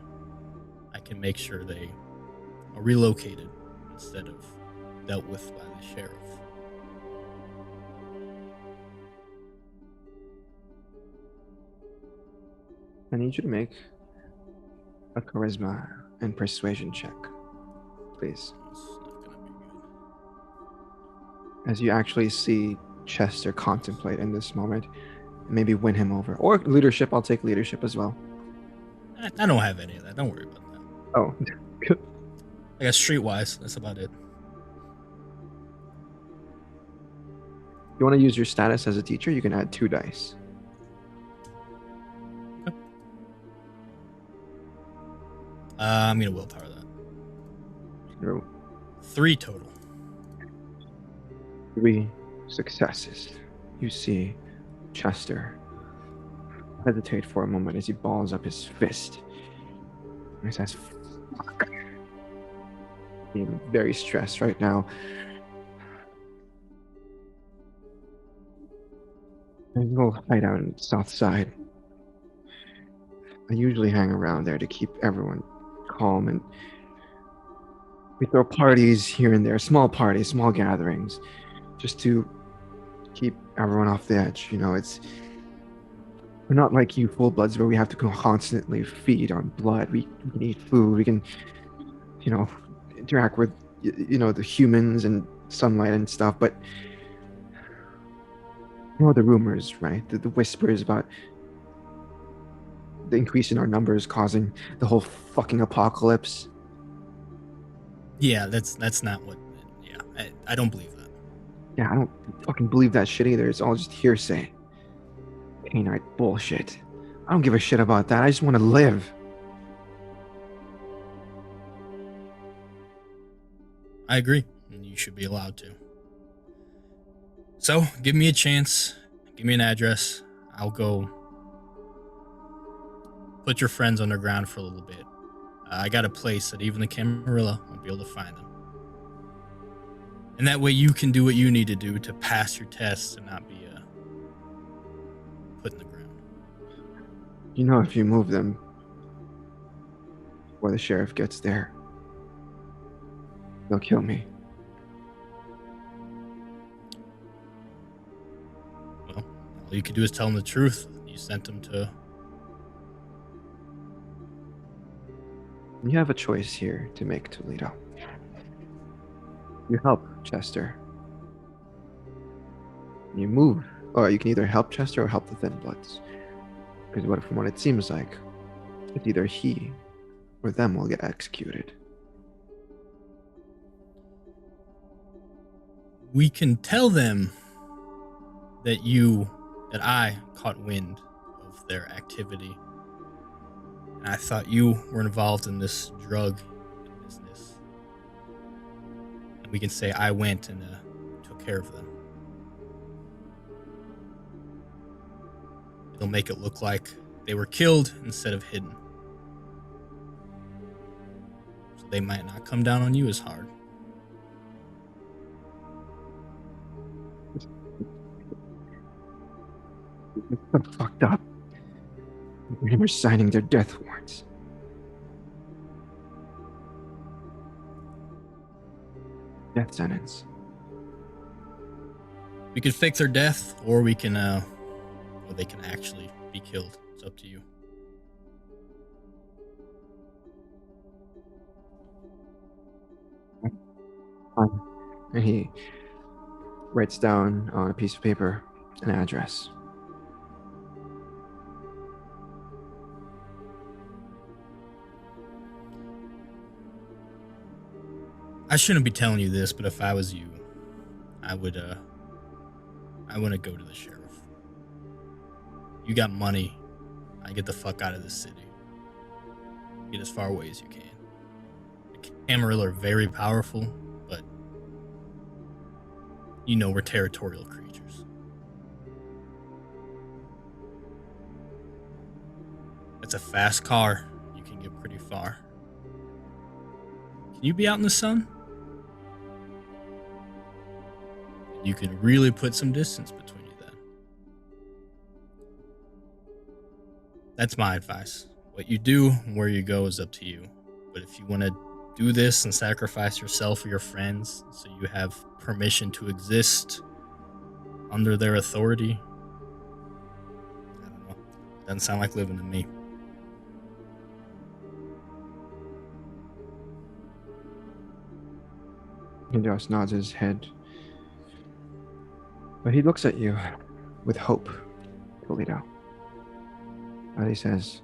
I can make sure they are relocated instead of dealt with by the sheriff. I need you to make a charisma and persuasion check, please. It's not gonna be good. As you actually see Chester contemplate in this moment, and maybe win him over. Or leadership, I'll take leadership as well. I don't have any of that. Don't worry about that. Oh, I got streetwise. That's about it. you want to use your status as a teacher, you can add 2 dice. I'm gonna willpower that. You're 3 total. 3 successes. You see Chester hesitate for a moment as he balls up his fist. And he says, fuck. He's very stressed right now. There's a little hideout on the south side. I usually hang around there to keep everyone calm, and we throw parties here and there, small parties, small gatherings, just to keep everyone off the edge. You know, we're not like you full-bloods where we have to constantly feed on blood. We can eat food, we can, interact with, the humans and sunlight and stuff, but the rumors, right? The whispers about the increase in our numbers causing the whole fucking apocalypse. Yeah, that's not what. Yeah, I don't believe that. Yeah, I don't fucking believe that shit either. It's all just hearsay. Canine bullshit. I don't give a shit about that. I just want to live. I agree. And you should be allowed to. So, give me a chance. Give me an address. I'll go put your friends underground for a little bit. I got a place that even the Camarilla won't be able to find them. And that way you can do what you need to do to pass your tests and not be put in the ground. If you move them before the sheriff gets there, they'll kill me. Well, all you can do is tell them the truth. You sent them to... You have a choice here to make, Toledo. You help Chester. You move. Or you can either help Chester or help the Thin Bloods. Because from what it seems like, it's either he or them will get executed. We can tell them that I caught wind of their activity. And I thought you were involved in this drug business. And we can say I went and took care of them. It'll make it look like they were killed instead of hidden. So they might not come down on you as hard. It's so fucked up. They were signing their death warrants. Death sentence. We could fake their death, or we can, or they can actually be killed. It's up to you. And he writes down on a piece of paper an address. I shouldn't be telling you this, but if I was you, I wouldn't go to the sheriff. You got money. I get the fuck out of this city. Get as far away as you can. The Camarilla are very powerful, but you know we're territorial creatures. It's a fast car. You can get pretty far. Can you be out in the sun? You can really put some distance between you then. That's my advice. What you do and where you go is up to you. But if you want to do this and sacrifice yourself or your friends so you have permission to exist under their authority, I don't know. Doesn't sound like living to me. He just nods his head. But he looks at you with hope, Toledo. And he says,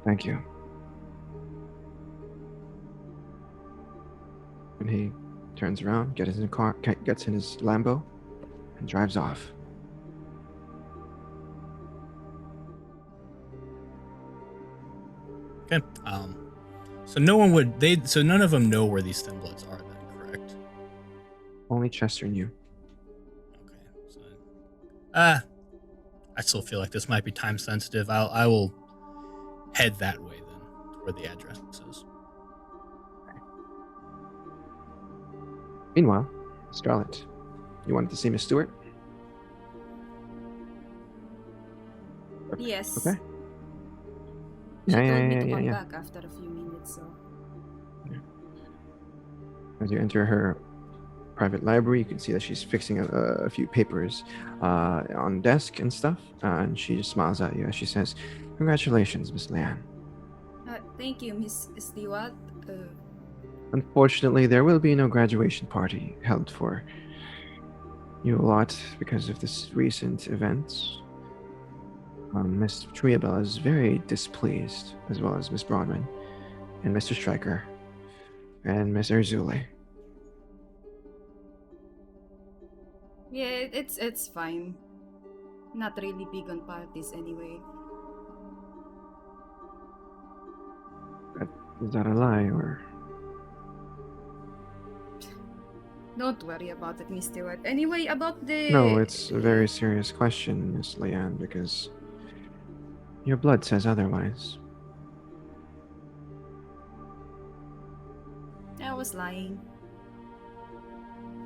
"Thank you." And he turns around, gets in his Lambo, and drives off. Okay. So no one would so none of them know where these thin bloods are then, correct? Only Chester knew. Okay. So I still feel like this might be time sensitive. I will head that way then, to where the address is. Meanwhile, Scarlett, you wanted to see Miss Stewart? Yes. Okay. She Yeah, told me to come yeah. back after a few minutes, so. As you enter her private library, you can see that she's fixing a few papers on the desk and stuff, and she just smiles at you as she says, "Congratulations, Miss Leanne. Thank you, Miss Stewart. Unfortunately, there will be no graduation party held for you lot because of this recent event. Miss Triabella is very displeased, as well as Miss Broadman, and Mr. Stryker, and Miss Erzuli." Yeah, it's fine. Not really big on parties anyway. Is that a lie, or? Don't worry about it, Miss Stewart. Anyway, about the... No, it's a very serious question, Miss Leanne, because your blood says otherwise. I was lying.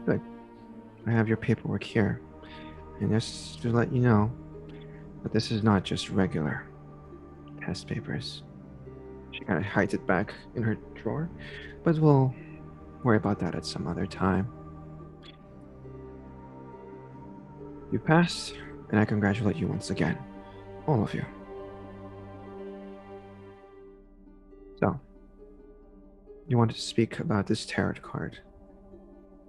I have your paperwork here, and just to let you know that this is not just regular test papers. She kind of hides it back in her drawer, but we'll worry about that at some other time. You passed, and I congratulate you once again, all of you. So, you want to speak about this tarot card?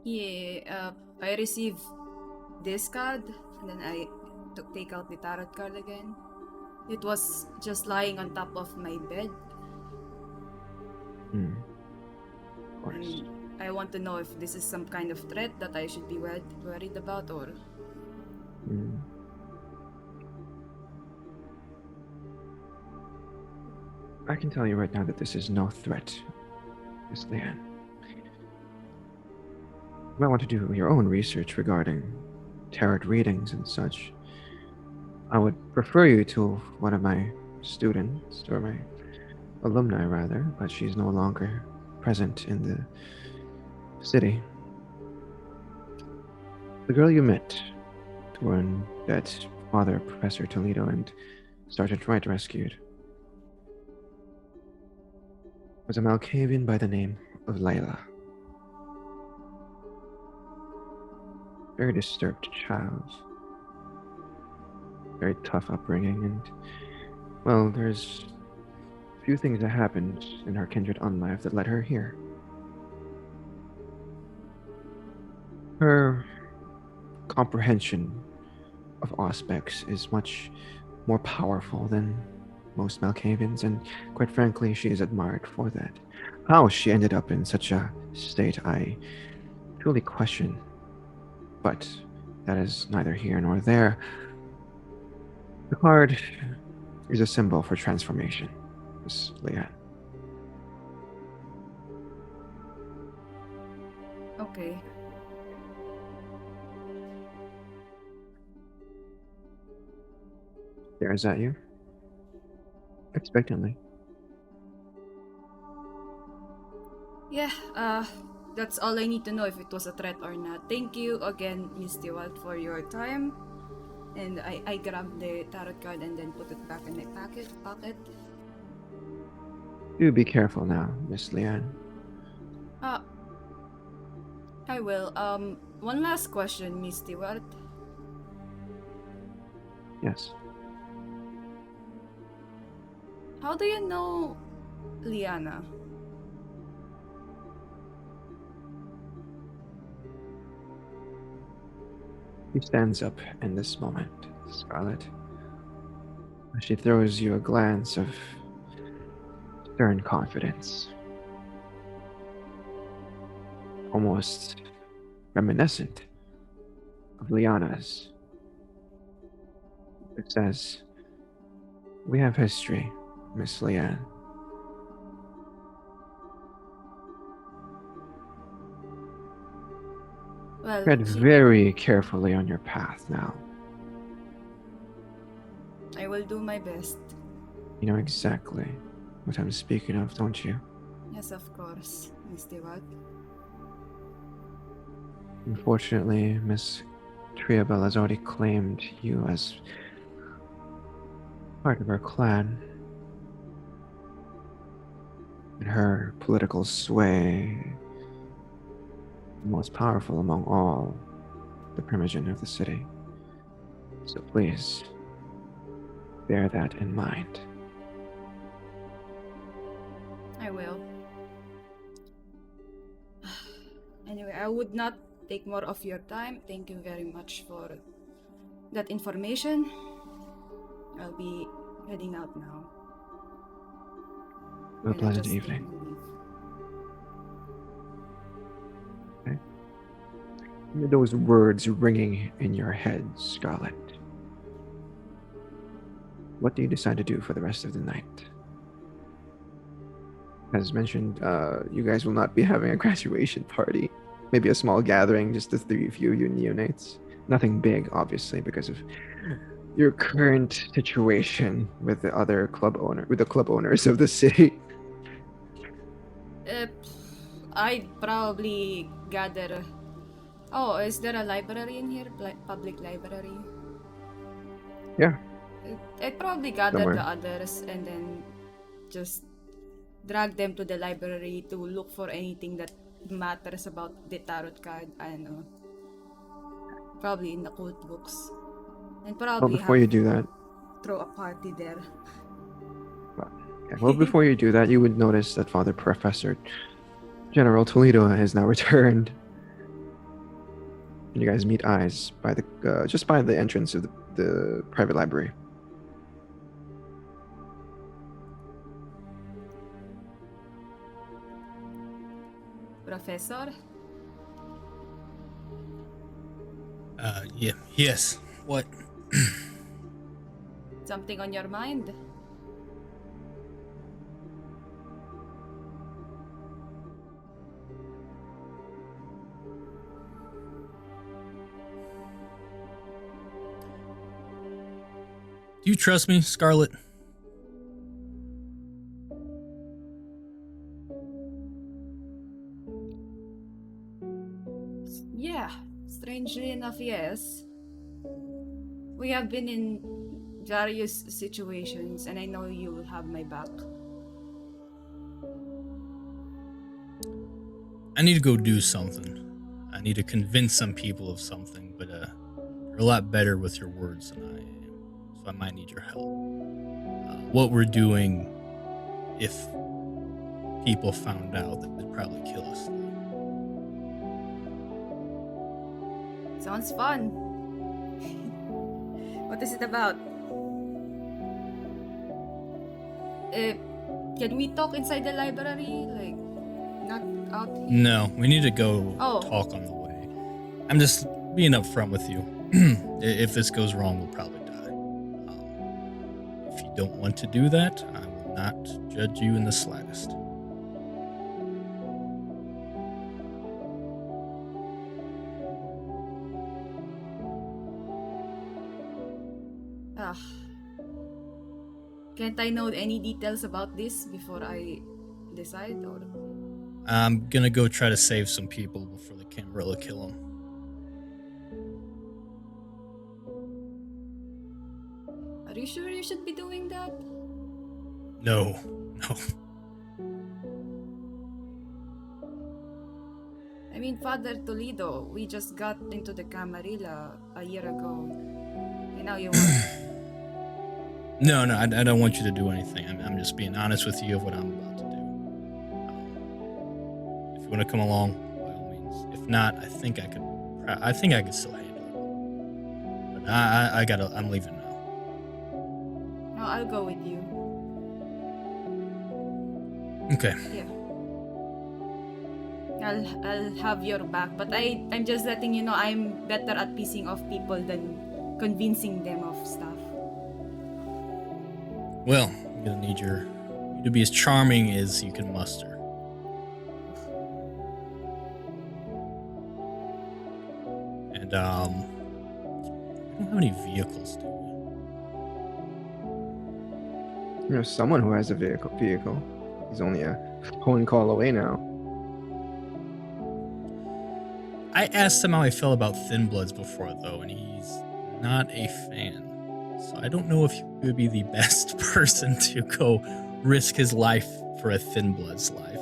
Yeah, I received this card, and then I take out the tarot card again. It was just lying on top of my bed. Of course. And I want to know if this is some kind of threat that I should be worried about, or... I can tell you right now that this is no threat, Miss Leanne. You might want to do your own research regarding tarot readings and such. I would refer you to one of my students, or my alumni rather, but she's no longer present in the city. The girl you met, when that Father Professor Toledo and Sergeant Wright rescued, was a Malkavian by the name of Layla. very disturbed child. Very tough upbringing, and, well, there's a few things that happened in her kindred unlife that led her here. Her comprehension of Auspex is much more powerful than most Malkavians, and quite frankly, she is admired for that. How she ended up in such a state, I truly question. But that is neither here nor there. The card is a symbol for transformation, Miss Leanne. Okay. Stares at you expectantly. Yeah, that's all I need to know if it was a threat or not. Thank you again, Miss Stewart, for your time. And I grabbed the tarot card and then put it back in my pocket. Do be careful now, Miss Leanne. I will. One last question, Miss Stewart. Yes. How do you know Liana? She stands up in this moment, Scarlett. She throws you a glance of stern confidence, almost reminiscent of Liana's. It says, "We have history, Miss Leanne." Well, Tread very carefully on your path now. I will do my best. You know exactly what I'm speaking of, don't you? Yes, of course, Miss Stewart. Unfortunately, Miss Triabel has already claimed you as part of her clan. And her political sway, the most powerful among all the primogen of the city. So please, bear that in mind. I will. Anyway, I would not take more of your time. Thank you very much for that information. I'll be heading out now. Have a And I'll pleasant just take evening. my leave. Hear those words ringing in your head, Scarlett. What do you decide to do for the rest of the night? As mentioned, you guys will not be having a graduation party. Maybe a small gathering, just the three of you neonates. Nothing big, obviously, because of your current situation with the other club owners of the city. I'd probably gather. Oh, is there a library in here? Public library? Yeah. I'd probably gather Somewhere. the others and then just drag them to the library to look for anything that matters about the tarot card. I don't know. Probably in the code books. And Well, probably before you do that, throw a party there. before you do that, you would notice that Father Professor General Toledo has now returned. And you guys meet eyes by the just by the entrance of the private library. Professor? Yeah. Yes. What? Something on your mind? Do you trust me, Scarlett? Yeah, strangely enough, yes. We have been in various situations, and I know you will have my back. I need to go do something. I need to convince some people of something, but you're a lot better with your words than I am, so I might need your help. What we're doing, if people found out, that they'd probably kill us. Sounds fun. What is it about? Can we talk inside the library? Like, not out here? No, we need to go Oh. talk on the way. I'm just being upfront with you. If this goes wrong, we'll probably die. If you don't want to do that, I will not judge you in the slightest. Ah. Can't I know any details about this before I decide? Or I'm gonna go try to save some people before the Camarilla kill them. are you sure you should be doing that? No. I mean, Father Toledo, we just got into the Camarilla a year ago. And now you want... No, I don't want you to do anything. I'm just being honest with you of what I'm about to do. If you want to come along, by all means. If not, I think I could still handle it. But I'm leaving now. No, I'll go with you. Okay. Yeah. I'll have your back, but I'm just letting you know I'm better at pissing off people than convincing them of stuff. Well, I'm gonna need you to be as charming as you can muster. And we don't have any vehicles, do we? You know, someone who has a vehicle. He's only a phone call away now. I asked him how I felt about Thin Bloods before, though, and he's not a fan. So I don't know if he would be the best person to go risk his life for a Thin Blood's life.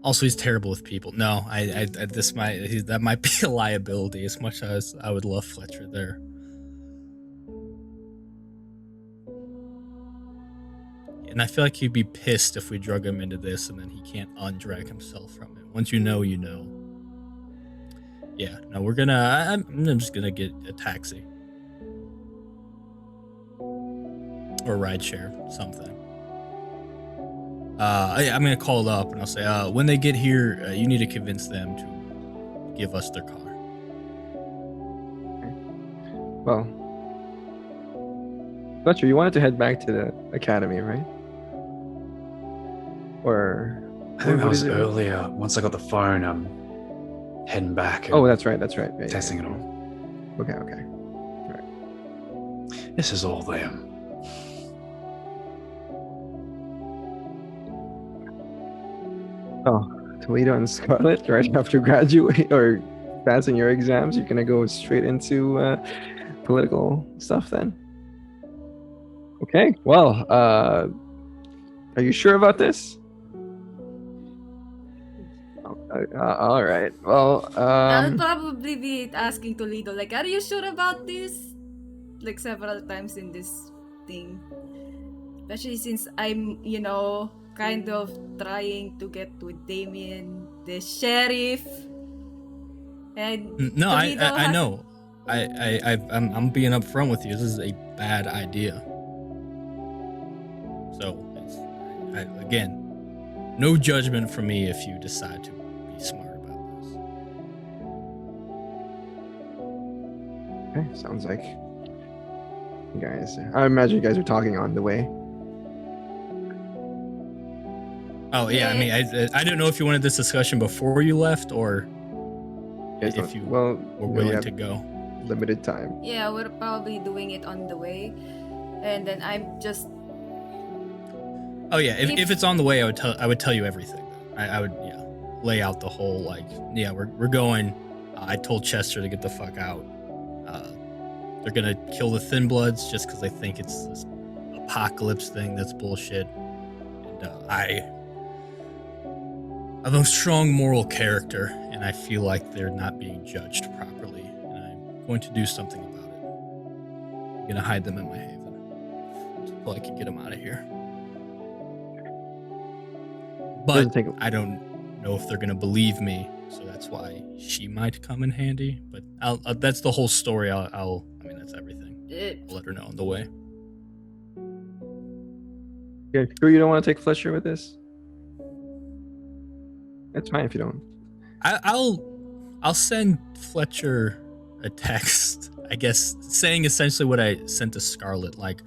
Also, he's terrible with people. No, that might be a liability. As much as I would love Fletcher there. And I feel like he'd be pissed if we drug him into this and then he can't undrag himself from it. Once you know, you know. Yeah, no, I'm just gonna get a taxi. Or a rideshare, something. I'm gonna call it up and I'll say, when they get here, you need to convince them to give us their car. Well, Fletcher, you wanted to head back to the academy, right? Or I think that what was is it? earlier. Once I got the phone, I'm heading back. And Oh, that's right. Yeah, testing yeah. it all. Okay. This is all them. Oh, Toledo and Scarlett, right after graduate or passing your exams, you're gonna go straight into political stuff then. Okay. Well, are you sure about this? All right. Well, I'll probably be asking Toledo, like, are you sure about this? Like, several times in this thing. Especially since I'm, kind of trying to get with Damien, the sheriff. And No, Toledo I has- know. I'm being upfront with you. This is a bad idea. So, again, no judgment from me if you decide to be smart about this. okay, sounds like you guys. I imagine you guys are talking on the way. Oh yeah, I mean, I don't know if you wanted this discussion before you left or Guys if don't- you well, were you willing have to go. limited time. Yeah, we're probably doing it on the way. And then I'm just... Oh yeah, if If- it's on the way, I would tell you everything. I would lay out the whole we're going. I told Chester to get the fuck out. They're gonna kill the Thin Bloods just because they think it's a apocalypse thing, that's bullshit. And I have a strong moral character, and I feel like they're not being judged properly, and I'm going to do something about it. I'm going to hide them in my haven until I can get them out of here. But I don't know if they're going to believe me, so that's why she might come in handy. But that's the whole story. I mean, that's everything. I'll let her know on the way. Okay, sure you don't want to take Fletcher with this? That's fine if you don't. I'll send Fletcher a text, I guess, saying essentially what I sent to Scarlett. Like,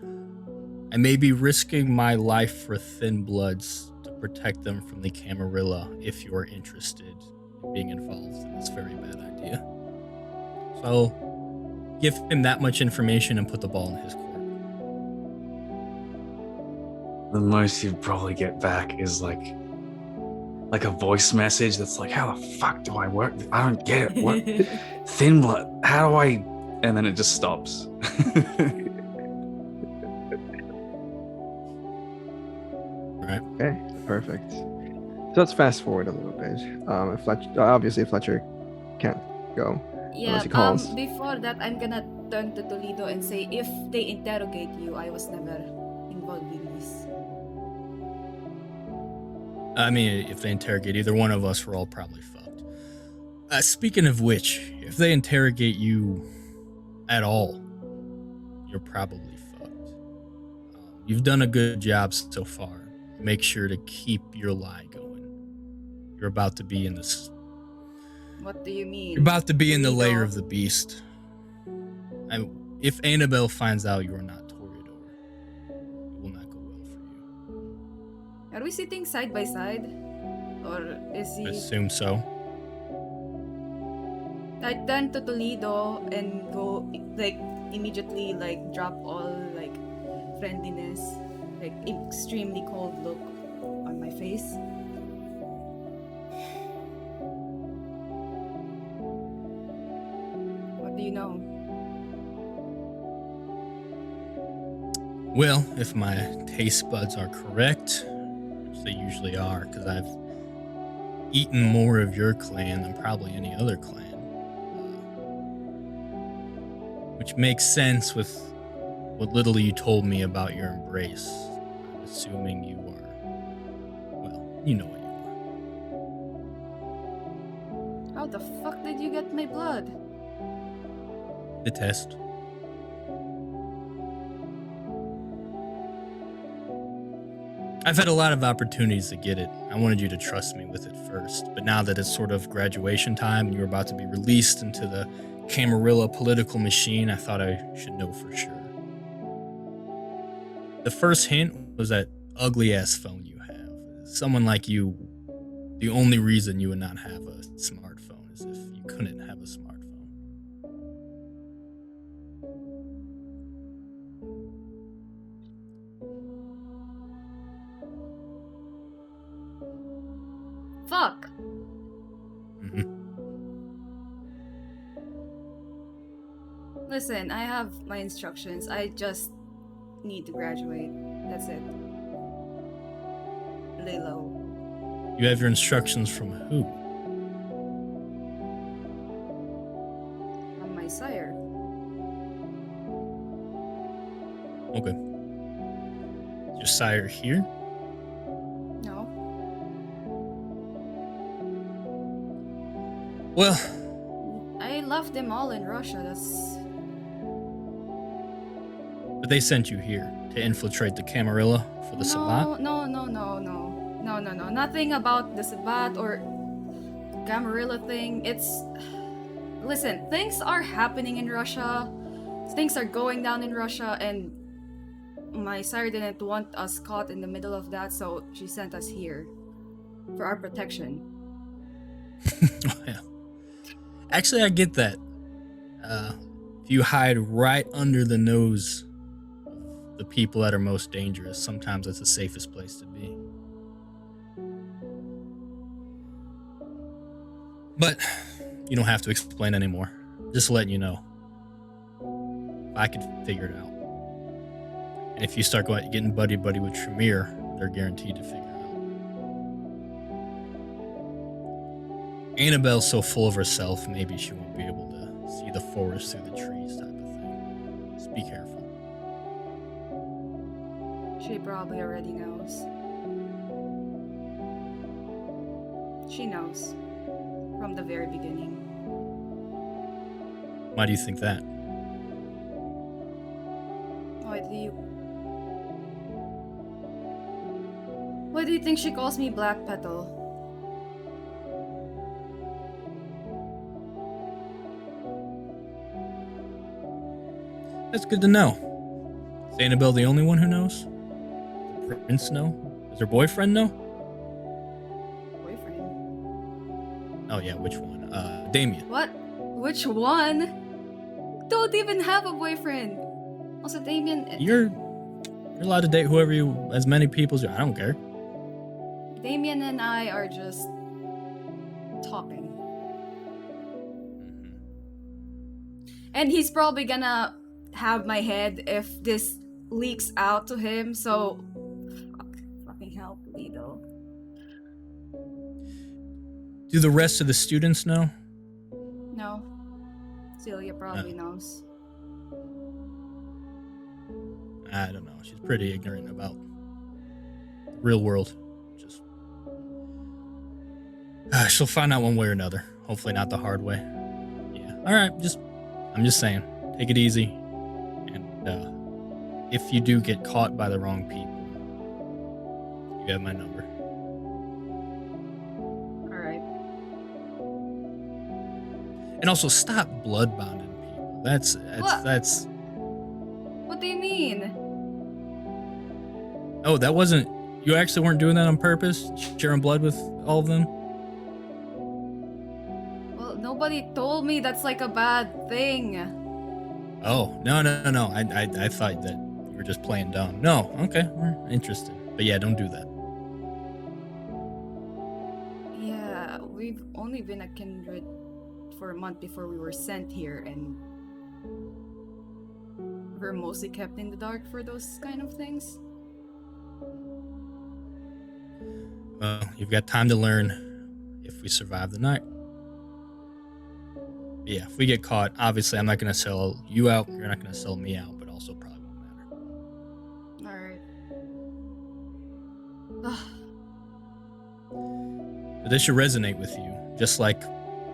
I may be risking my life for Thin Bloods to protect them from the Camarilla if you're interested in being involved in this very bad idea. So I'll give him that much information and put the ball in his court. The most you'd probably get back is like a voice message that's like, how the fuck do I work? I don't get it. What? Thin blood? How do I? And then it just stops. Right. Okay, perfect. So let's fast forward a little bit. Obviously Fletcher can't go. Yeah, Unless he calls. before that, I'm gonna turn to Toledo and say, if they interrogate you, I was never involved in this. I mean, if they interrogate either one of us, we're all probably fucked. Speaking of which, if they interrogate you at all, you're probably fucked. You've done a good job so far. Make sure to keep your lie going. You're about to be in this. What do you mean? You're about to be in the Toledo? lair of the beast. If Annabelle finds out you are not Toreador, it will not go well for you. Are we sitting side by side? Or is I he... assume so. I turn to Toledo and go, like, immediately, like, drop all, like, friendliness. Like, extremely cold look on my face. What do you know? Well, if my taste buds are correct, which they usually are, because I've eaten more of your clan than probably any other clan, which makes sense with what little you told me about your embrace. I'm assuming you are, well, you know what you are. How the fuck did you get my blood? The test. I've had a lot of opportunities to get it. I wanted you to trust me with it first, but now that it's sort of graduation time and you're about to be released into the Camarilla political machine, I thought I should know for sure. The first hint was that ugly-ass phone you have. Someone like you, the only reason you would not have a smartphone is if you couldn't have a smartphone. Fuck! Mm-hmm. Listen, I have my instructions. I just need to graduate. That's it. Lay low. You have your instructions from who? From my sire. Okay. Is your sire here? No. Well, I left them all in Russia. but they sent you here to infiltrate the Camarilla for the Sabbat? No. Nothing about the Sabbat or Camarilla thing. Listen, things are happening in Russia. Things are going down in Russia, and my sire didn't want us caught in the middle of that, so she sent us here for our protection. Yeah. Actually, I get that. If you hide right under the nose of the people that are most dangerous, sometimes that's the safest place to be. But you don't have to explain anymore. Just letting you know. I could figure it out. And if you start getting buddy-buddy with Tremere, they're guaranteed to figure it out. Annabelle's so full of herself, maybe she won't be able to see the forest through the trees type of thing. Just be careful. She probably already knows. She knows. From the very beginning. Why do you think that? Why do you think she calls me Black Petal? That's good to know. Is Annabelle the only one who knows? Does Prince know? Does her boyfriend know? Boyfriend? Oh yeah, which one? Damien. What? Which one? Don't even have a boyfriend. Also, Damien. You're allowed to date whoever you, as many people as you. I don't care. Damien and I are just talking. And he's probably gonna have my head if this leaks out to him, so fucking hell, Toledo. Do the rest of the students know? No. Celia probably knows. I don't know. She's pretty ignorant about the real world. Just she'll find out one way or another. Hopefully not the hard way. Yeah. All right. I'm just saying. Take it easy. And if you do get caught by the wrong people, you have my number. All right. And also stop blood bonding people. That's What do you mean? Oh, that wasn't. You actually weren't doing that on purpose? Sharing blood with all of them? Well, nobody told me that's like a bad thing. Oh, no. I thought that you were just playing dumb. No, okay, we're interested. But yeah, don't do that. Yeah, we've only been a kindred for a month before we were sent here, and we're mostly kept in the dark for those kind of things. Well, you've got time to learn if we survive the night. But yeah, if we get caught, obviously I'm not going to sell you out, you're not going to sell me out, but also probably won't matter. Alright. But this should resonate with you, just like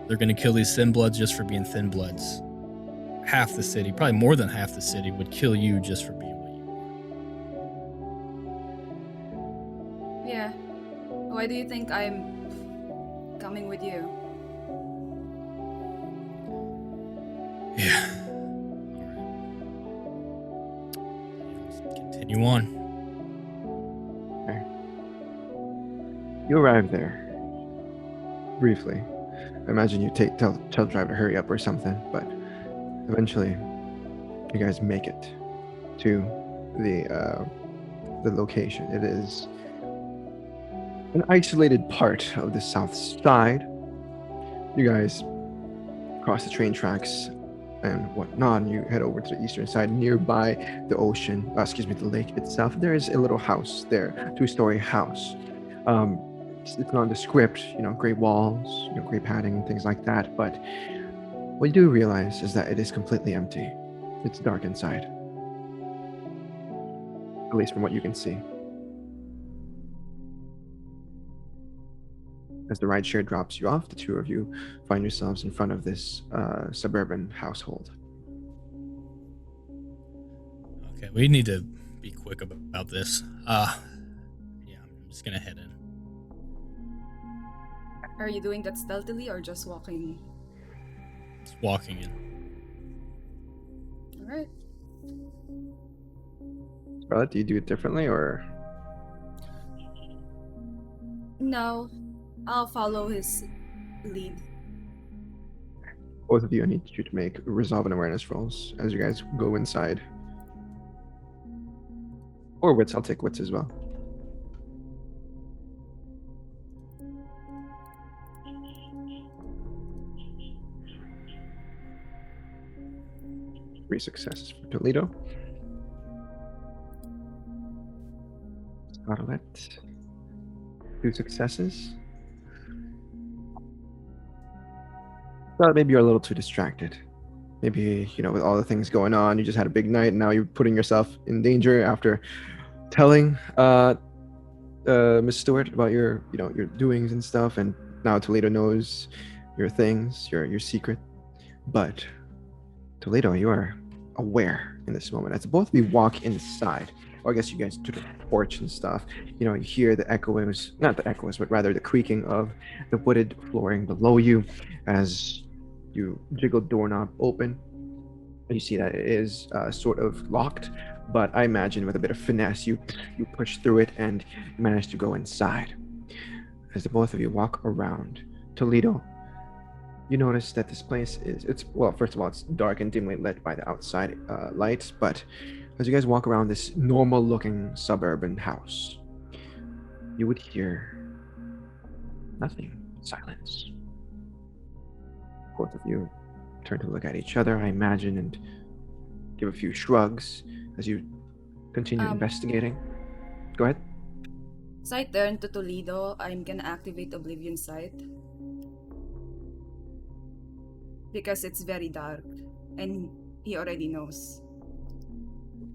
they're going to kill these thin bloods just for being thin bloods. Half the city, probably more than half the city, would kill you just for being what you are. Yeah. Why do you think I'm coming with you? Yeah. Alright. Continue on. Okay. You arrive there. Briefly. I imagine you tell the driver to hurry up or something, but eventually you guys make it to the location. It is an isolated part of the south side. You guys cross the train tracks and whatnot, and you head over to the eastern side nearby the ocean, the lake itself. There is a little house there, 2-story house. It's nondescript, gray walls, gray padding and things like that, but what you do realize is that it is completely empty. It's dark inside, at least from what you can see. As the rideshare drops you off, the two of you find yourselves in front of this suburban household. Okay, we need to be quick about this. Yeah, I'm just gonna head in. Are you doing that stealthily or just walking? Just walking in. Alright. Scarlett, do you do it differently or? No. I'll follow his lead. Both of you, I need you to make resolve and awareness rolls as you guys go inside. Or wits, I'll take wits as well. Three successes for Toledo. Scarlett. 2 successes. Well, maybe you're a little too distracted. Maybe, with all the things going on, you just had a big night and now you're putting yourself in danger after telling Miss Stewart about your doings and stuff, and now Toledo knows your things, your secret. But Toledo, you are aware in this moment as both of you walk inside. Or I guess you guys to the porch and stuff. You hear the echoes, not the echoes, but rather the creaking of the wooded flooring below you as you jiggle doorknob open. You see that it is sort of locked, but I imagine with a bit of finesse, you push through it and manage to go inside. As the both of you walk around Toledo, you notice that this place first of all, it's dark and dimly lit by the outside lights, but as you guys walk around this normal-looking suburban house, you would hear nothing. Silence. Both of you turn to look at each other, I imagine, and give a few shrugs as you continue investigating. Go ahead. So I turn to Toledo. I'm gonna activate Oblivion Sight. Because it's very dark. And he already knows.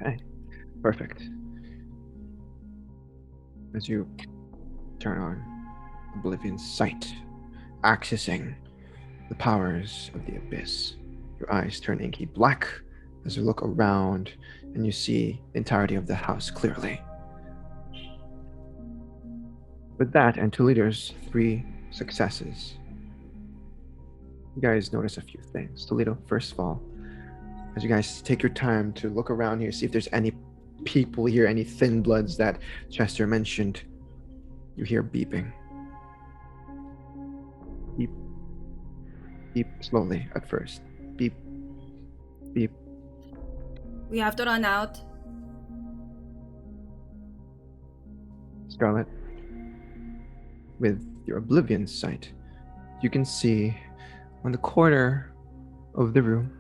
Okay. Perfect. As you turn on Oblivion Sight, accessing the powers of the abyss, your eyes turn inky black as you look around and you see the entirety of the house clearly. With that and Toledo's 3 successes, you guys notice a few things. Toledo, first of all, as you guys take your time to look around here, see if there's any people here, any thin bloods that Chester mentioned, you hear beeping. Beep. Beep slowly at first. Beep. Beep. We have to run out. Scarlett, with your Oblivion Sight, you can see on the corner of the room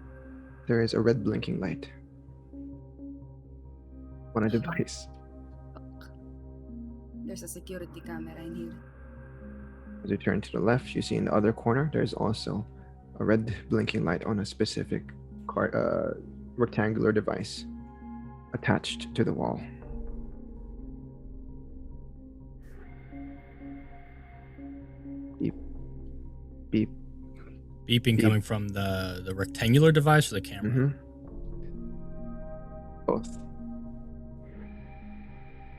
there is a red blinking light on a device. There's a security camera in here. As you turn to the left, you see in the other corner there's also a red blinking light on a specific rectangular device attached to the wall. Beep. Beep. Beeping Beep. coming from the rectangular device or the camera? Mm-hmm. Both.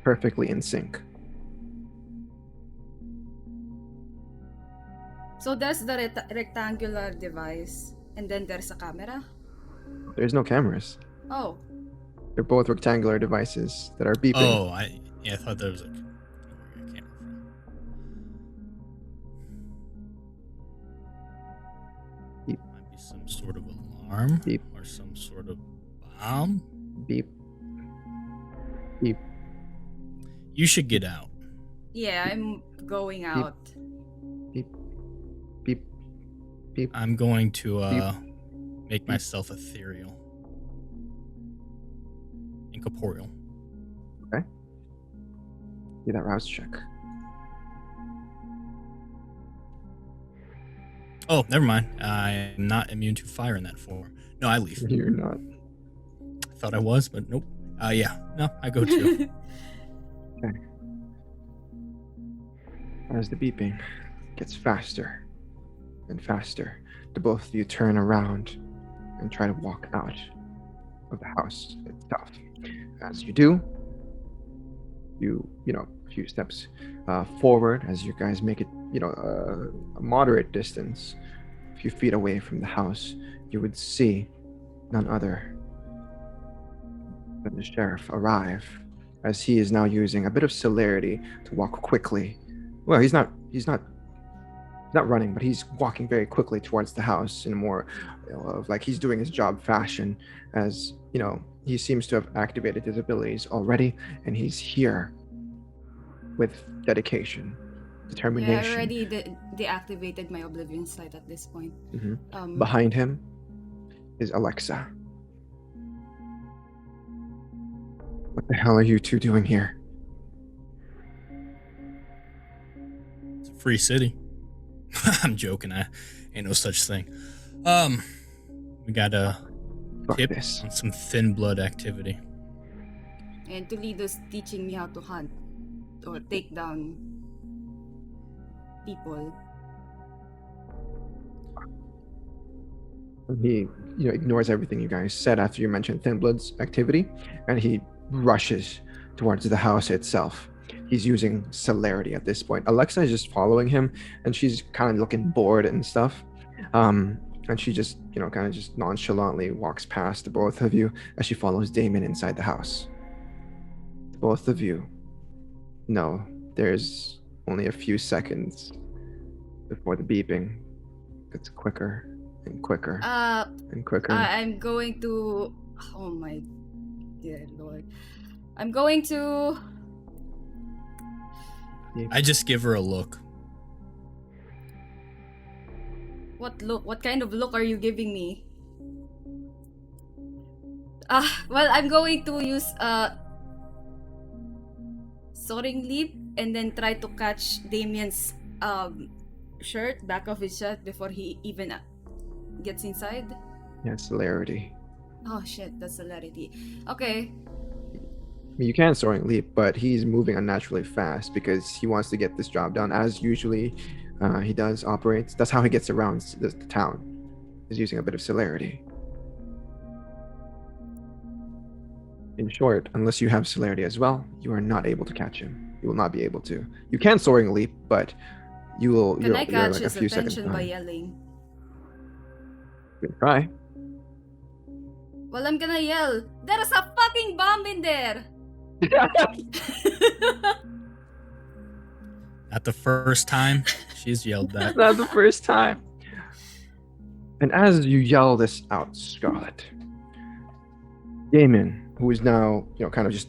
Perfectly in sync. So there's the rectangular device. And then there's a camera? There's no cameras. Oh. They're both rectangular devices that are beeping. Oh, I thought there was a camera from. Beep. Might be some sort of alarm. Beep. Or some sort of bomb. Beep. Beep. You should get out. Yeah, I'm going out. Beep. Beep. Beep. I'm going to make Beep. myself ethereal. Incorporeal. Okay. Do that rouse check. Oh, never mind. I am not immune to fire in that form. No, I leave. You're not. I thought I was, but nope. Yeah. No, I go too. Okay. As the beeping gets faster and faster, the both of you turn around and try to walk out of the house itself. As you do, a few steps forward as you guys make it, a moderate distance, a few feet away from the house, you would see none other than the sheriff arrive, as he is now using a bit of celerity to walk quickly. Well, he's not running, but he's walking very quickly towards the house in a more of like he's doing his job fashion, as he seems to have activated his abilities already, and he's here with dedication, determination. Yeah, I already deactivated my Oblivion Sight at this point. Mm-hmm. Behind him is Alexa. What the hell are you two doing here? Free city. I'm joking. I ain't no such thing. We got a Fuck tip this. on some thin blood activity. And Toledo's teaching me how to hunt or take down people. He, ignores everything you guys said after you mentioned Thin Blood's activity, and he rushes towards the house itself. He's using celerity at this point. Alexa is just following him, and she's kind of looking bored and stuff. And she just, kind of just nonchalantly walks past the both of you as she follows Damon inside the house. Both of you know there's only a few seconds before the beeping gets quicker and quicker and quicker. I'm going to... Oh my dear lord. I'm going to... I just give her a look. What look? What kind of look are you giving me? Well, I'm going to use soaring leap and then try to catch Damien's shirt, back of his shirt, before he even gets inside. Yeah, celerity. Oh shit, that's celerity. Okay. I mean, you can soaring leap, but he's moving unnaturally fast because he wants to get this job done as usually he does operates. That's how he gets around the town, is using a bit of celerity. In short, unless you have celerity as well, you are not able to catch him. You will not be able to. You can soaring leap, but you will. Can I you're catch like his a few seconds attention by behind. yelling? You can try. Well, I'm gonna yell. There's a fucking bomb in there. Not the first time she's yelled that. Not the first time. And as you yell this out, Scarlett, Damon, who is now, kind of just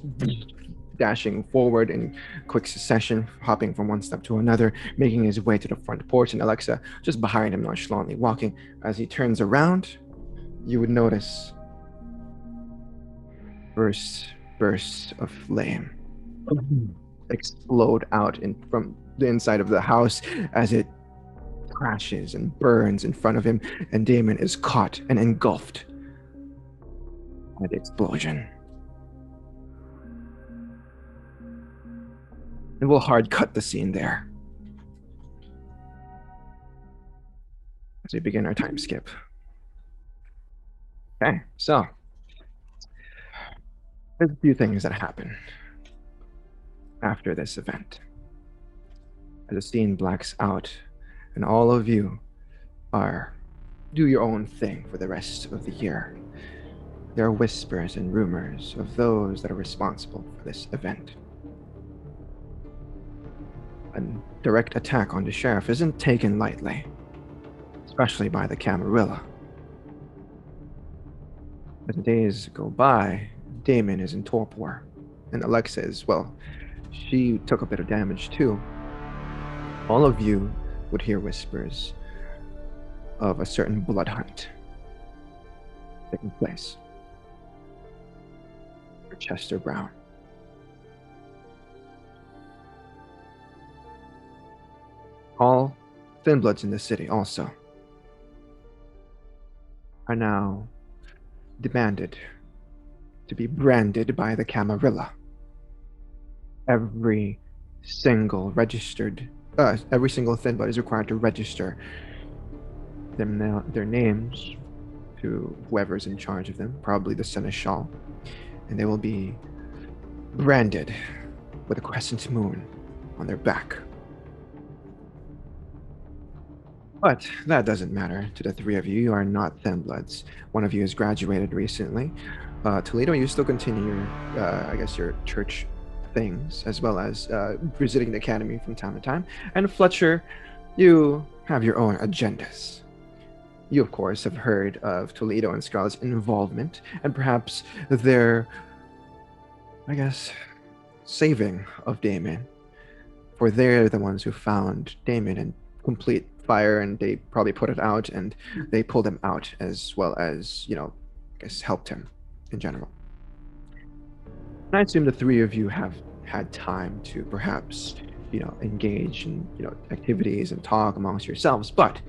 dashing forward in quick succession, hopping from one step to another, making his way to the front porch, and Alexa just behind him, nonchalantly walking. As he turns around, you would notice bursts of flame explode out from the inside of the house as it crashes and burns in front of him, and Damon is caught and engulfed by the explosion. And we'll hard cut the scene there as we begin our time skip. Okay, so there's a few things that happen after this event. As the scene blacks out and all of you do your own thing for the rest of the year. There are whispers and rumors of those that are responsible for this event. A direct attack on the sheriff isn't taken lightly, especially by the Camarilla. As the days go by, Damon is in torpor, and Alexa is, well, she took a bit of damage too. All of you would hear whispers of a certain blood hunt taking place for Chester Brown. All thin bloods in the city also are now demanded to be branded by the Camarilla. Every single thin blood is required to register their names to whoever's in charge of them, probably the Seneschal, and they will be branded with a crescent moon on their back. But that doesn't matter to the three of you. You are not thin bloods. One of you has graduated recently. Toledo, you still continue your church things, as well as visiting the academy from time to time. And Fletcher, you have your own agendas. You, of course, have heard of Toledo and Scarlett's involvement, and perhaps their, saving of Damon. For they're the ones who found Damon in complete fire, and they probably put it out, and they pulled him out, as well as, helped him in general. And I assume the three of you have had time to perhaps engage in, activities and talk amongst yourselves. But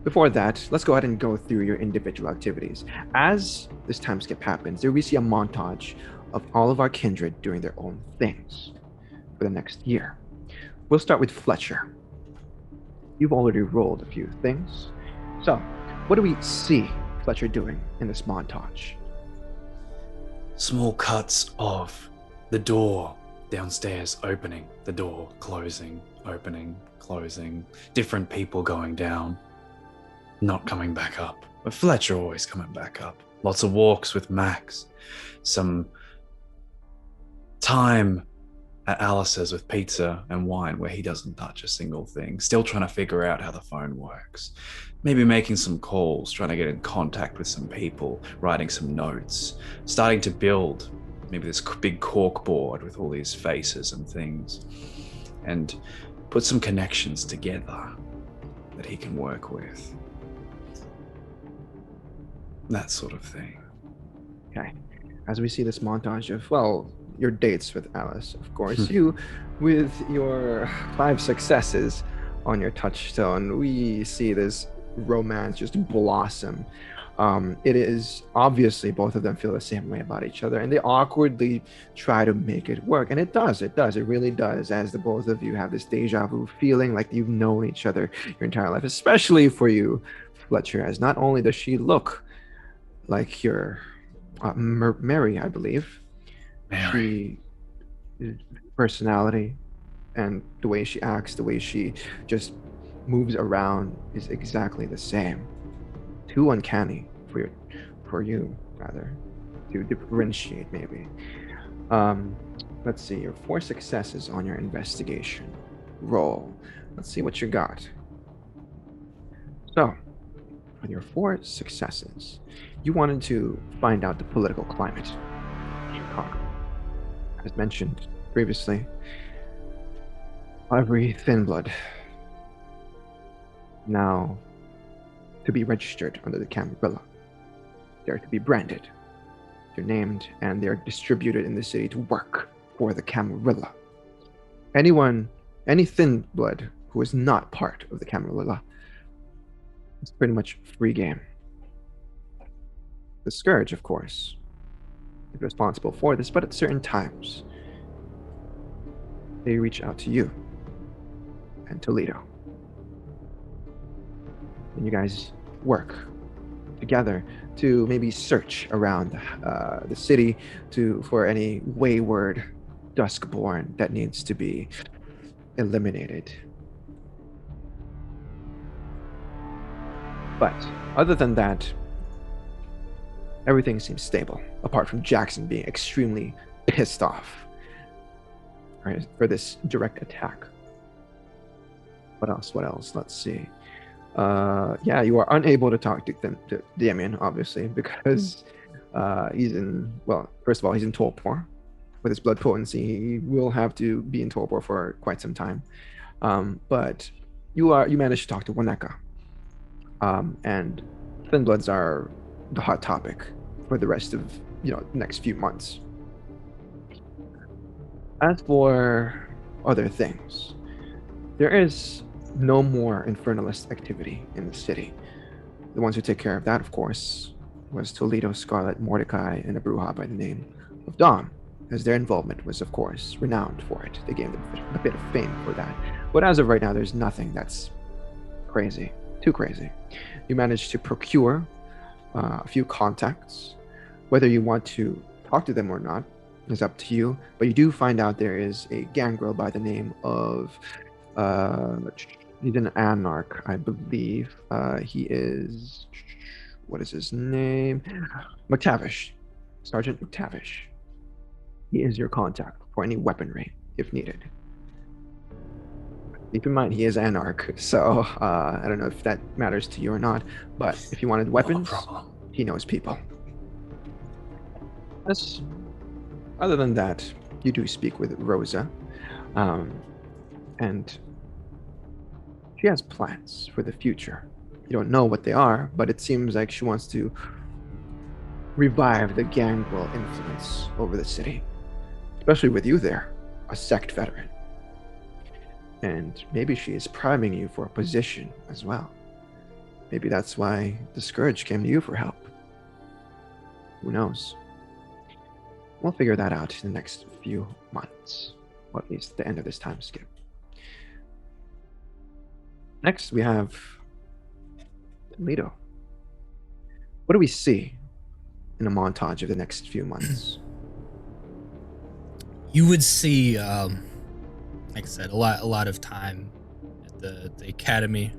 before that, let's go ahead and go through your individual activities. As this time skip happens, there we see a montage of all of our kindred doing their own things for the next year. We'll start with Fletcher. You've already rolled a few things. So, what do we see Fletcher doing in this montage? Small cuts of the door downstairs opening, the door closing, opening, closing, different people going down, not coming back up. But Fletcher always coming back up. Lots of walks with Max, some time at Alice's with pizza and wine where he doesn't touch a single thing, still trying to figure out how the phone works. Maybe making some calls, trying to get in contact with some people, writing some notes, starting to build maybe this big cork board with all these faces and things, and put some connections together that he can work with. That sort of thing. Okay. As we see this montage of, your dates with Alice, of course, you, with your 5 successes on your touchstone, we see this romance just blossom. It is obviously both of them feel the same way about each other, and they awkwardly try to make it work. And it really does, as the both of you have this deja vu feeling like you've known each other your entire life, especially for you, Fletcher, as not only does she look like your Mary, I believe. Mary. Personality and the way she acts, the way she just moves around is exactly the same. Too uncanny for you rather, to differentiate maybe. Let's see, your 4 successes on your investigation roll. Let's see what you got. So, with your 4 successes, you wanted to find out the political climate in Chicago. As mentioned previously, every thin blood now to be registered under the Camarilla. They're to be branded, they're named, and they're distributed in the city to work for the Camarilla. Any thin blood who is not part of the Camarilla, it's pretty much free game. The Scourge, of course, is responsible for this, but at certain times, they reach out to you and Toledo. And you guys work together to maybe search around the city for any wayward Duskborn that needs to be eliminated. But other than that, everything seems stable, apart from Jackson being extremely pissed off, right, for this direct attack. What else? Let's see. You are unable to talk to Damien, obviously, because he's first of all, he's in torpor. With his blood potency, he will have to be in torpor for quite some time. But you managed to talk to Waneka. And thin bloods are the hot topic for the rest of next few months. As for other things, there is no more infernalist activity in the city. The ones who take care of that, of course, was Toledo, Scarlett, Mordecai, and a Bruja by the name of Dom, as their involvement was, of course, renowned for it. They gained a bit of fame for that. But as of right now, there's nothing that's too crazy. You managed to procure a few contacts. Whether you want to talk to them or not is up to you, but you do find out there is a gangrel by the name of he's an anarch, I believe. He is, what is his name? McTavish. Sergeant McTavish. He is your contact for any weaponry, if needed. Keep in mind, he is anarch, so I don't know if that matters to you or not, but if you wanted weapons, he knows people. Other than that, you do speak with Rosa, and she has plans for the future. You don't know what they are, but it seems like she wants to revive the gangrel influence over the city, especially with you there, a sect veteran. And maybe she is priming you for a position as well. Maybe that's why the Scourge came to you for help. Who knows? We'll figure that out in the next few months, or at least the end of this time skip. Next, we have Toledo. What do we see in a montage of the next few months? You would see, like I said, a lot of time at the academy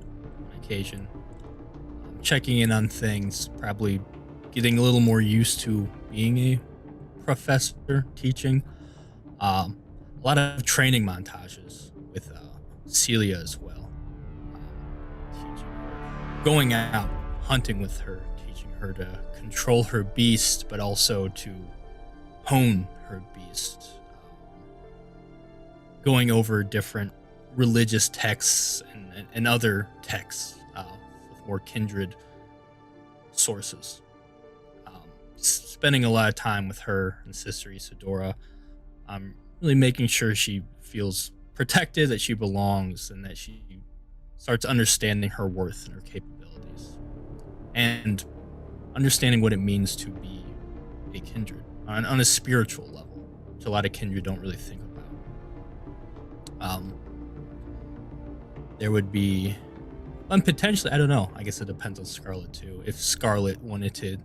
on occasion, checking in on things, probably getting a little more used to being a professor teaching. A lot of training montages with Celia as well, teaching her, going out hunting with her, teaching her to control her beast, but also to hone her beast. Going over different religious texts and other texts with more kindred sources. Spending a lot of time with her and Sister Isadora, really making sure she feels protected, that she belongs, and that she starts understanding her worth and her capabilities. And understanding what it means to be a kindred on a spiritual level, which a lot of kindred don't really think about. There would be, and potentially, I don't know, I guess it depends on Scarlett too. If Scarlett wanted to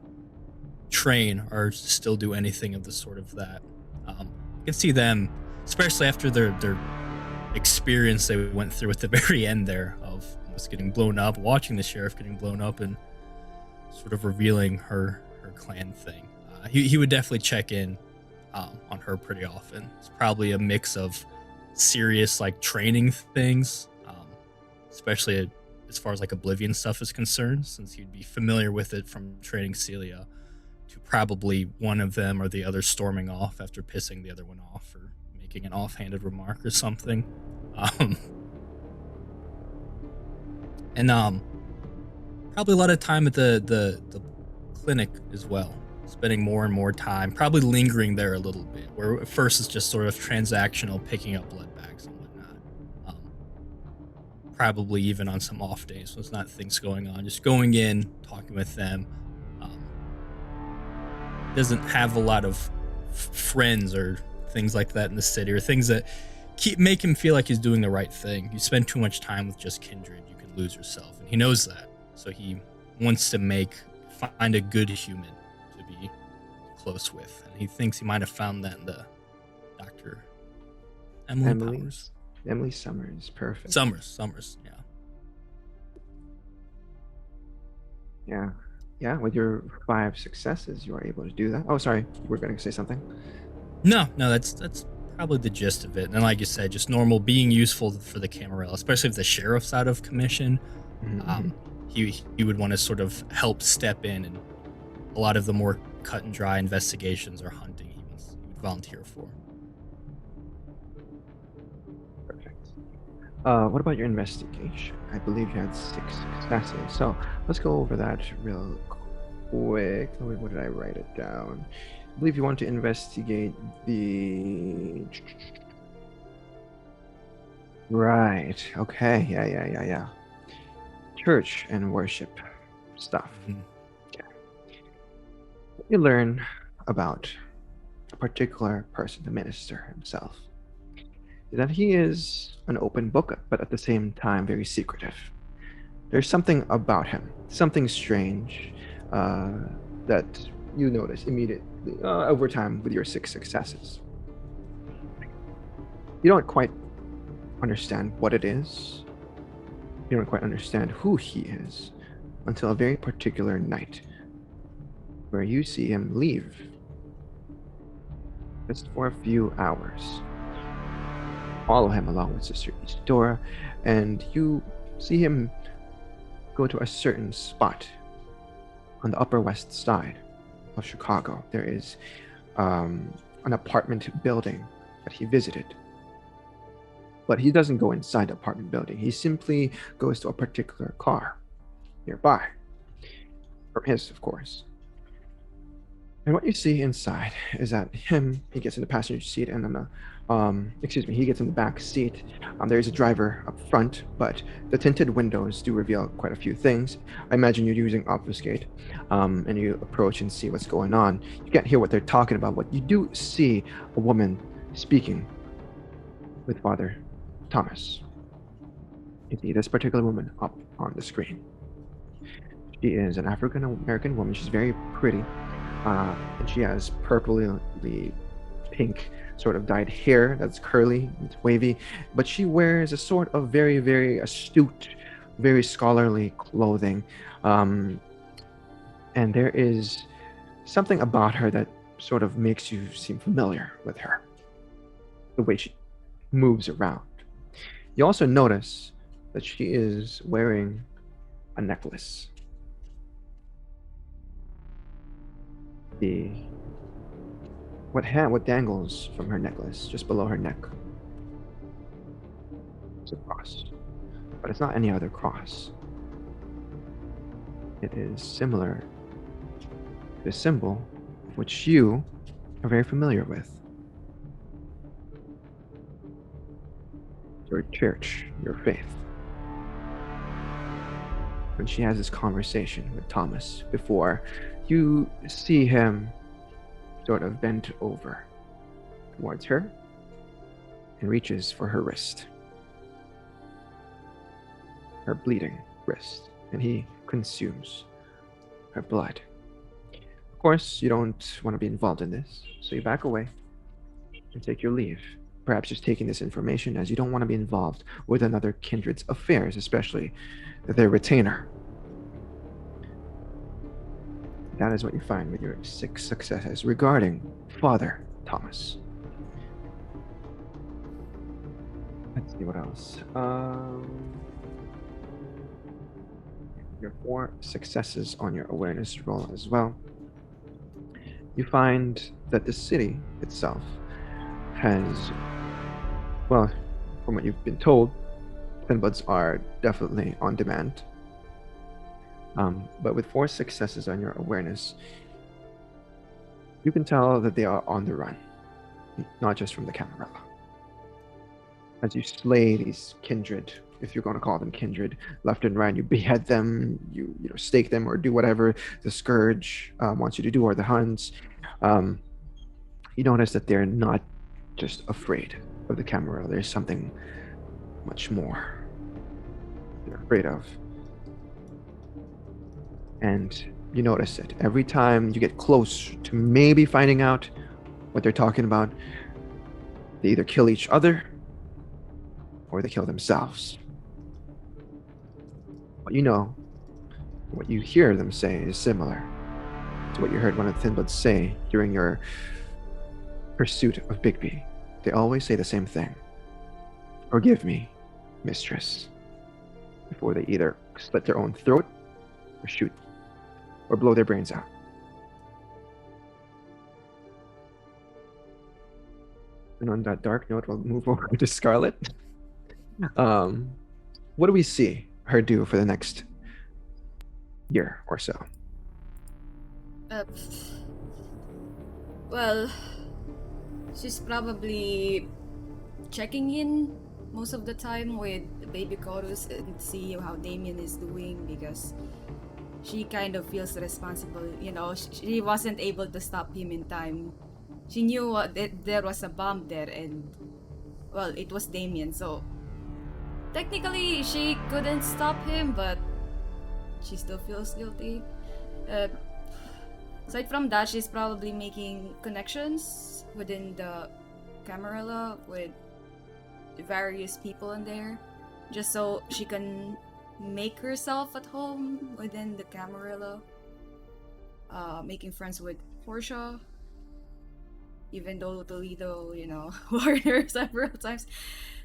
train or still do anything of the sort of that, I can see them, especially after their experience they went through at the very end there of almost getting blown up, watching the sheriff getting blown up and sort of revealing her clan thing. He would definitely check in on her pretty often. It's probably a mix of serious like training things, especially as far as like Oblivion stuff is concerned, since he'd be familiar with it from training Celia, to probably one of them or the other storming off after pissing the other one off or making an offhanded remark or something. And probably a lot of time at the clinic as well, spending more and more time, probably lingering there a little bit, where at first it's just sort of transactional, picking up blood bags and whatnot. Probably even on some off days, so it's not things going on, just going in, talking with them. Doesn't have a lot of friends or things like that in the city, or things that make him feel like he's doing the right thing. You spend too much time with just kindred, you can lose yourself, and he knows that. So he wants to find a good human to be close with, and he thinks he might have found that in the Dr. Emily Summers, perfect. Summers, yeah. Yeah, with your 5 successes, you are able to do that. Oh, sorry, you were going to say something? No, that's probably the gist of it. And like you said, just normal being useful for the Camarilla, especially if the sheriff's out of commission. Mm-hmm. He would want to sort of help step in, and a lot of the more cut and dry investigations or hunting he would volunteer for. Perfect. What about your investigation? I believe you had 6 successes. So let's go over that real quick. What did I write it down? I believe you want to investigate the... Right. Okay. Yeah. Church and worship stuff. Mm-hmm. Okay. You learn about a particular person, the minister himself, that he is an open book, but at the same time very secretive. There's something about him, something strange, that you notice immediately over time with your 6 successes. You don't quite understand what it is. You don't quite understand who he is until a very particular night where you see him leave just for a few hours. Follow him along with Sister Isadora, and you see him go to a certain spot on the Upper West Side of Chicago. There is an apartment building that he visited. But he doesn't go inside the apartment building. He simply goes to a particular car nearby. From his, of course. And what you see inside is that he gets in the passenger seat, and then he gets in the back seat. There's a driver up front, but the tinted windows do reveal quite a few things. I imagine you're using obfuscate, and you approach and see what's going on. You can't hear what they're talking about, but you do see a woman speaking with Father Thomas. You see this particular woman up on the screen. She is an African American woman. She's very pretty. And she has purpley pink sort of dyed hair that's curly, it's wavy, but she wears a sort of very, very astute, very scholarly clothing. And there is something about her that sort of makes you seem familiar with her, the way she moves around. You also notice that she is wearing a necklace. What dangles from her necklace just below her neck is a cross, but it's not any other cross. It is similar to the symbol of which you are very familiar with. Your church, your faith. When she has this conversation with Thomas before, you see him sort of bent over towards her and reaches for her wrist, her bleeding wrist, and he consumes her blood. Of course, you don't want to be involved in this, so you back away and take your leave, perhaps just taking this information as you don't want to be involved with another kindred's affairs, especially their retainer. That is what you find with your 6 successes regarding Father Thomas. Let's see what else. Your 4 successes on your awareness roll as well. You find that the city itself has, well, from what you've been told, Thinbuds are definitely on demand. But with 4 successes on your awareness, you can tell that they are on the run, not just from the Camarilla. As you slay these kindred, if you're going to call them kindred, left and right, you behead them, you stake them, or do whatever the Scourge wants you to do, or the Huns. You notice that they're not just afraid of the Camarilla. There's something much more they're afraid of. And you notice it every time you get close to maybe finding out what they're talking about. They either kill each other or they kill themselves. What you know, what you hear them say is similar to what you heard one of the Thinbuds say during your pursuit of Bigby. They always say the same thing. Forgive me, mistress, before they either slit their own throat or shoot or blow their brains out. And on that dark note, we'll move over to Scarlett. What do we see her do for the next year or so? Well, she's probably checking in most of the time with baby Chorus and see how Damien is doing, because she kind of feels responsible. She wasn't able to stop him in time. She knew that there was a bomb there, and well, it was Damien, so technically she couldn't stop him, but she still feels guilty. Aside from that, she's probably making connections within the Camarilla with various people in there, just so she can make herself at home within the Camarilla. Making friends with Portia, even though Toledo, warned her several times.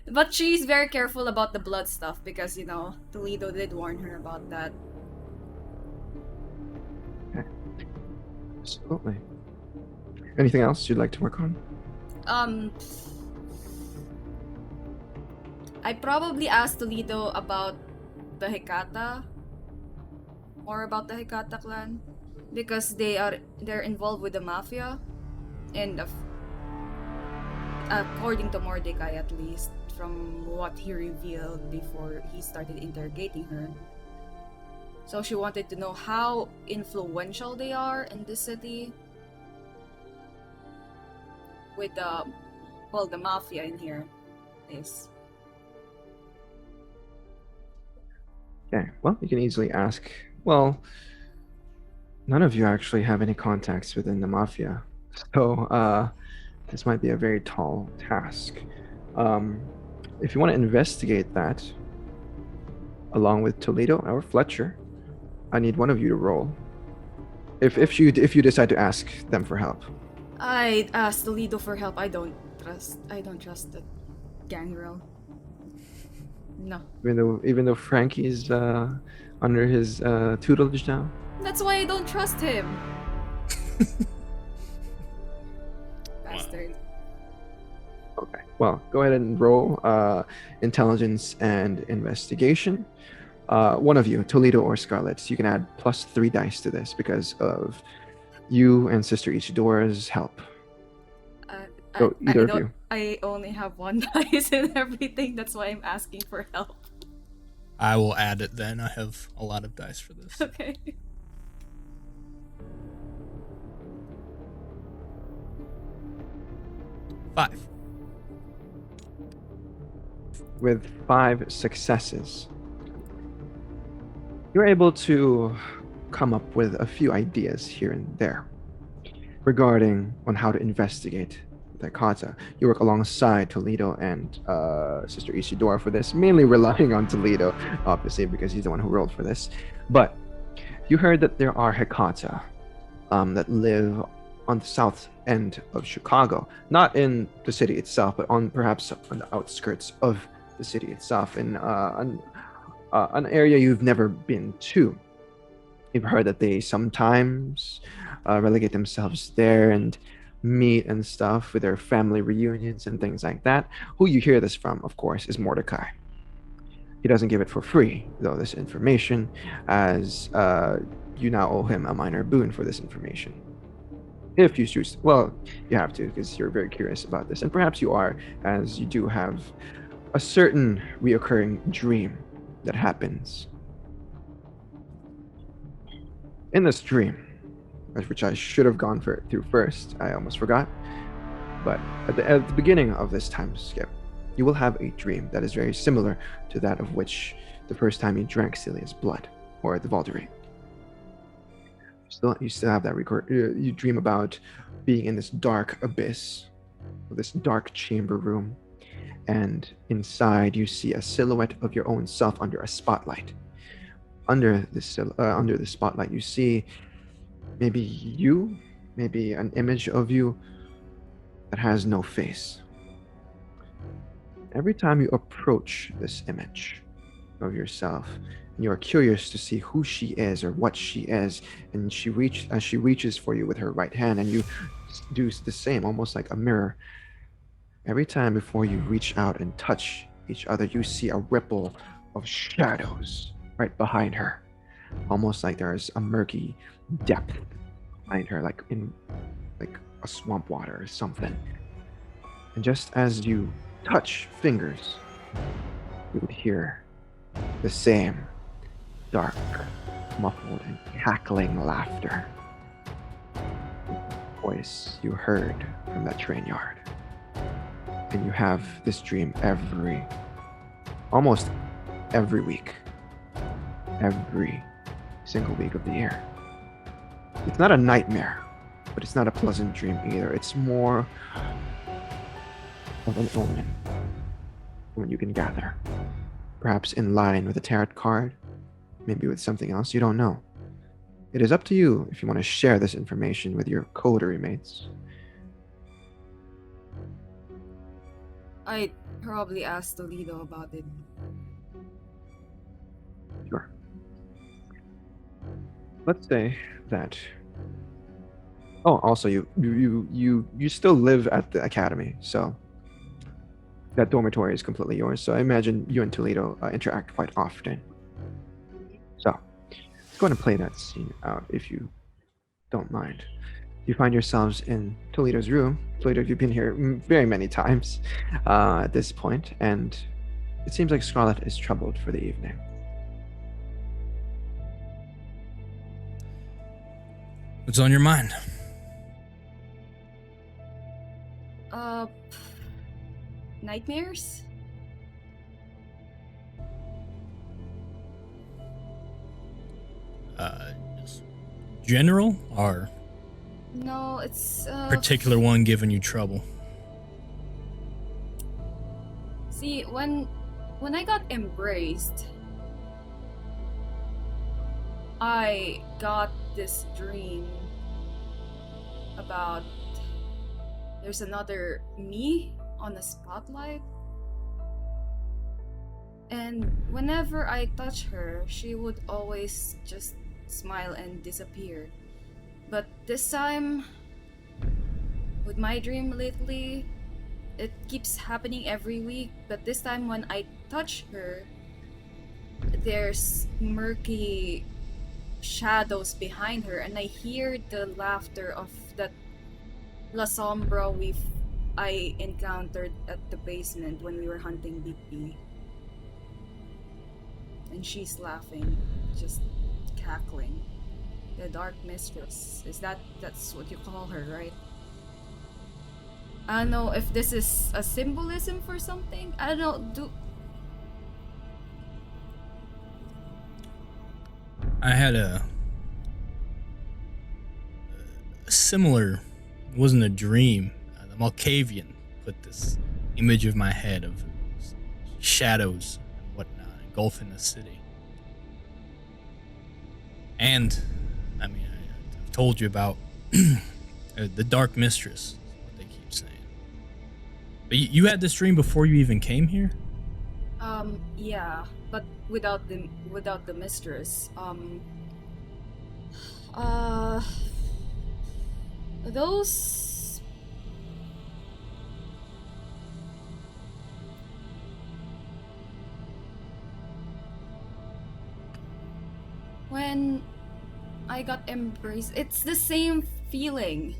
But she's very careful about the blood stuff because, Toledo did warn her about that. Okay. Absolutely. Anything else you'd like to work on? I probably asked Toledo about the Hecata, more about the Hecata clan, because they're involved with the mafia, and according to Mordecai, at least from what he revealed before he started interrogating her. So she wanted to know how influential they are in the city with the mafia in here is. Okay, well, you can easily ask. Well, none of you actually have any contacts within the mafia, so this might be a very tall task. If you want to investigate that, along with Toledo or Fletcher, I need one of you to roll. If you decide to ask them for help. I asked Toledo for help. I don't trust the gangrel. No. Even though Frankie's under his tutelage now. That's why I don't trust him. Bastard. Okay. Well, go ahead and roll intelligence and investigation. One of you, Toledo or Scarlett, you can add +3 dice to this because of you and Sister Ichidora's help. So either of you. I only have 1 dice and everything. That's why I'm asking for help. I will add it then. I have a lot of dice for this. Okay. Five. With 5 successes, you're able to come up with a few ideas here and there regarding on how to investigate the kata. You work alongside Toledo and Sister Isidora for this, mainly relying on Toledo, obviously, because he's the one who rolled for this. But you heard that there are Hekata that live on the south end of Chicago, not in the city itself, but perhaps on the outskirts of the city itself, in an area you've never been to. You've heard that they sometimes relegate themselves there and meet and stuff with their family reunions and things like that. Who you hear this from, of course, is Mordecai. He doesn't give it for free, though, this information, as you now owe him a minor boon for this information. If you choose, well, you have to, because you're very curious about this, and perhaps you are, as you do have a certain reoccurring dream that happens. In this dream, which I should have gone through first, I almost forgot, but at the beginning of this time skip, you will have a dream that is very similar to that of which the first time you drank Celia's blood, or the Valkyrie. You still have that record. You dream about being in this dark abyss, this dark chamber room, and inside you see a silhouette of your own self under a spotlight. Under the spotlight, you see maybe an image of you that has no face. Every time you approach this image of yourself, and you are curious to see who she is or what she is, and she reaches for you with her right hand, and you do the same, almost like a mirror. Every time before you reach out and touch each other, you see a ripple of shadows right behind her, almost like there's a murky depth behind her, like a swamp water or something. And just as you touch fingers, you would hear the same dark, muffled, and cackling laughter. Voice you heard from that train yard. And you have this dream almost every week. Every single week of the year. It's not a nightmare, but it's not a pleasant dream either. It's more of an omen when you can gather. Perhaps in line with a tarot card, maybe with something else, you don't know. It is up to you if you want to share this information with your coterie mates. I'd probably ask Toledo about it. Sure. Let's say that. Oh, also you still live at the academy, so that dormitory is completely yours. So I imagine you and Toledo interact quite often. So let's go ahead and play that scene out if you don't mind. You find yourselves in Toledo's room. Toledo, you've been here very many times at this point, and it seems like Scarlett is troubled for the evening. What's on your mind? Nightmares? Just general or No, it's particular one giving you trouble? See, when I got embraced, I got this dream about there's another me on the spotlight. And whenever I touch her, she would always just smile and disappear. But this time, with my dream lately, it keeps happening every week. But this time when I touch her, there's murky shadows behind her, and I hear the laughter of that La Sombra I encountered at the basement when we were hunting BP. And she's laughing, just cackling. The Dark Mistress. That's what you call her, right? I don't know if this is a symbolism for something. I don't know. I had a similar, it wasn't a dream. The Malkavian put this image of my head of shadows and whatnot engulfing the city. And, I mean, I've told you about the Dark Mistress, is what they keep saying. But you had this dream before you even came here? Yeah, but without the mistress. Those when I got embraced, it's the same feeling.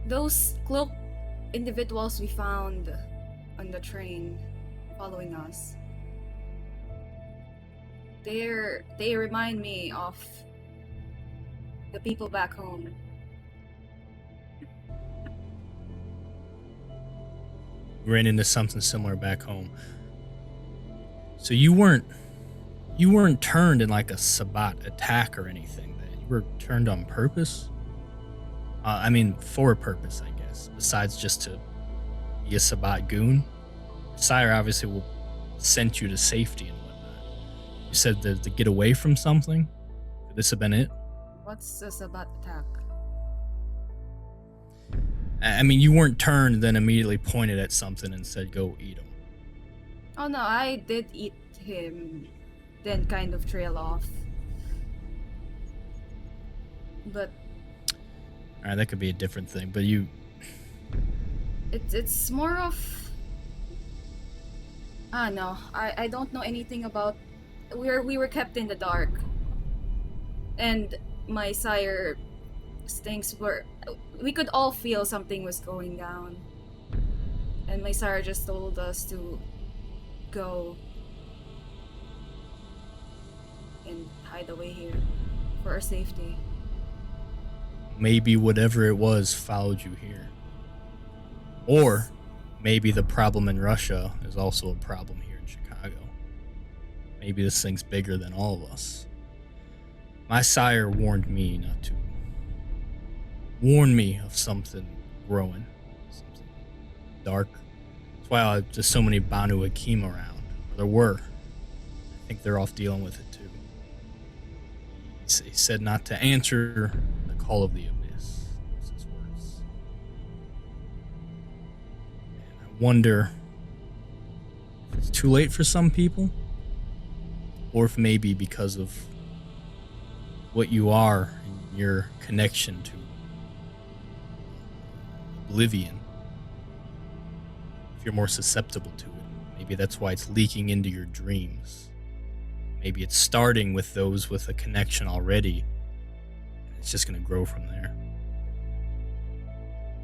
Those cloaked individuals we found on the train following us. They remind me of the people back home. Ran into something similar back home. So you weren't turned in like a Sabbat attack or anything. Then you were turned on purpose. I mean, for a purpose, I guess. Besides just to be a Sabbat goon, Sire obviously will send you to safety and whatnot. You said to get away from something. Could this have been it? What's a Sabbat attack? I mean, you weren't turned and then immediately pointed at something and said, "Go eat him." Oh no, I did eat him, then kind of trail off. But All right, that could be a different thing, but it's more of no, I don't know anything about. We were kept in the dark, and my sire things were. We could all feel something was going down, and my sire just told us to go and hide away here for our safety. maybe whatever it was followed you here. Or maybe the problem in Russia is also a problem here in Chicago. Maybe this thing's bigger than all of us. My sire warned me not to. Warned me of something growing. Something dark. That's why there's so many Banu Hakim around. There were. I think they're off dealing with it too. He said not to answer the call of the abyss. Those his words. And I wonder if it's too late for some people, or if maybe because of what you are and your connection to oblivion, if you're more susceptible to it. Maybe that's why it's leaking into your dreams. Maybe it's starting with those with a connection already. It's just going to grow from there.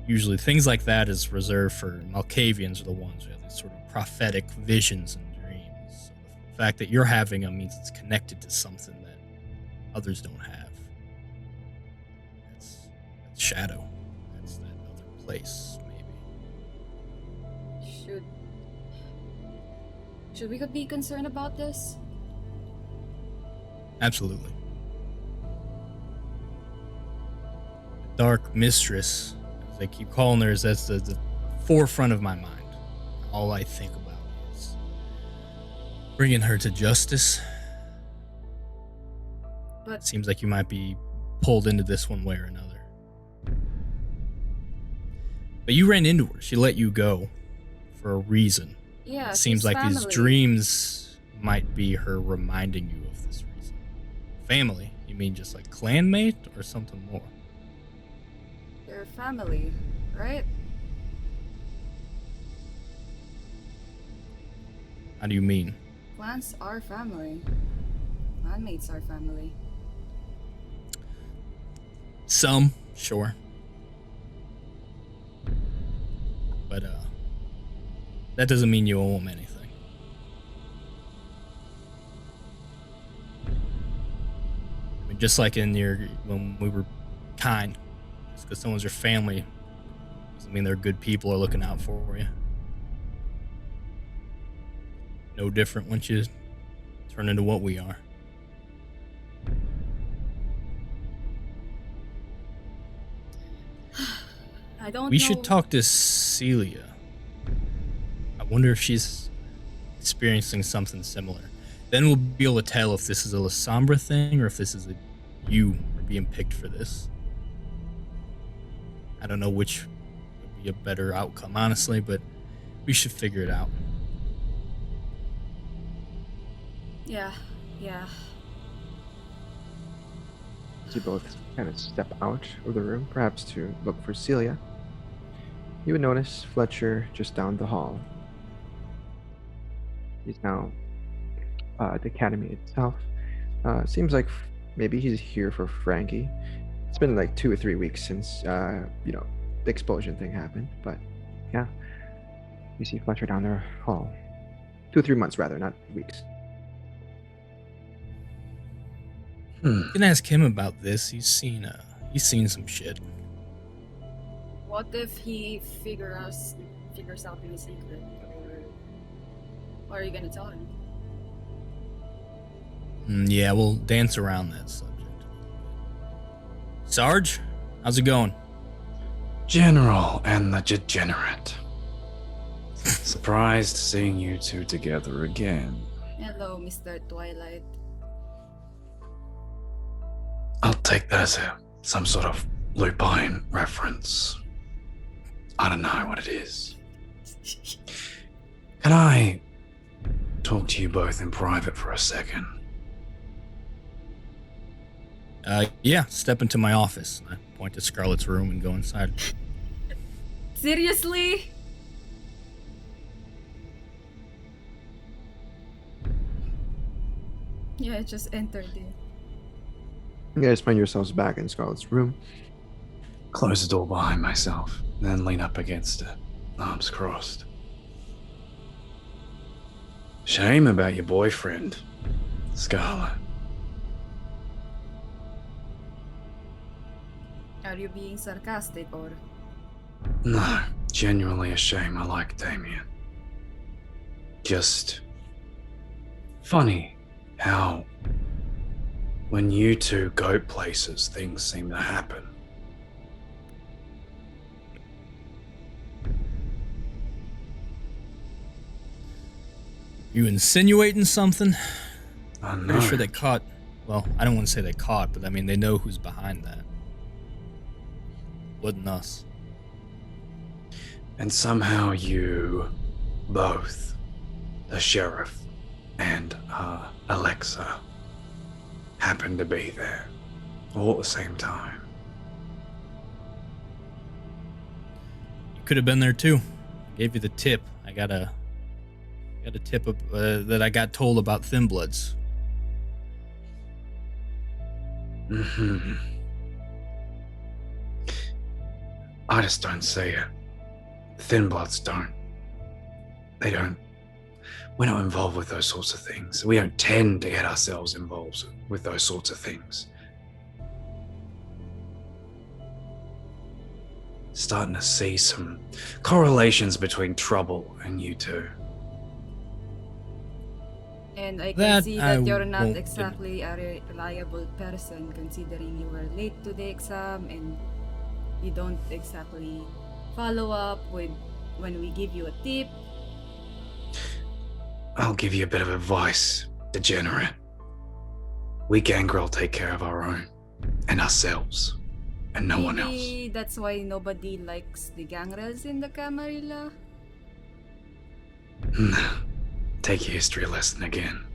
Usually things like that is reserved for Malkavians, are the ones who have these sort of prophetic visions and dreams. So the fact that you're having them means it's connected to something that others don't have. That's shadow. That's that other place, maybe. Should we be concerned about this? Absolutely. The Dark Mistress, as I keep calling her, that's the forefront of my mind. All I think about is bringing her to justice. But It seems like you might be pulled into this one way or another. But you ran into her. She let you go for a reason. yeah, It seems she's like these family. dreams might be her reminding you of this reason. Family? You mean just like clanmate or something more? They're family, right? How do you mean? Clans are family. Clanmates are family. Some, sure. But that doesn't mean you owe them anything. I mean, just like when we were kind, just because someone's your family doesn't mean they're good people or looking out for you. No different once you turn into what we are. I don't We know. should talk to Celia. I wonder if she's experiencing something similar. Then we'll be able to tell if this is a La Sombra thing or if this is you are being picked for this. I don't know which would be a better outcome, honestly, but we should figure it out. Yeah. As you both kind of step out of the room, perhaps to look for Celia, you would notice Fletcher just down the hall. He's now at the academy itself. Seems like maybe he's here for Frankie. It's been like 2 or 3 weeks since the explosion thing happened, but yeah, you see Fletcher down the hall. 2 or 3 months rather, not weeks. You can ask him about this. He's seen some shit. What if he figures out in a secret? Or are you gonna tell him? Yeah, we'll dance around that subject. Sarge, how's it going? General and the degenerate. Surprised seeing you two together again. Hello, Mr. Twilight. I'll take that as some sort of Lupine reference. I don't know what it is. Can I talk to you both in private for a second? Yeah, step into my office. I point to Scarlett's room and go inside. Seriously? Yeah, I just entered it. You guys find yourselves back in Scarlett's room. Close the door behind myself, then lean up against it, arms crossed. Shame about your boyfriend, Scarlett. Are you being sarcastic or? No, genuinely a shame. I like Damien. Just funny how when you two go places, things seem to happen. You insinuating something? I know. Pretty sure they caught. Well, I don't want to say they caught, but I mean they know who's behind that. Wasn't us. And somehow you both, the sheriff and Alexa, happened to be there all at the same time. You could have been there too. Gave you the tip. I got a tip that I got told about Thin Bloods. Mhm. I just don't see it. Thin bloods don't. They don't. We're not involved with those sorts of things. We don't tend to get ourselves involved with those sorts of things. Starting to see some correlations between trouble and you two. And I can That see I that you're not won't exactly a reliable person, considering you were late to the exam and you don't exactly follow up with when we give you a tip. I'll give you a bit of advice, degenerate. We gangrel take care of our own and ourselves and no one else. Maybe that's why nobody likes the gangrels in the Camarilla. Take your history lesson again.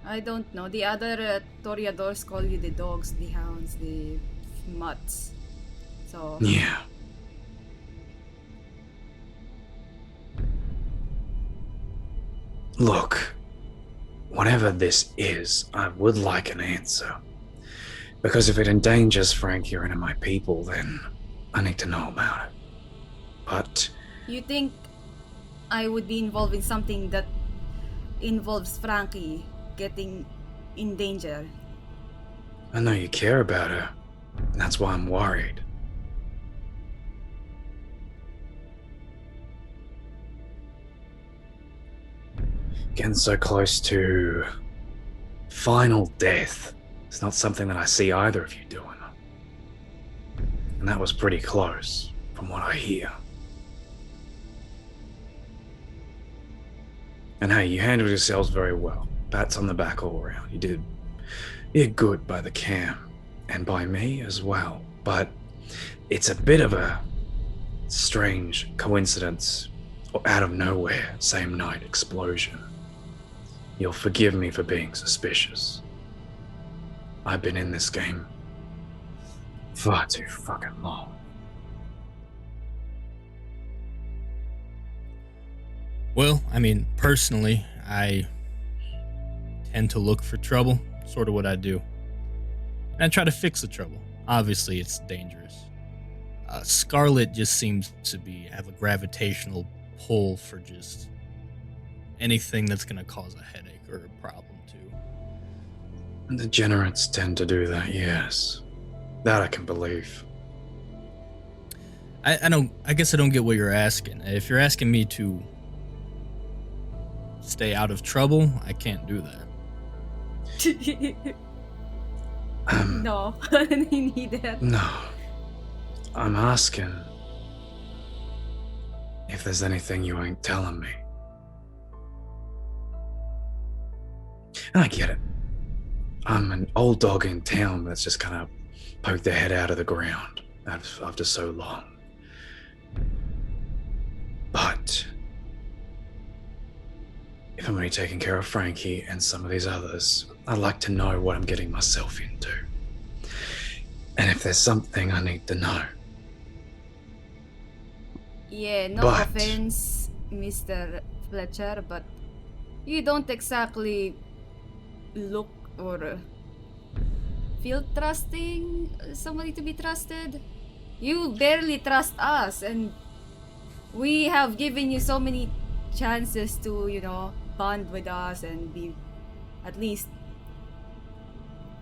I don't know. The other Toreadors call you the dogs, the hounds, the mutts. So Yeah. Look, whatever this is, I would like an answer. Because if it endangers Frankie or any of my people, then I need to know about it. But you think I would be involved in something that involves Frankie getting in danger? I know you care about her, and that's why I'm worried. Getting so close to final death. It's not something that I see either of you doing. And that was pretty close, from what I hear. And hey, you handled yourselves very well. Pats on the back all around. You did good by the cam, and by me as well. But it's a bit of a strange coincidence, or out of nowhere, same night explosion. You'll forgive me for being suspicious. I've been in this game far too fucking long. Well, I mean, personally, I tend to look for trouble, sort of what I do. And I try to fix the trouble. Obviously, it's dangerous. Scarlett just seems to have a gravitational pull for just anything that's going to cause a headache or a problem, too. Degenerates tend to do that, yes. That I can believe. I guess I don't get what you're asking. If you're asking me to stay out of trouble, I can't do that. No, I need that. No. I'm asking if there's anything you ain't telling me. And I get it. I'm an old dog in town that's just kind of poked their head out of the ground after so long. But if I'm only taking care of Frankie and some of these others, I'd like to know what I'm getting myself into. And if there's something I need to know. Yeah, no But- offense, Mr. Fletcher, but you don't exactly look or feel trusting somebody to be trusted. You barely trust us, and we have given you so many chances to, bond with us and be at least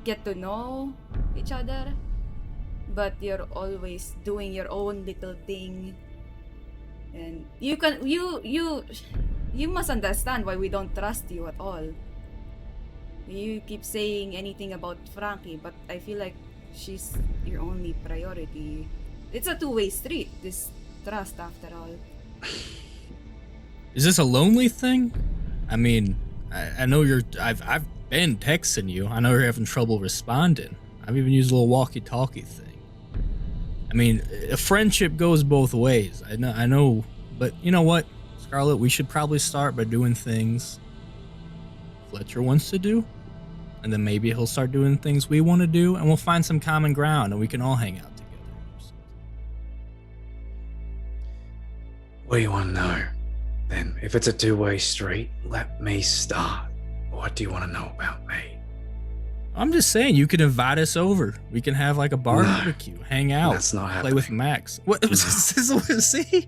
get to know each other. But you're always doing your own little thing. And you must understand why we don't trust you at all. You keep saying anything about Frankie, but I feel like she's your only priority. It's a two-way street, this trust after all. Is this a lonely thing? I mean, I know I've been texting you. I know you're having trouble responding. I've even used a little walkie-talkie thing. I mean, a friendship goes both ways. I know, but you know what, Scarlett? We should probably start by doing things Fletcher wants to do, and then maybe he'll start doing things we want to do, and we'll find some common ground, and we can all hang out together. What do you want to know? Then, if it's a two-way street, let me start. What do you want to know about me? I'm just saying, you can invite us over. We can have like a barbecue, hang out, That's not play happening. with Max. What? See?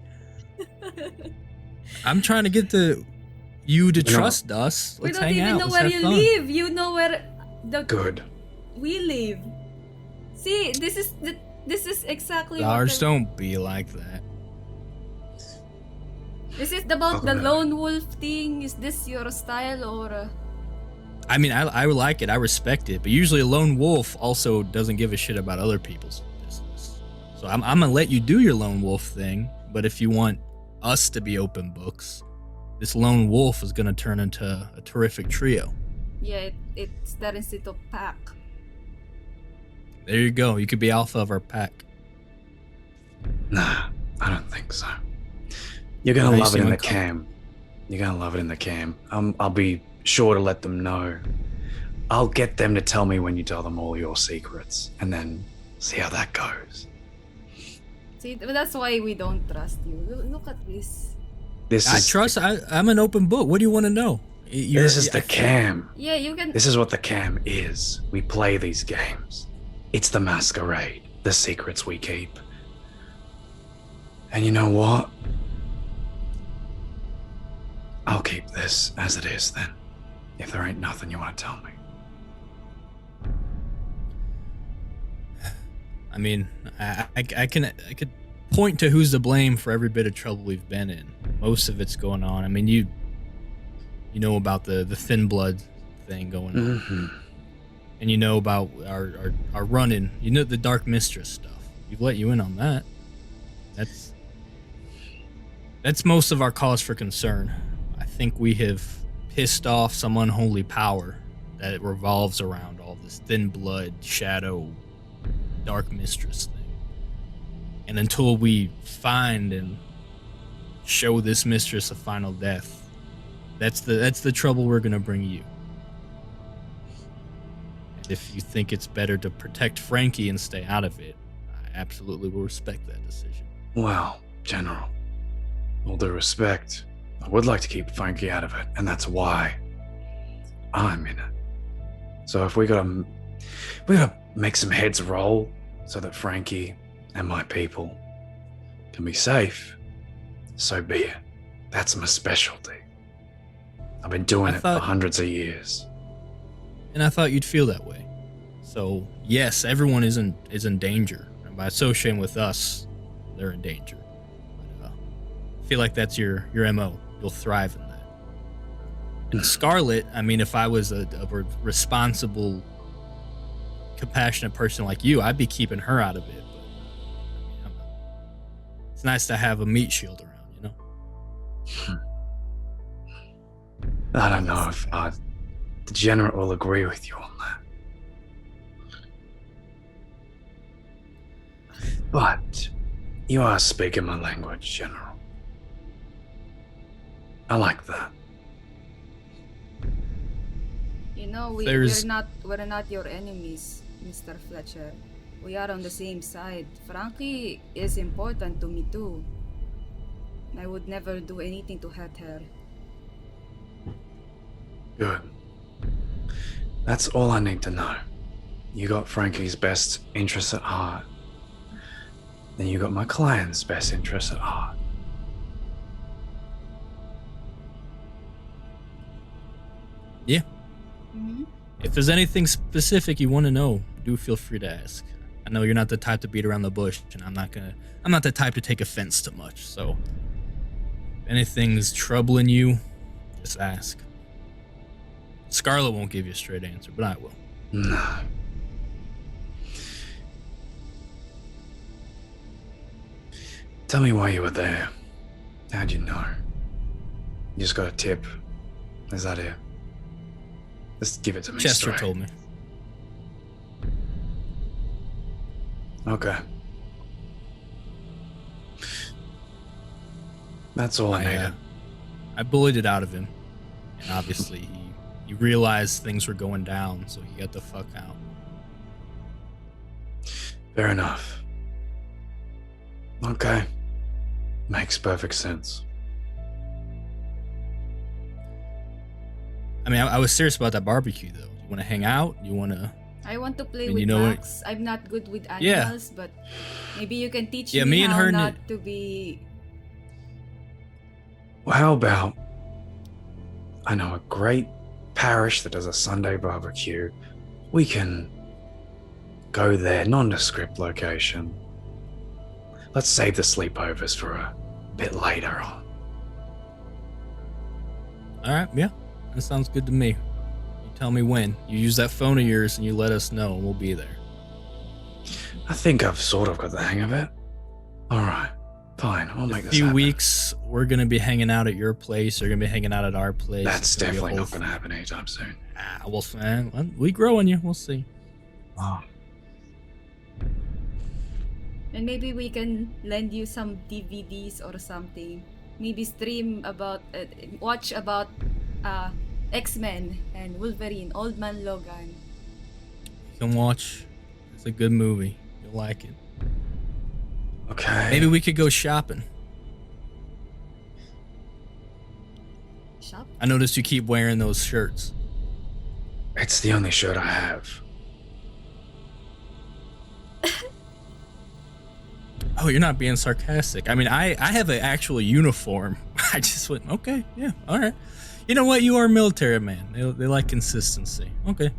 I'm trying to get you to trust us. We Let's don't hang even out. know Let's where have you fun. live. You know where Good. we live. See, this is exactly Lars, don't be like that. This is about the Okay. lone wolf thing. Is this your style or? I mean, I like it. I respect it. But usually a lone wolf also doesn't give a shit about other people's business. So I'm going to let you do your lone wolf thing. But if you want us to be open books, this lone wolf is going to turn into a terrific trio. Yeah, it's that instead of pack. There you go. You could be alpha of our pack. Nah, I don't think so. You're gonna Nice love it in young the couple. cam. You're gonna love it in the cam. I'll be sure to let them know. I'll get them to tell me when you tell them all your secrets, and then see how that goes. See, that's why we don't trust you. Look at this. I'm an open book. What do you want to know? This is the cam. Yeah, you can. This is what the cam is. We play these games. It's the masquerade, the secrets we keep. And you know what? I'll keep this as it is then, if there ain't nothing you want to tell me. I mean, I could point to who's to blame for every bit of trouble we've been in. Most of it's going on. I mean, you know about the thin blood thing going on, Mm-hmm. and you know about our run-in. You know the Dark Mistress stuff. We've let you in on that. That's most of our cause for concern. I think we have pissed off some unholy power that it revolves around all this thin blood, shadow, Dark Mistress thing. And until we find and show this mistress a final death, that's the trouble we're gonna bring you. And if you think it's better to protect Frankie and stay out of it, I absolutely will respect that decision. Well, General, all due respect, I would like to keep Frankie out of it, and that's why I'm in it. So if we gotta make some heads roll so that Frankie and my people can be safe, so be it. That's my specialty. I've been doing it for hundreds of years. And I thought you'd feel that way. So yes, everyone is in danger, and by associating with us, they're in danger. But I feel like that's your MO. You'll thrive in that. And Scarlett, I mean, if I was a responsible, compassionate person like you, I'd be keeping her out of it. But it's nice to have a meat shield around, you know? I don't know if the General will agree with you on that. But you are speaking my language, General. I like that. You know, we're not your enemies, Mr. Fletcher. We are on the same side. Frankie is important to me too. I would never do anything to hurt her. Good. That's all I need to know. You got Frankie's best interests at heart. Then you got my client's best interests at heart. Yeah. Mm-hmm. If there's anything specific you want to know, do feel free to ask. I know you're not the type to beat around the bush, and I'm not the type to take offense to much, so if anything's troubling you, just ask. Scarlett won't give you a straight answer, but I will. No. Tell me why you were there. How'd you know? You just got a tip. Is that it? Just give it to me Chester straight. told me. Okay. That's all I needed. I bullied it out of him, and obviously he realized things were going down, so he got the fuck out. Fair enough. Okay. Makes perfect sense. I mean, I was serious about that barbecue, though. You want to hang out? You want to? I want to play And with you know what- Max. I'm not good with Yeah. animals, but maybe you can teach Yeah, me me and how her not to be. Well, how about I know a great parish that does a Sunday barbecue. We can go there, nondescript location. Let's save the sleepovers for a bit later on. All right, yeah, that sounds good to me. You tell me when. You use that phone of yours and you let us know, and we'll be there. I think I've sort of got the hang of it. All right, fine. I'll In make a this few happen. weeks, we're gonna be hanging out at your place. You're gonna be hanging out at our place. That's It's gonna be a definitely whole not going to happen anytime soon. Well, man, we grow on you. We'll see. Oh, And maybe we can lend you some DVDs or something. Maybe stream about, watch about X-Men and Wolverine, Old Man Logan. You can watch. It's a good movie. You'll like it. okay. Maybe we could go shopping. Shop? I noticed you keep wearing those shirts. It's the only shirt I have. Oh, you're not being sarcastic. I mean, I have an actual uniform. I just went, okay, yeah, all right. You know what? You are a military man. They like consistency. Okay.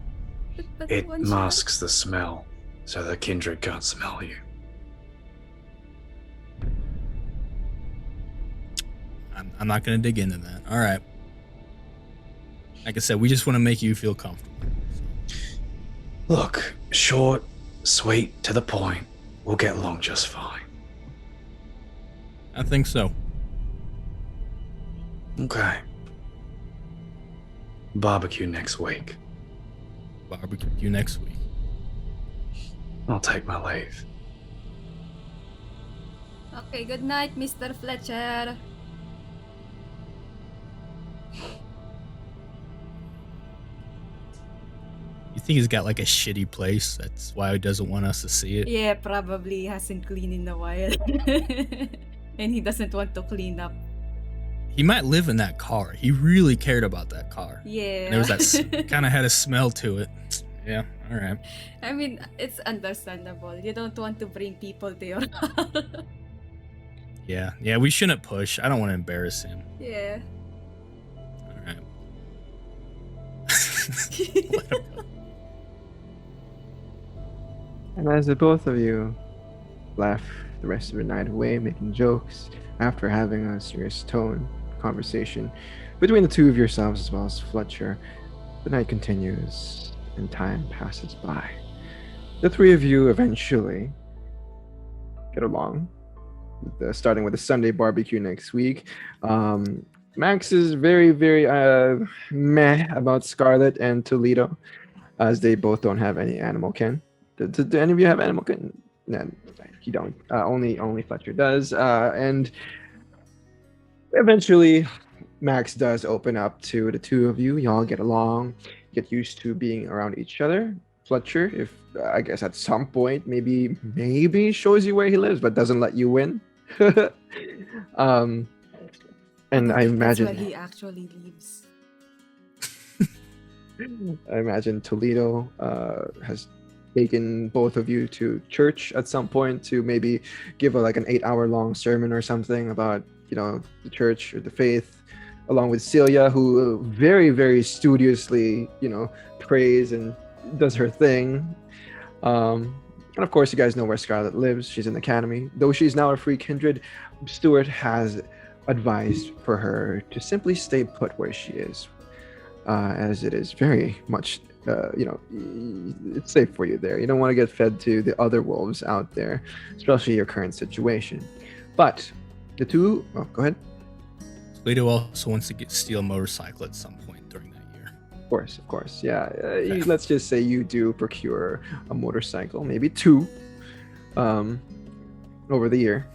But It one shirt? masks the smell, so the kindred can't smell you. I'm not going to dig into that. All right. Like I said, we just want to make you feel comfortable. Look, short, sweet, to the point. We'll get along just fine. I think so. Okay. Barbecue next week. Barbecue next week. I'll take my leave. Okay, good night, Mr. Fletcher. You think he's got like a shitty place? That's why he doesn't want us to see it? Yeah, probably hasn't cleaned in a while. And he doesn't want to clean up. He might live in that car. He really cared about that car. Yeah. And there was that kind of had a smell to it. Yeah, all right. I mean, it's understandable. You don't want to bring people to your house. Yeah, we shouldn't push. I don't want to embarrass him. Yeah. All right. Let him go. And as the both of you laugh the rest of the night away, making jokes after having a serious tone conversation between the two of yourselves as well as Fletcher, the night continues and time passes by. The three of you eventually get along, starting with the Sunday barbecue next week. Max is very, very meh about Scarlett and Toledo, as they both don't have any animal kin. Do any of you have animal kin? No, you don't. Only Fletcher does. And eventually, Max does open up to the two of you. Y'all get along, get used to being around each other. Fletcher, if I guess at some point, maybe shows you where he lives, but doesn't let you win. And I imagine That's where he actually lives. I imagine Toledo has taken both of you to church at some point to maybe give an 8-hour long sermon or something about the church or the faith, along with Celia, who very, very studiously prays and does her thing. And of course, you guys know where Scarlett lives. She's in the academy. Though she's now a free kindred, Stuart has advised for her to simply stay put where she is, as it is very much, it's safe for you there. You don't want to get fed to the other wolves out there, especially your current situation. But the two, go ahead. Toledo also wants to steal a motorcycle at some point during that year. Of course, yeah. Let's just say you do procure a motorcycle, maybe two, over the year.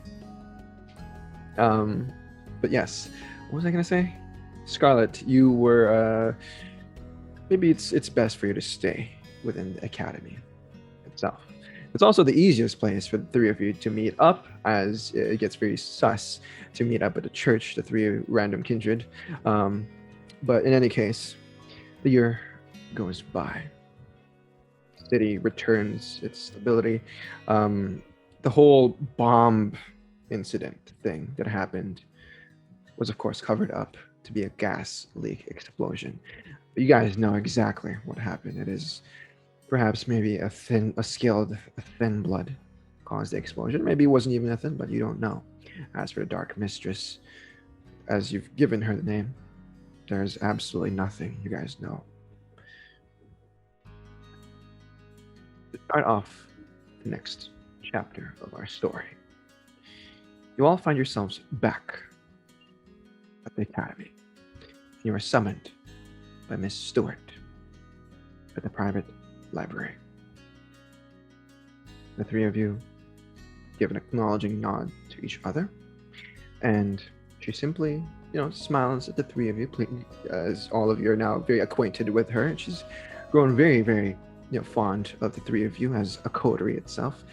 But yes, what was I gonna say? Scarlett, you were maybe it's best for you to stay within the academy itself. It's also the easiest place for the three of you to meet up, as it gets very sus to meet up at a church, the three random kindred. But in any case, the year goes by. City returns its stability. The whole bomb incident thing that happened was, of course, covered up to be a gas leak explosion. But you guys know exactly what happened. It is perhaps maybe a thin blood caused the explosion. Maybe it wasn't even a thin, but you don't know. As for the Dark Mistress, as you've given her the name, there's absolutely nothing you guys know. To start off the next chapter of our story, you all find yourselves back at the academy. You are summoned by Miss Stewart at the private library. The three of you give an acknowledging nod to each other, and she simply, smiles at the three of you, as all of you are now very acquainted with her, and she's grown very, very, fond of the three of you as a coterie itself.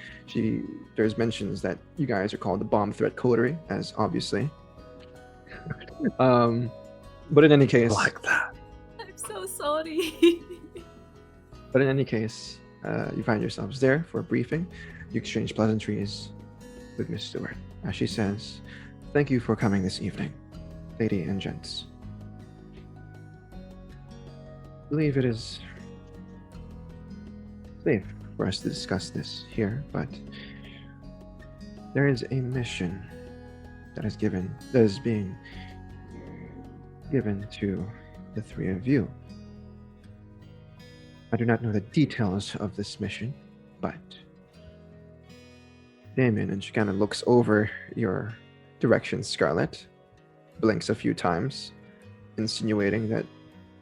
There's mentions that you guys are called the Bomb Threat Coterie, as obviously. But in any case, Like that. I'm so sorry. But in any case, you find yourselves there for a briefing. You exchange pleasantries with Miss Stewart, as she says, "Thank you for coming this evening, lady and gents. I believe it is safe for us to discuss this here, but there is a mission that is being given to the three of you. I do not know the details of this mission, but Damon," and she kind of looks over your direction, Scarlett, blinks a few times, insinuating that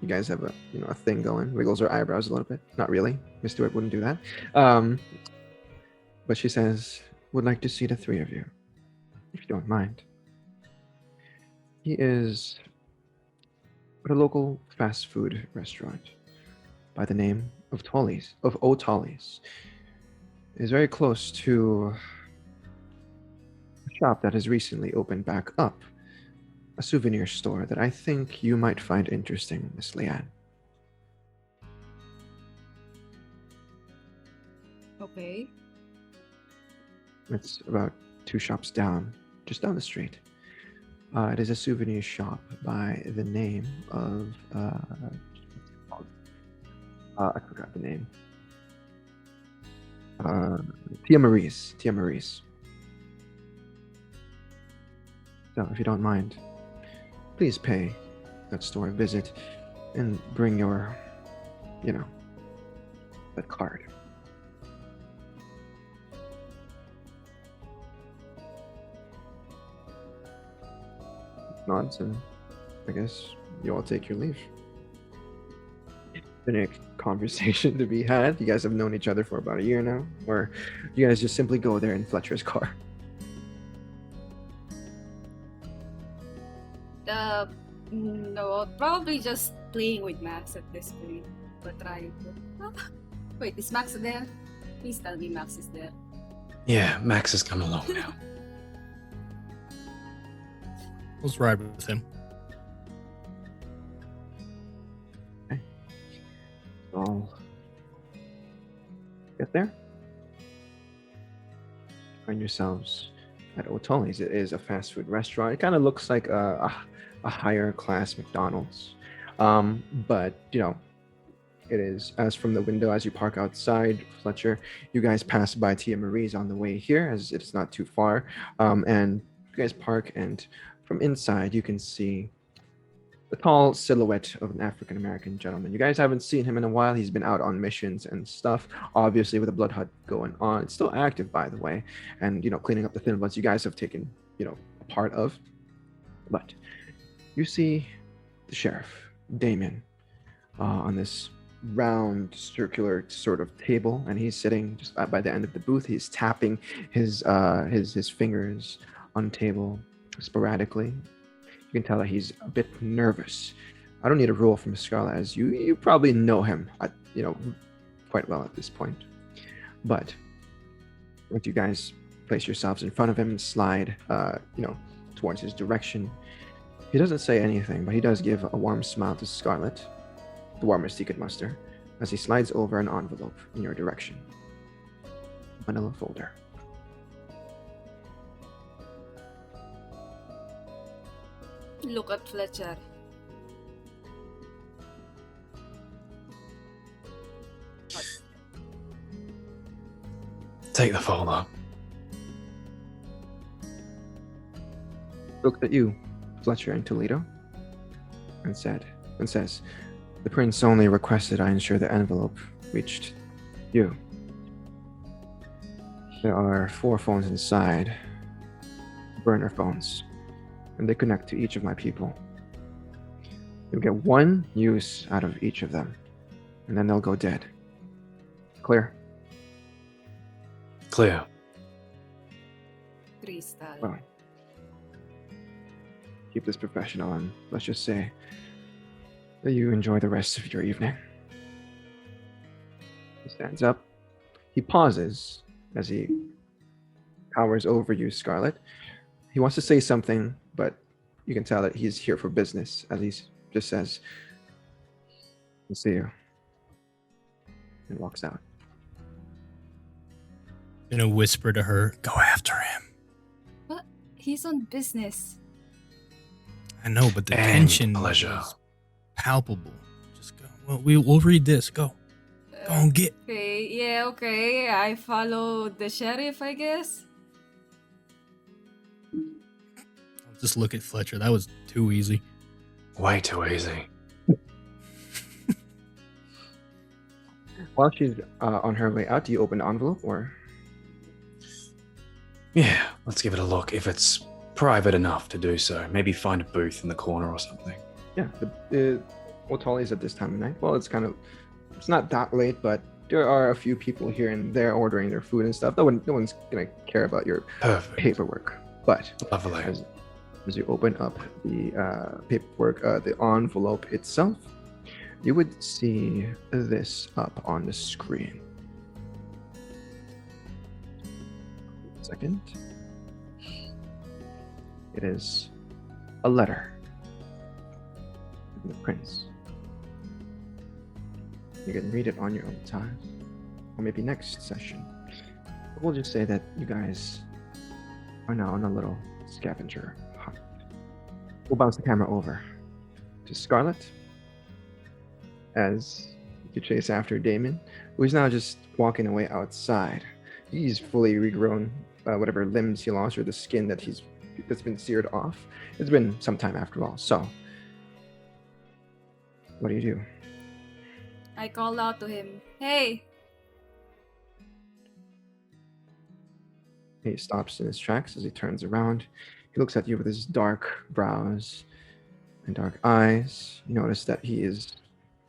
you guys have a thing going, wiggles her eyebrows a little bit. Not really. Miss Stewart wouldn't do that. But she says, "Would like to see the three of you, if you don't mind." He is at a local fast food restaurant by the name of O'Tolly's. It is very close to a shop that has recently opened back up, a souvenir store that I think you might find interesting, Miss Leanne. Okay. It's about 2 shops down, just down the street. It is a souvenir shop by the name of I forgot the name. Tia Marie's. So, if you don't mind, please pay that store a visit and bring your, that card. Nods, and I guess you all take your leave. Been a conversation to be had. You guys have known each other for about a year now, or you guys just simply go there in Fletcher's car. No, probably just playing with Max at this point. But trying to. Wait, is Max there? Please tell me Max is there. Yeah, Max has come along now. Let's ride with him. I'll get there. Find yourselves at O'Tolly's. It is a fast food restaurant. It kind of looks like a higher class McDonald's. But, it is, as from the window, as you park outside Fletcher, you guys pass by Tia Marie's on the way here, as it's not too far. And you guys park, and from inside, you can see the tall silhouette of an African-American gentleman. You guys haven't seen him in a while. He's been out on missions and stuff, obviously with the Blood Hut going on. It's still active, by the way, and, cleaning up the Thin Bloods you guys have taken, a part of. But you see the sheriff, Damon, on this round, circular sort of table, and he's sitting just by the end of the booth. He's tapping his fingers on the table sporadically. You can tell that he's a bit nervous. I don't need a rule from Scarlett, as you probably know him, quite well at this point. But once you guys place yourselves in front of him and slide, towards his direction, he doesn't say anything, but he does give a warm smile to Scarlett, the warmest he could muster. as he slides over an envelope in your direction. Manila folder. Look at Fletcher. Take the folder. Looked at you, Fletcher and Toledo, and says, the prince only requested I ensure the envelope reached you. There are 4 phones inside, burner phones, and they connect to each of my people. You'll get 1 use out of each of them, and then they'll go dead. Clear? Clear. Crystal. Well, keep this professional, and let's just say that you enjoy the rest of your evening. He stands up. He pauses as he towers over you, Scarlett. He wants to say something, but you can tell that he's here for business, as he just says, "I'll see you," and walks out. Gonna whisper to her, go after him. What? He's on business. I know, but the And tension pleasure. was palpable. Just go. Well, we'll read this. Go. Go and get. Okay, yeah, okay. I follow the sheriff, I guess. I'll just look at Fletcher. That was too easy. Way too easy. While she's on her way out, do you open the envelope, or? Yeah, let's give it a look. If it's private enough to do so, maybe find a booth in the corner or something. Yeah, what Tolly is at this time of night? Well, it's not that late, but there are a few people here and there ordering their food and stuff. No one's gonna care about your Perfect. paperwork. But Lovely. as you open up the paperwork, the envelope itself, you would see this up on the screen. Second. It is a letter from the prince. You can read it on your own time, or maybe next session. But we'll just say that you guys are now on a little scavenger hunt. We'll bounce the camera over to Scarlett as you chase after Damon, who is now just walking away outside. He's fully regrown whatever limbs he lost or the skin that's been seared off. It's been some time after all. So, what do you do? I call out to him. Hey! He stops in his tracks as he turns around. He looks at you with his dark brows and dark eyes. You notice that he is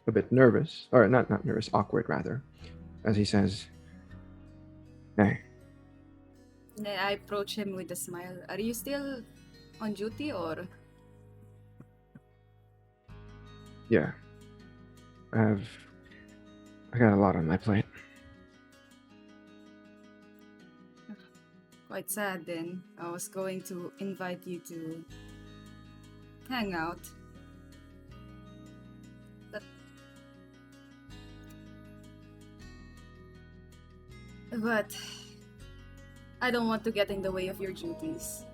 a bit nervous, or not nervous, awkward rather, as he says, "Hey, Then I approach him with a smile. Are you still on duty or? yeah, I got a lot on my plate." Quite sad then. I was going to invite you to hang out. But I don't want to get in the way of your duties.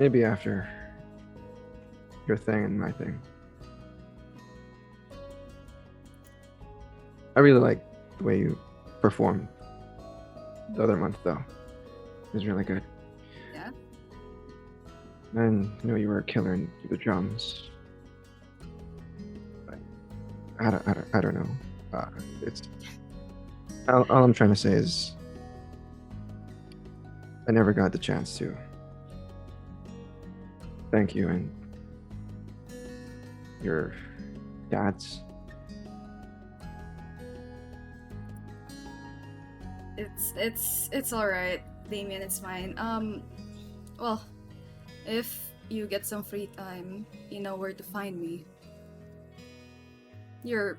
Maybe after your thing and my thing. I really like the way you performed the other month, though. It was really good. Yeah? And you were a killer in the drums. But I don't know. It's all I'm trying to say is I never got the chance to thank you and your dads. It's alright, Damien, it's fine. Well, if you get some free time, you know where to find me. You're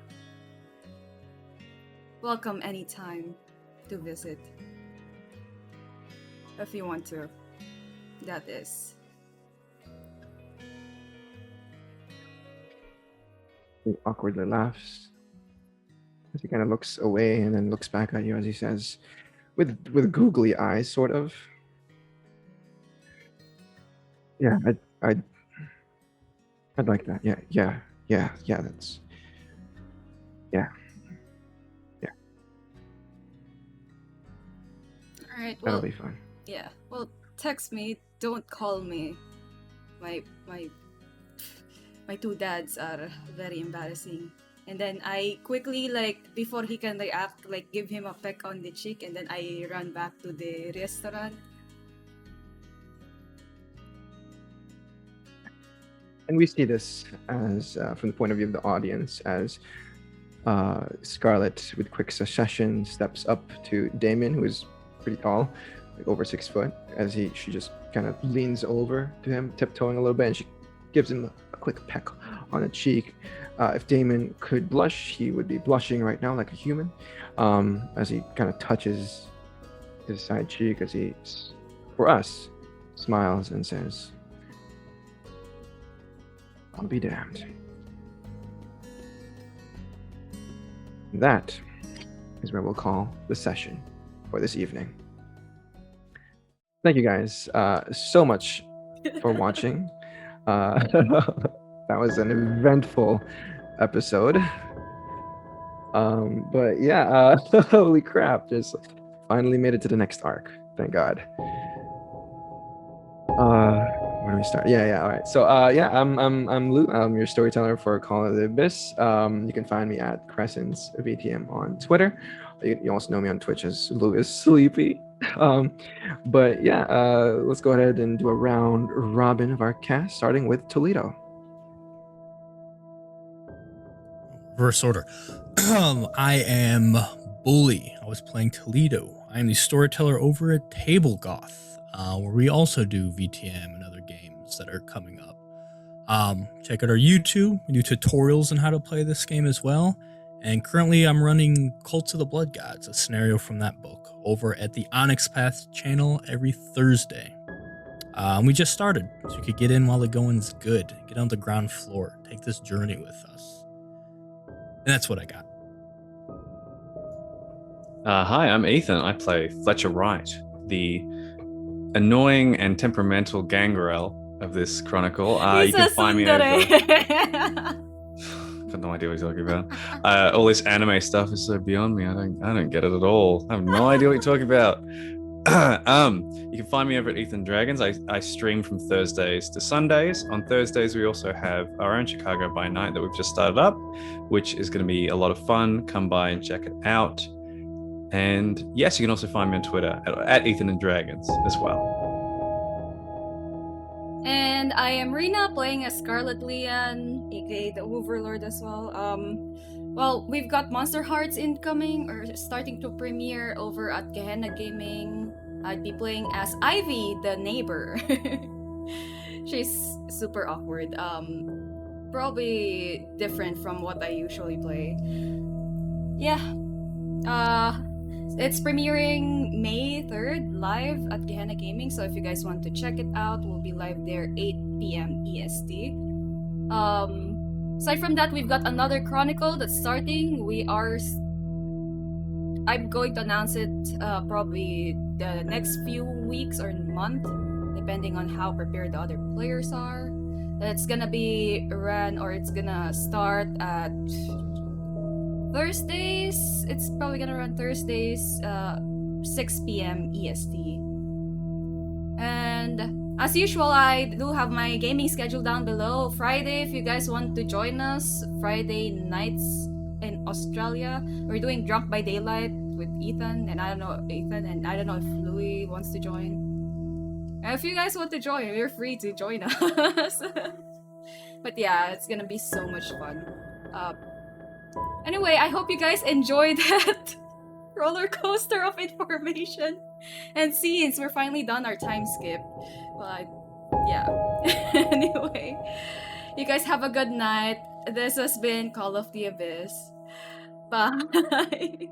welcome anytime to visit. If you want to. That is. He awkwardly laughs as he kind of looks away and then looks back at you as he says, with googly eyes, sort of. Yeah, I'd like that. Yeah. That's yeah. All right. That'll Well, be fun. yeah. Well, text me. Don't call me. My two dads are very embarrassing. And then I quickly, like, before he can react, like, give him a peck on the cheek, and then I run back to the restaurant. And we see this as, from the point of view of the audience, as Scarlett, with quick succession, steps up to Damon, who is pretty tall, like over 6 foot, as she just kind of leans over to him, tiptoeing a little bit, and she gives him a quick peck on the cheek. If Damon could blush, he would be blushing right now like a human, as he kind of touches his side cheek, as he, for us, smiles and says, "I'll be damned." That is where we'll call the session for this evening. Thank you guys so much for watching. That was an eventful episode. But yeah, holy crap, just finally made it to the next arc. Thank God. Where do we start? Yeah, all right. So I'm Lou. I'm your storyteller for Call of the Abyss. You can find me at Crescent's VTM on Twitter. You also know me on Twitch as Lou is Sleepy. But yeah, let's go ahead and do a round robin of our cast, starting with Toledo. Reverse order. I am Bully. I was playing Toledo. I am the storyteller over at Table Goth, where we also do VTM and other games that are coming up. Check out our YouTube. We do tutorials on how to play this game as well. And currently I'm running Cults of the Blood Gods, a scenario from that book, over at the Onyx Path channel every Thursday. We just started, so you could get in while the going's good. Get on the ground floor. Take this journey with us. And that's what I got. Hi, I'm Ethan. I play Fletcher Wright, the annoying and temperamental gangrel of this chronicle. You can find me over. I've no idea what he's talking about. All this anime stuff is so beyond me. I don't get it at all. I have no idea what you're talking about. You can find me over at Ethan Dragons. I stream from Thursdays to Sundays. On Thursdays, we also have our own Chicago by Night that we've just started up, which is going to be a lot of fun. Come by and check it out. And yes, you can also find me on Twitter at Ethan and Dragons as well. And I am Rena, playing as Scarlett Leon, aka the Overlord as well. Well, we've got Monster Hearts incoming, or starting to premiere over at Gehenna Gaming. I'd be playing as Ivy, the neighbor. She's super awkward. Probably different from what I usually play. Yeah. It's premiering May 3rd live at Gehenna Gaming, so if you guys want to check it out, we'll be live there 8 p.m. EST. Aside from that, we've got another chronicle that's starting. I'm going to announce it probably the next few weeks or month, depending on how prepared the other players are. It's gonna be run, or it's gonna start at Thursdays. It's probably gonna run Thursdays, 6 p.m. EST. And as usual, I do have my gaming schedule down below. Friday, if you guys want to join us, Friday nights in Australia, we're doing Drunk by Daylight with Ethan, and I don't know if Louis wants to join. And if you guys want to join, you're free to join us. But yeah, it's gonna be so much fun. Anyway, I hope you guys enjoyed that roller coaster of information and scenes. We're finally done our time skip. But yeah. Anyway, you guys have a good night. This has been Call of the Abyss. Bye.